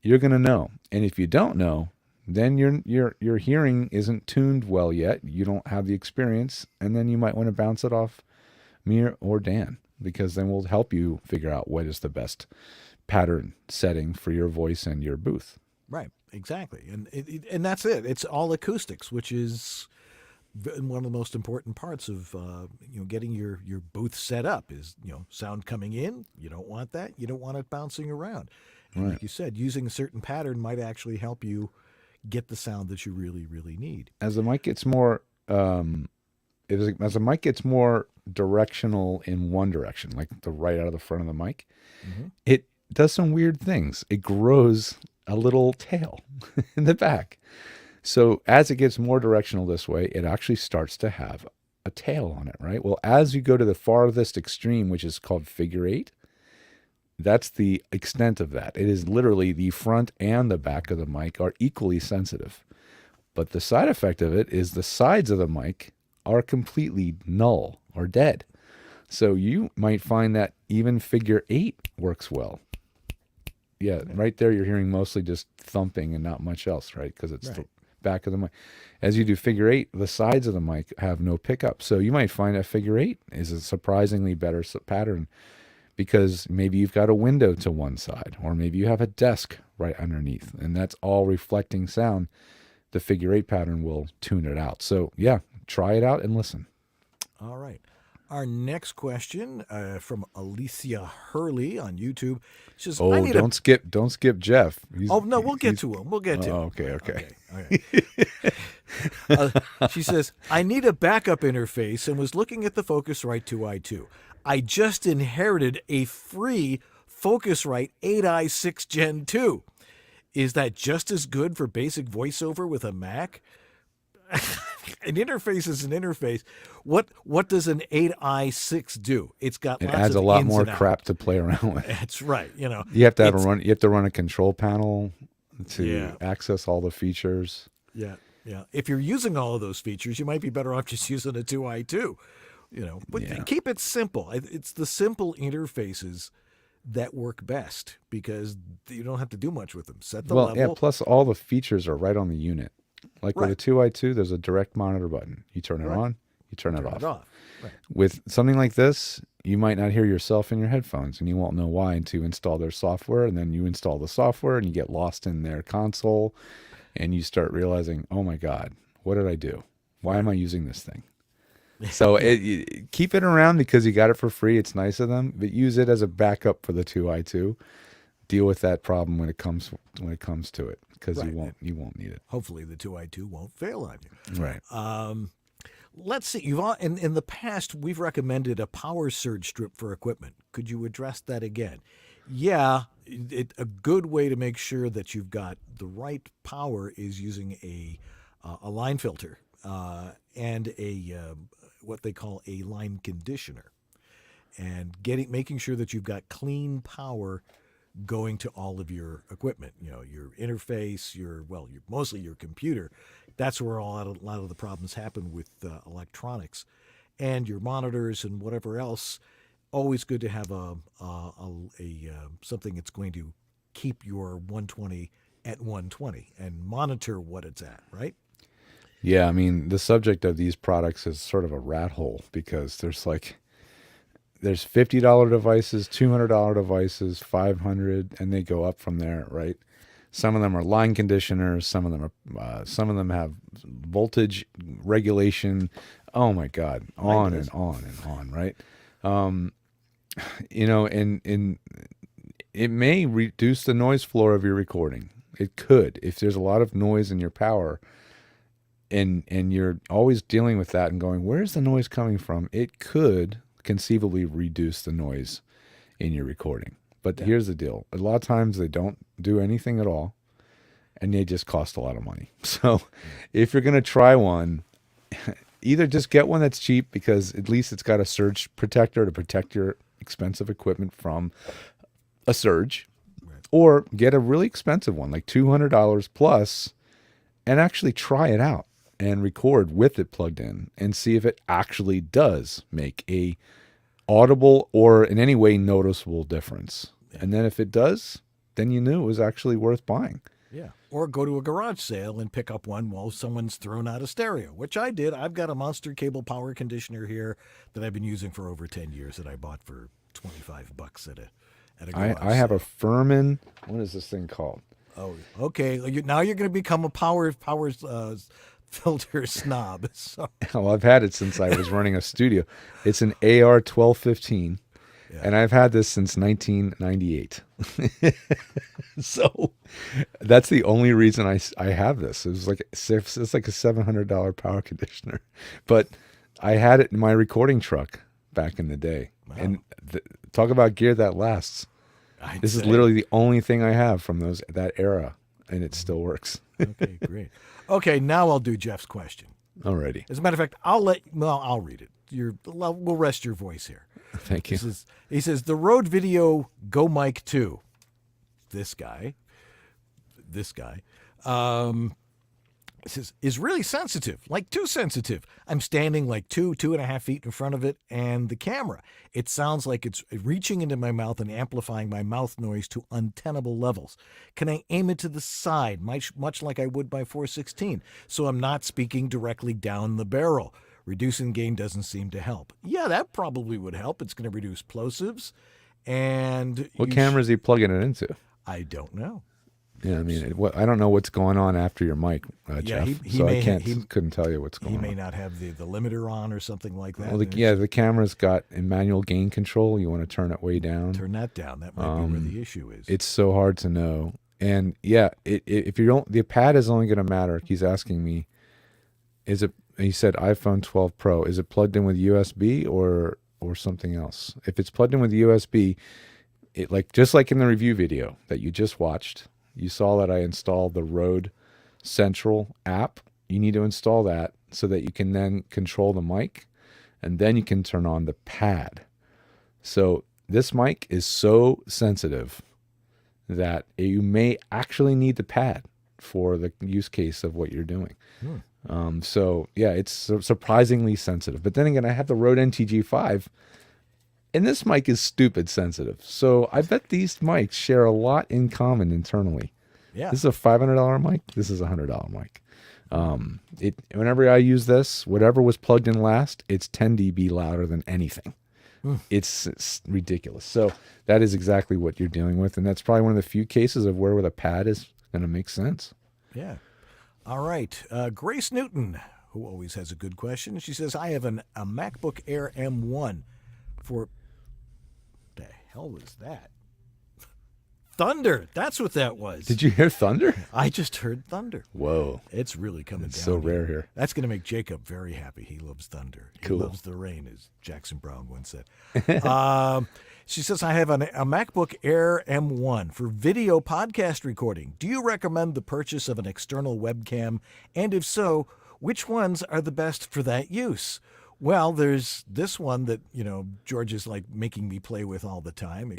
you're going to know. And if you don't know, then your hearing isn't tuned well yet. You don't have the experience, and then you might want to bounce it off me or Dan, because then we'll help you figure out what is the best pattern setting for your voice and your booth. Right, exactly. And that's it. It's all acoustics, which is one of the most important parts of getting your booth set up is sound coming in. You don't want that. You don't want it bouncing around. And like you said, using a certain pattern might actually help you get the sound that you really, really need. As the mic gets more directional in one direction, like the right out of the front of the mic, it does some weird things. It grows a little tail in the back. So as it gets more directional this way, it actually starts to have a tail on it, right? Well, as you go to the farthest extreme, which is called figure 8, that's the extent of that. It is literally the front and the back of the mic are equally sensitive. But the side effect of it is the sides of the mic are completely null or dead. So you might find that even figure 8 works well. Yeah, right there you're hearing mostly just thumping and not much else, right? Because it's the back of the mic. As you do figure eight, the sides of the mic have no pickup. So you might find that figure eight is a surprisingly better pattern because maybe you've got a window to one side, or maybe you have a desk right underneath, and that's all reflecting sound. The figure eight pattern will tune it out. So yeah, try it out and listen. All right. Our next question from Alicia Hurley on YouTube. She says, "Oh, don't skip Jeff." No, we'll get to him. We'll get to him. Okay. She says, "I need a backup interface and was looking at the Focusrite 2i2. I just inherited a free Focusrite 8i6 Gen 2. Is that just as good for basic voiceover with a Mac?" An interface is an interface. What does an 8i6 do? It adds a lot more crap to play around with. That's right. You have to You have to run a control panel to access all the features. Yeah. If you're using all of those features, you might be better off just using a 2i2. But keep it simple. It's the simple interfaces that work best because you don't have to do much with them. Set the level. Yeah. Plus, all the features are right on the unit. Like with a 2i2, there's a direct monitor button. You turn it on, you turn it off. Right. With something like this, you might not hear yourself in your headphones, and you won't know why until you install their software, and then you install the software, and you get lost in their console, and you start realizing, oh my God, what did I do? Why am I using this thing? So keep it around because you got it for free. It's nice of them, but use it as a backup for the 2i2. Deal with that problem when it comes to it. Because you won't need it. Hopefully the 2i2 won't fail on you. Right. Let's see. In the past, we've recommended a power surge strip for equipment. Could you address that again? Yeah, a good way to make sure that you've got the right power is using a line filter and what they call a line conditioner, and making sure that you've got clean power going to all of your equipment, your interface, mostly your computer. That's where a lot of the problems happen with electronics, and your monitors and whatever else. Always good to have a something that's going to keep your 120 at 120 and monitor what it's at, right? Yeah, I mean, the subject of these products is sort of a rat hole because there's $50 devices, $200 devices, $500, and they go up from there, right? Some of them are line conditioners. Some of them have voltage regulation. Oh my God, on and on, right? And it may reduce the noise floor of your recording. It could, if there's a lot of noise in your power, and you're always dealing with that and going, where's the noise coming from? It could conceivably reduce the noise in your recording. But here's the deal. A lot of times they don't do anything at all, and they just cost a lot of money. So if you're going to try one, either just get one that's cheap because at least it's got a surge protector to protect your expensive equipment from a surge, or get a really expensive one, like $200 plus, and actually try it out and record with it plugged in and see if it actually does make a audible or in any way noticeable difference. And then if it does, then you knew it was actually worth buying. Yeah. Or go to a garage sale and pick up one while someone's thrown out a stereo, which I did. I've got a Monster Cable power conditioner here that I've been using for over 10 years that I bought for $25 at a garage I have a Furman. What is this thing called? Oh, okay. Now you're going to become a power filter snob. So. Well, I've had it since I was running a studio. It's an AR 1215, and I've had this since 1998. So that's the only reason I have this. It's like a $700 power conditioner, but I had it in my recording truck back in the day. Wow. And talk about gear that lasts. This is literally the only thing I have from that era, and it still works. Okay, great. Okay, now I'll do Jeff's question. Alrighty. As a matter of fact, I'll read it. We'll rest your voice here. Thank you. He says, the Rode Video Go Mic 2. This guy, It says, is really sensitive, like too sensitive. I'm standing like 2.5 feet in front of it and the camera. It sounds like it's reaching into my mouth and amplifying my mouth noise to untenable levels. Can I aim it to the side, much like I would my 416, so I'm not speaking directly down the barrel? Reducing gain doesn't seem to help. Yeah, that probably would help. It's going to reduce plosives. And what camera is he plugging it into? I don't know. Yeah, I mean, I don't know what's going on after your mic, Jeff. I couldn't tell you what's going on. He may not have the limiter on or something like that. Well, the camera's got a manual gain control. You want to turn it way down. Turn that down. That might be where the issue is. It's so hard to know. And yeah, if you don't, the pad is only going to matter. He's asking me, is it? He said iPhone 12 Pro. Is it plugged in with USB or something else? If it's plugged in with USB, just like in the review video that you just watched. You saw that I installed the Rode Central app. You need to install that so that you can then control the mic, and then you can turn on the pad. So this mic is so sensitive that you may actually need the pad for the use case of what you're doing. So yeah, it's surprisingly sensitive. But then again, I have the Rode NTG5, and this mic is stupid sensitive. So I bet these mics share a lot in common internally. Yeah. This is a $500 mic. This is a $100 mic. Whenever I use this, whatever was plugged in last, it's 10 dB louder than anything. It's ridiculous. So that is exactly what you're dealing with. And that's probably one of the few cases of where with a pad is going to make sense. Yeah. All right. Grace Newton, who always has a good question. She says, I have a MacBook Air M1 for... The hell was that? Thunder. That's what that was. Did you hear thunder? I just heard thunder. Whoa. It's really coming It's down. so rare here. That's going to make Jacob very happy. He loves thunder. Cool. He loves the rain, as Jackson Brown once said. She says, I have a MacBook Air M1 for video podcast recording. Do you recommend the purchase of an external webcam? And if so, which ones are the best for that use? Well, there's this one that, George is like making me play with all the time.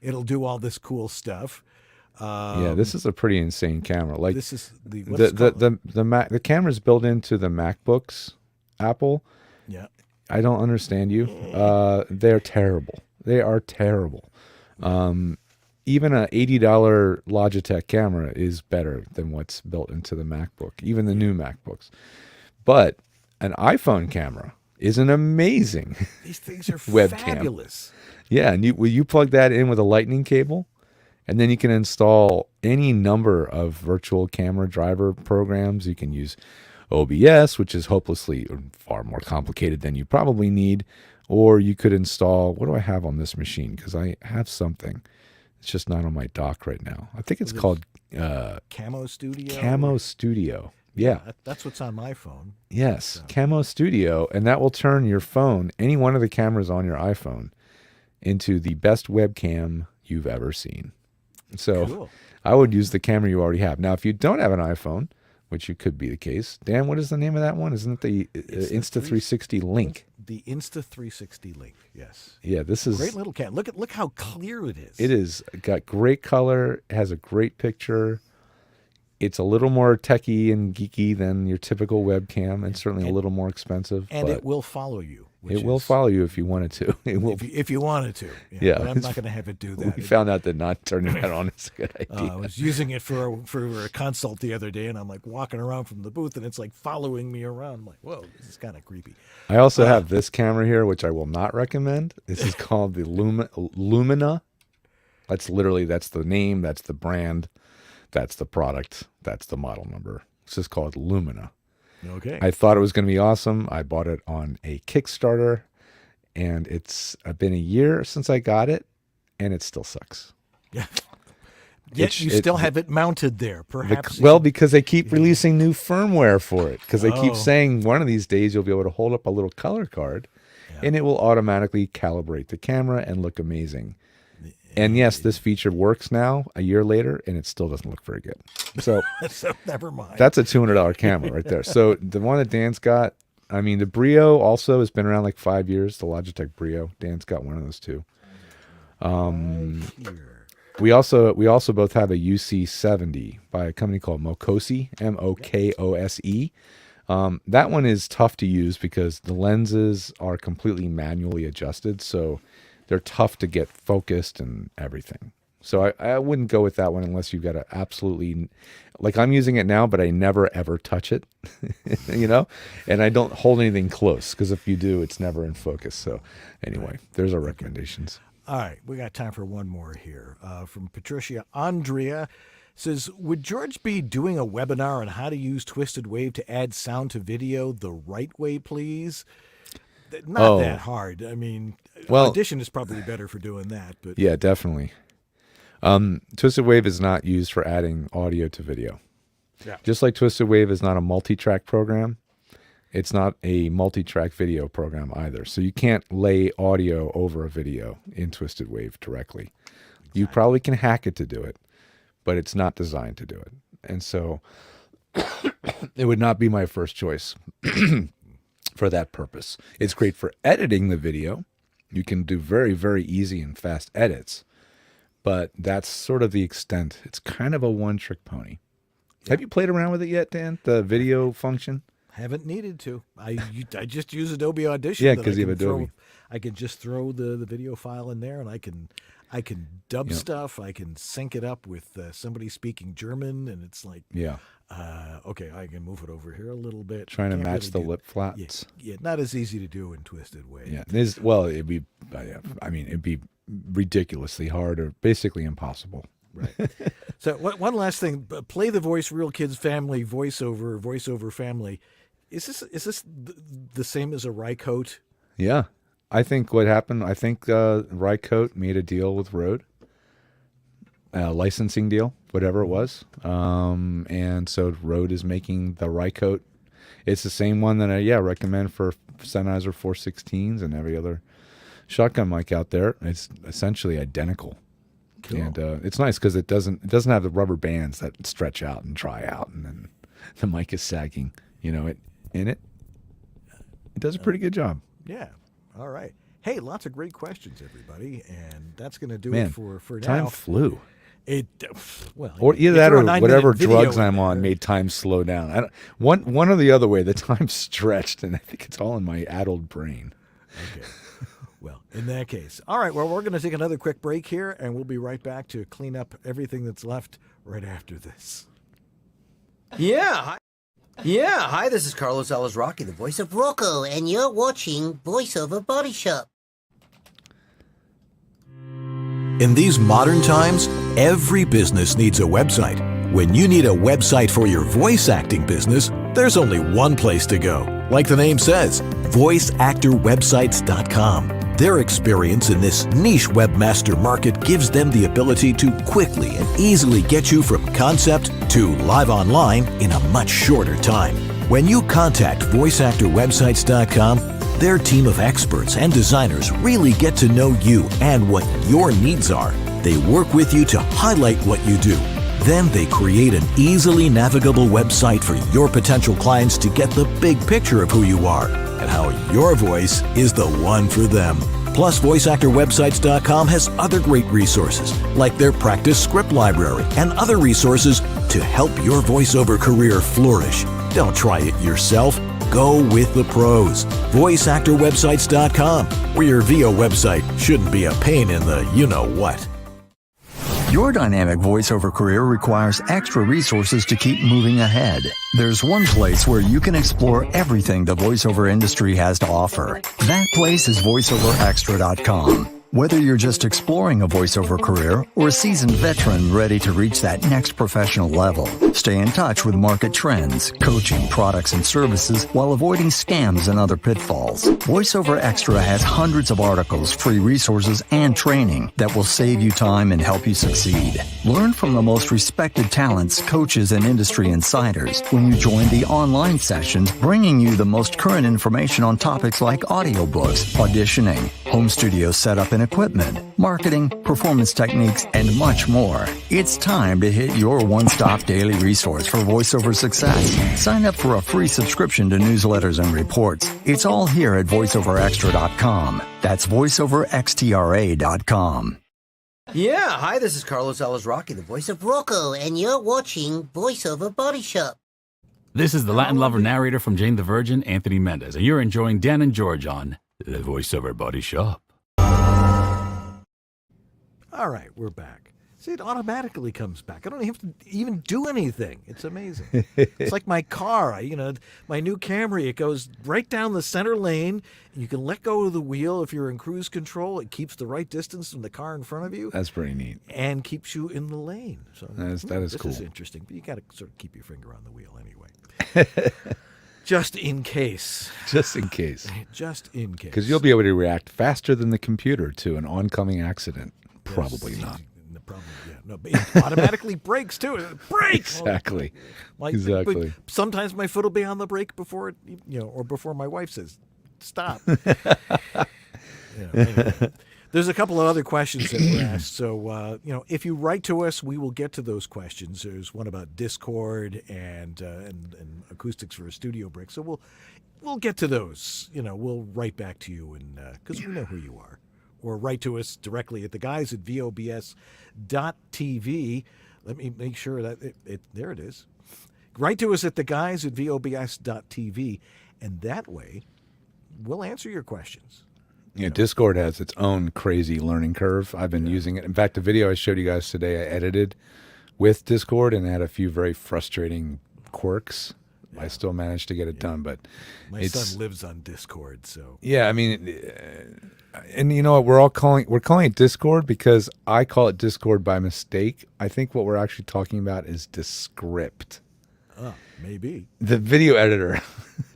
It'll do all this cool stuff. Yeah, this is a pretty insane camera. Like this is the camera's built into the MacBooks, Apple. Yeah. I don't understand you. They're terrible. They are terrible. Even a $80 Logitech camera is better than what's built into the MacBook, even the new MacBooks. But an iPhone camera is an amazing These things are webcam. fabulous. Yeah, and you plug that in with a lightning cable, and then you can install any number of virtual camera driver programs. You can use OBS, which is hopelessly far more complicated than you probably need, or you could install, what do I have on this machine? Because I have something. It's just not on my dock right now. I think it's called Camo Studio. Camo Studio. Yeah. That's what's on my phone. Yes, So. Camo Studio, and that will turn your phone, any one of the cameras on your iPhone, into the best webcam you've ever seen. So Cool. I would use the camera you already have. Now, if you don't have an iPhone, which you could be the case, Dan, what is the name of that one? Isn't it the Insta360 Link? The Insta360 Link, yes. Yeah, this is Great little cat. Look how clear it is. It is got great color. It has a great picture. It's a little more techy and geeky than your typical webcam, and certainly a little more expensive. And but it will follow you. It will follow you if you wanted to. It will. If you wanted to. Yeah. But I'm not going to have it do that. We found out that not turning that on is a good idea. I was using it for a consult the other day, and I'm like walking around from the booth, and it's like following me around. I'm like, whoa, this is kind of creepy. I also have this camera here, which I will not recommend. This is called the Lumina. That's the name. That's the brand. That's the product. That's the model number. It's just called Lumina. Okay. I thought it was going to be awesome. I bought it on a Kickstarter, and it's been a year since I got it, and it still sucks. Yeah. Yet you still have it mounted there, perhaps. Because they keep releasing new firmware for it. Because they keep saying one of these days you'll be able to hold up a little color card, and it will automatically calibrate the camera and look amazing. And yes, this feature works now, a year later, and it still doesn't look very good. So, never mind. That's a $200 camera right there. So the one that Dan's got, I mean, the Brio also has been around like 5 years, the Logitech Brio. Dan's got one of those too. We also both have a UC70 by a company called Mokose, Mokose. That one is tough to use because the lenses are completely manually adjusted, so they're tough to get focused and everything. So I wouldn't go with that one unless you've got to absolutely, like I'm using it now, but I never ever touch it, and I don't hold anything close because if you do, it's never in focus. So anyway, there's our recommendations. All right, we got time for one more here from Patricia. Andrea says, would George be doing a webinar on how to use Twisted Wave to add sound to video the right way, please? Not that hard. I mean, Audition is probably better for doing that. But yeah, definitely. Twisted Wave is not used for adding audio to video. Yeah. Just like Twisted Wave is not a multi-track program, it's not a multi-track video program either. So you can't lay audio over a video in Twisted Wave directly. Exactly. You probably can hack it to do it, but it's not designed to do it. And so it would not be my first choice for that purpose. It's great for editing the video. You can do very, very easy and fast edits. But that's sort of the extent. It's kind of a one-trick pony. Yeah. Have you played around with it yet, Dan? The video function? Haven't needed to. I just use Adobe Audition. Yeah, because you have Adobe. I can just throw the video file in there, and I can dub stuff. I can sync it up with somebody speaking German, and it's like, okay, I can move it over here a little bit. Trying to match the lip flats. Yeah, not as easy to do in Twisted Wave. Yeah, it'd be. It'd be ridiculously hard or basically impossible. Right. So one last thing, play the voice real kids family voiceover family. Is this the same as a Rycote? Yeah. I think what happened, Rycote made a deal with Rode, a licensing deal, whatever it was. And so Rode is making the Rycote. It's the same one that I recommend for Sennheiser 416s and every other shotgun mic out there. It's essentially identical. Cool. And it's nice because it doesn't have the rubber bands that stretch out and dry out, and then the mic is sagging. It does a pretty good job. Yeah. All right. Hey, lots of great questions, everybody, and that's going to do Man, it for now. Time flew. Or either that or whatever drugs I'm on made time slow down. One or the other way, the time stretched, and I think it's all in my addled brain. Okay. Well, in that case. All right, well, we're going to take another quick break here, and we'll be right back to clean up everything that's left right after this. Yeah, hi, this is Carlos Alazraqui, the voice of Rocco, and you're watching VoiceOver Body Shop. In these modern times, every business needs a website. When you need a website for your voice acting business, there's only one place to go. Like the name says, voiceactorwebsites.com. Their experience in this niche webmaster market gives them the ability to quickly and easily get you from concept to live online in a much shorter time. When you contact voiceactorwebsites.com, their team of experts and designers really get to know you and what your needs are. They work with you to highlight what you do. Then they create an easily navigable website for your potential clients to get the big picture of who you are and how your voice is the one for them. Plus, VoiceActorWebsites.com has other great resources, like their practice script library and other resources to help your voiceover career flourish. Don't try it yourself. Go with the pros. VoiceActorWebsites.com, where your VO website shouldn't be a pain in the you-know-what. Your dynamic voiceover career requires extra resources to keep moving ahead. There's one place where you can explore everything the voiceover industry has to offer. That place is VoiceOverXtra.com. Whether you're just exploring a voiceover career or a seasoned veteran ready to reach that next professional level, stay in touch with market trends, coaching, products, and services while avoiding scams and other pitfalls. VoiceOver Extra has hundreds of articles, free resources, and training that will save you time and help you succeed. Learn from the most respected talents, coaches, and industry insiders when you join the online sessions, bringing you the most current information on topics like audiobooks, auditioning, home studio setup and equipment, marketing, performance techniques, and much more. It's time to hit your one-stop daily resource for voiceover success. Sign up for a free subscription to newsletters and reports. It's all here at VoiceOverXtra.com. That's VoiceOverXtra.com. Yeah, hi, this is Carlos Rocky, the voice of Rocco, and you're watching VoiceOver Body Shop. This is the Latin lover narrator from Jane the Virgin, Anthony Mendez, and you're enjoying Dan and George on the VoiceOver Body Shop. All right, we're back. See, it automatically comes back. I don't have to even do anything. It's amazing. It's like my car. My new Camry, it goes right down the center lane. You can let go of the wheel if you're in cruise control. It keeps the right distance from the car in front of you. That's pretty neat. And keeps you in the lane. So that is cool. This is interesting, but you got to sort of keep your finger on the wheel anyway. Just in case. Just in case. Just in case. Because you'll be able to react faster than the computer to an oncoming accident. Probably not. Probably, yeah. No, but it automatically brakes too. It brakes. Exactly. Exactly. But sometimes my foot will be on the brake before it, or before my wife says, "Stop." Anyway. There's a couple of other questions that were asked. So, if you write to us, we will get to those questions. There's one about Discord and acoustics for a studio brick. So we'll get to those. We'll write back to you, and because we know who you are. Or write to us directly at the guys at VOBS.TV. Let me make sure that there it is. Write to us at the guys at VOBS.TV, and that way we'll answer your questions. Yeah, Discord has its own crazy learning curve. I've been using it. In fact, the video I showed you guys today, I edited with Discord and had a few very frustrating quirks. I still managed to get it done, but my son lives on Discord, so yeah. I mean, and you know what? We're calling it Discord because I call it Discord by mistake. I think what we're actually talking about is Descript. Oh, maybe the video editor,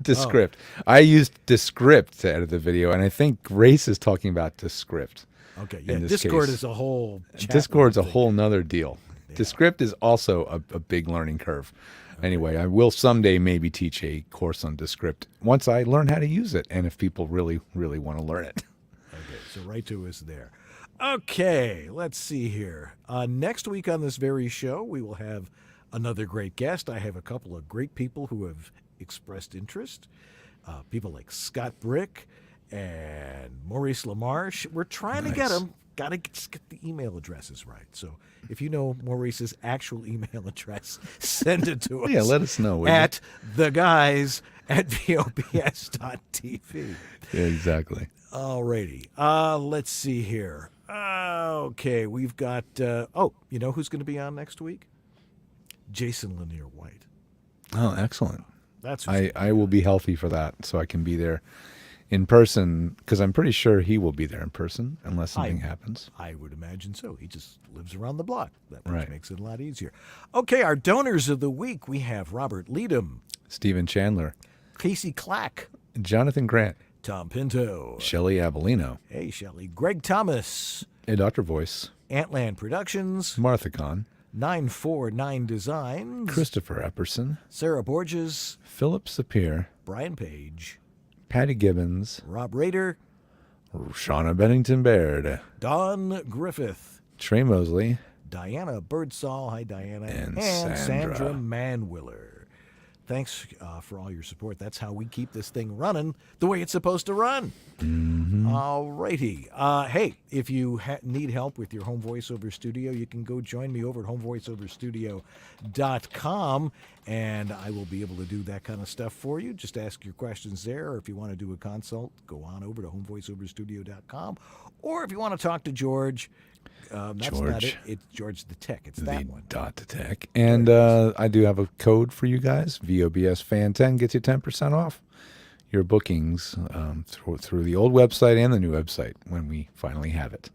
Descript. Oh. I used Descript to edit the video, and I think Grace is talking about Descript. Okay, yeah. Discord is a whole. Discord's a whole nother deal. Yeah. Descript is also a big learning curve. Anyway, I will someday maybe teach a course on Descript once I learn how to use it and if people really, really want to learn it. Okay, so write to us there. Okay, let's see here. Next week on this very show, we will have another great guest. I have a couple of great people who have expressed interest. People like Scott Brick and Maurice LaMarche. We're trying to get them. Got to get the email addresses right. So if you know Maurice's actual email address, send it to us. Yeah, let us know. At theguys@VOBS.TV. Yeah, exactly. All righty. Let's see here. Okay, we've got, you know who's going to be on next week? Jason Lanier White. Oh, excellent. That's I will be healthy for that, so I can be there in person, because I'm pretty sure he will be there in person unless something happens. I would imagine so. He just lives around the block. That makes it a lot easier. Okay, our donors of the week, we have Robert Leadham, Stephen Chandler, Casey Clack, Jonathan Grant, Tom Pinto, Shelley Avellino. Hey, Shelley. Greg Thomas, A Dr. Voice, Antland Productions, Martha Kahn, 949 Designs, Christopher Epperson, Sarah Borges, Philip Sapir, Brian Page, Patty Gibbons, Rob Rader, Shauna Bennington Baird, Don Griffith, Trey Mosley, Diana Birdsall, hi Diana, and Sandra Manwiller. Thanks for all your support. That's how we keep this thing running the way it's supposed to run. Mm-hmm. All righty. Hey, if you need help with your home voiceover studio, you can go join me over at homevoiceoverstudio.com, and I will be able to do that kind of stuff for you. Just ask your questions there, or if you want to do a consult, go on over to homevoiceoverstudio.com. Or if you want to talk to George, that's George. not it. It's George the Tech. It's that one. Dot to Tech. And I do have a code for you guys. VOBS Fan 10 gets you 10% off your bookings through the old website and the new website when we finally have it.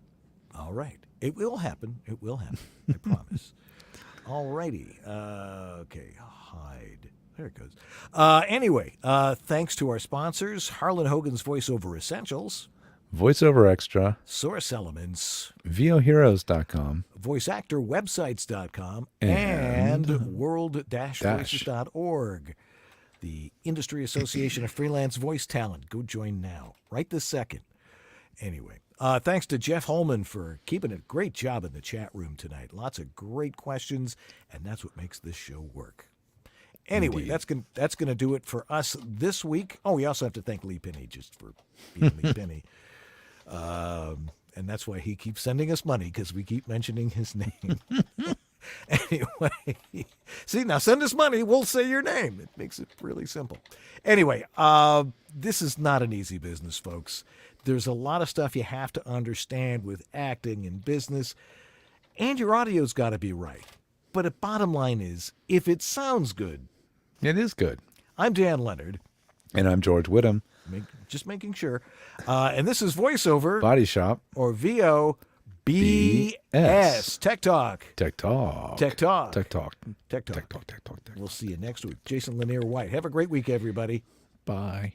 All right. It will happen. It will happen. I promise. All righty. Okay. Hide. There it goes. Anyway, thanks to our sponsors, Harlan Hogan's Voiceover Essentials, VoiceOver Extra, Source Elements, VOHeroes.com, VoiceActorWebsites.com, and World-Voices.org, the Industry Association of Freelance Voice Talent. Go join now, right this second. Anyway, thanks to Jeff Holman for keeping a great job in the chat room tonight. Lots of great questions, and that's what makes this show work. Anyway, Indeed. that's gonna do it for us this week. Oh, we also have to thank Lee Penny just for being Lee Penny. And that's why he keeps sending us money, because we keep mentioning his name. Anyway, see, now send us money, we'll say your name. It makes it really simple. Anyway, this is not an easy business, folks. There's a lot of stuff you have to understand with acting and business, and your audio's got to be right. But the bottom line is, if it sounds good, it is good. I'm Dan Leonard. And I'm George Whittam. Just making sure. And this is Voiceover Body Shop. Or VOBS. Tech Talk. Tech Talk. Tech Talk. Tech Talk. Tech Talk. We'll see you next week. Jason Lanier White. Have a great week, everybody. Bye.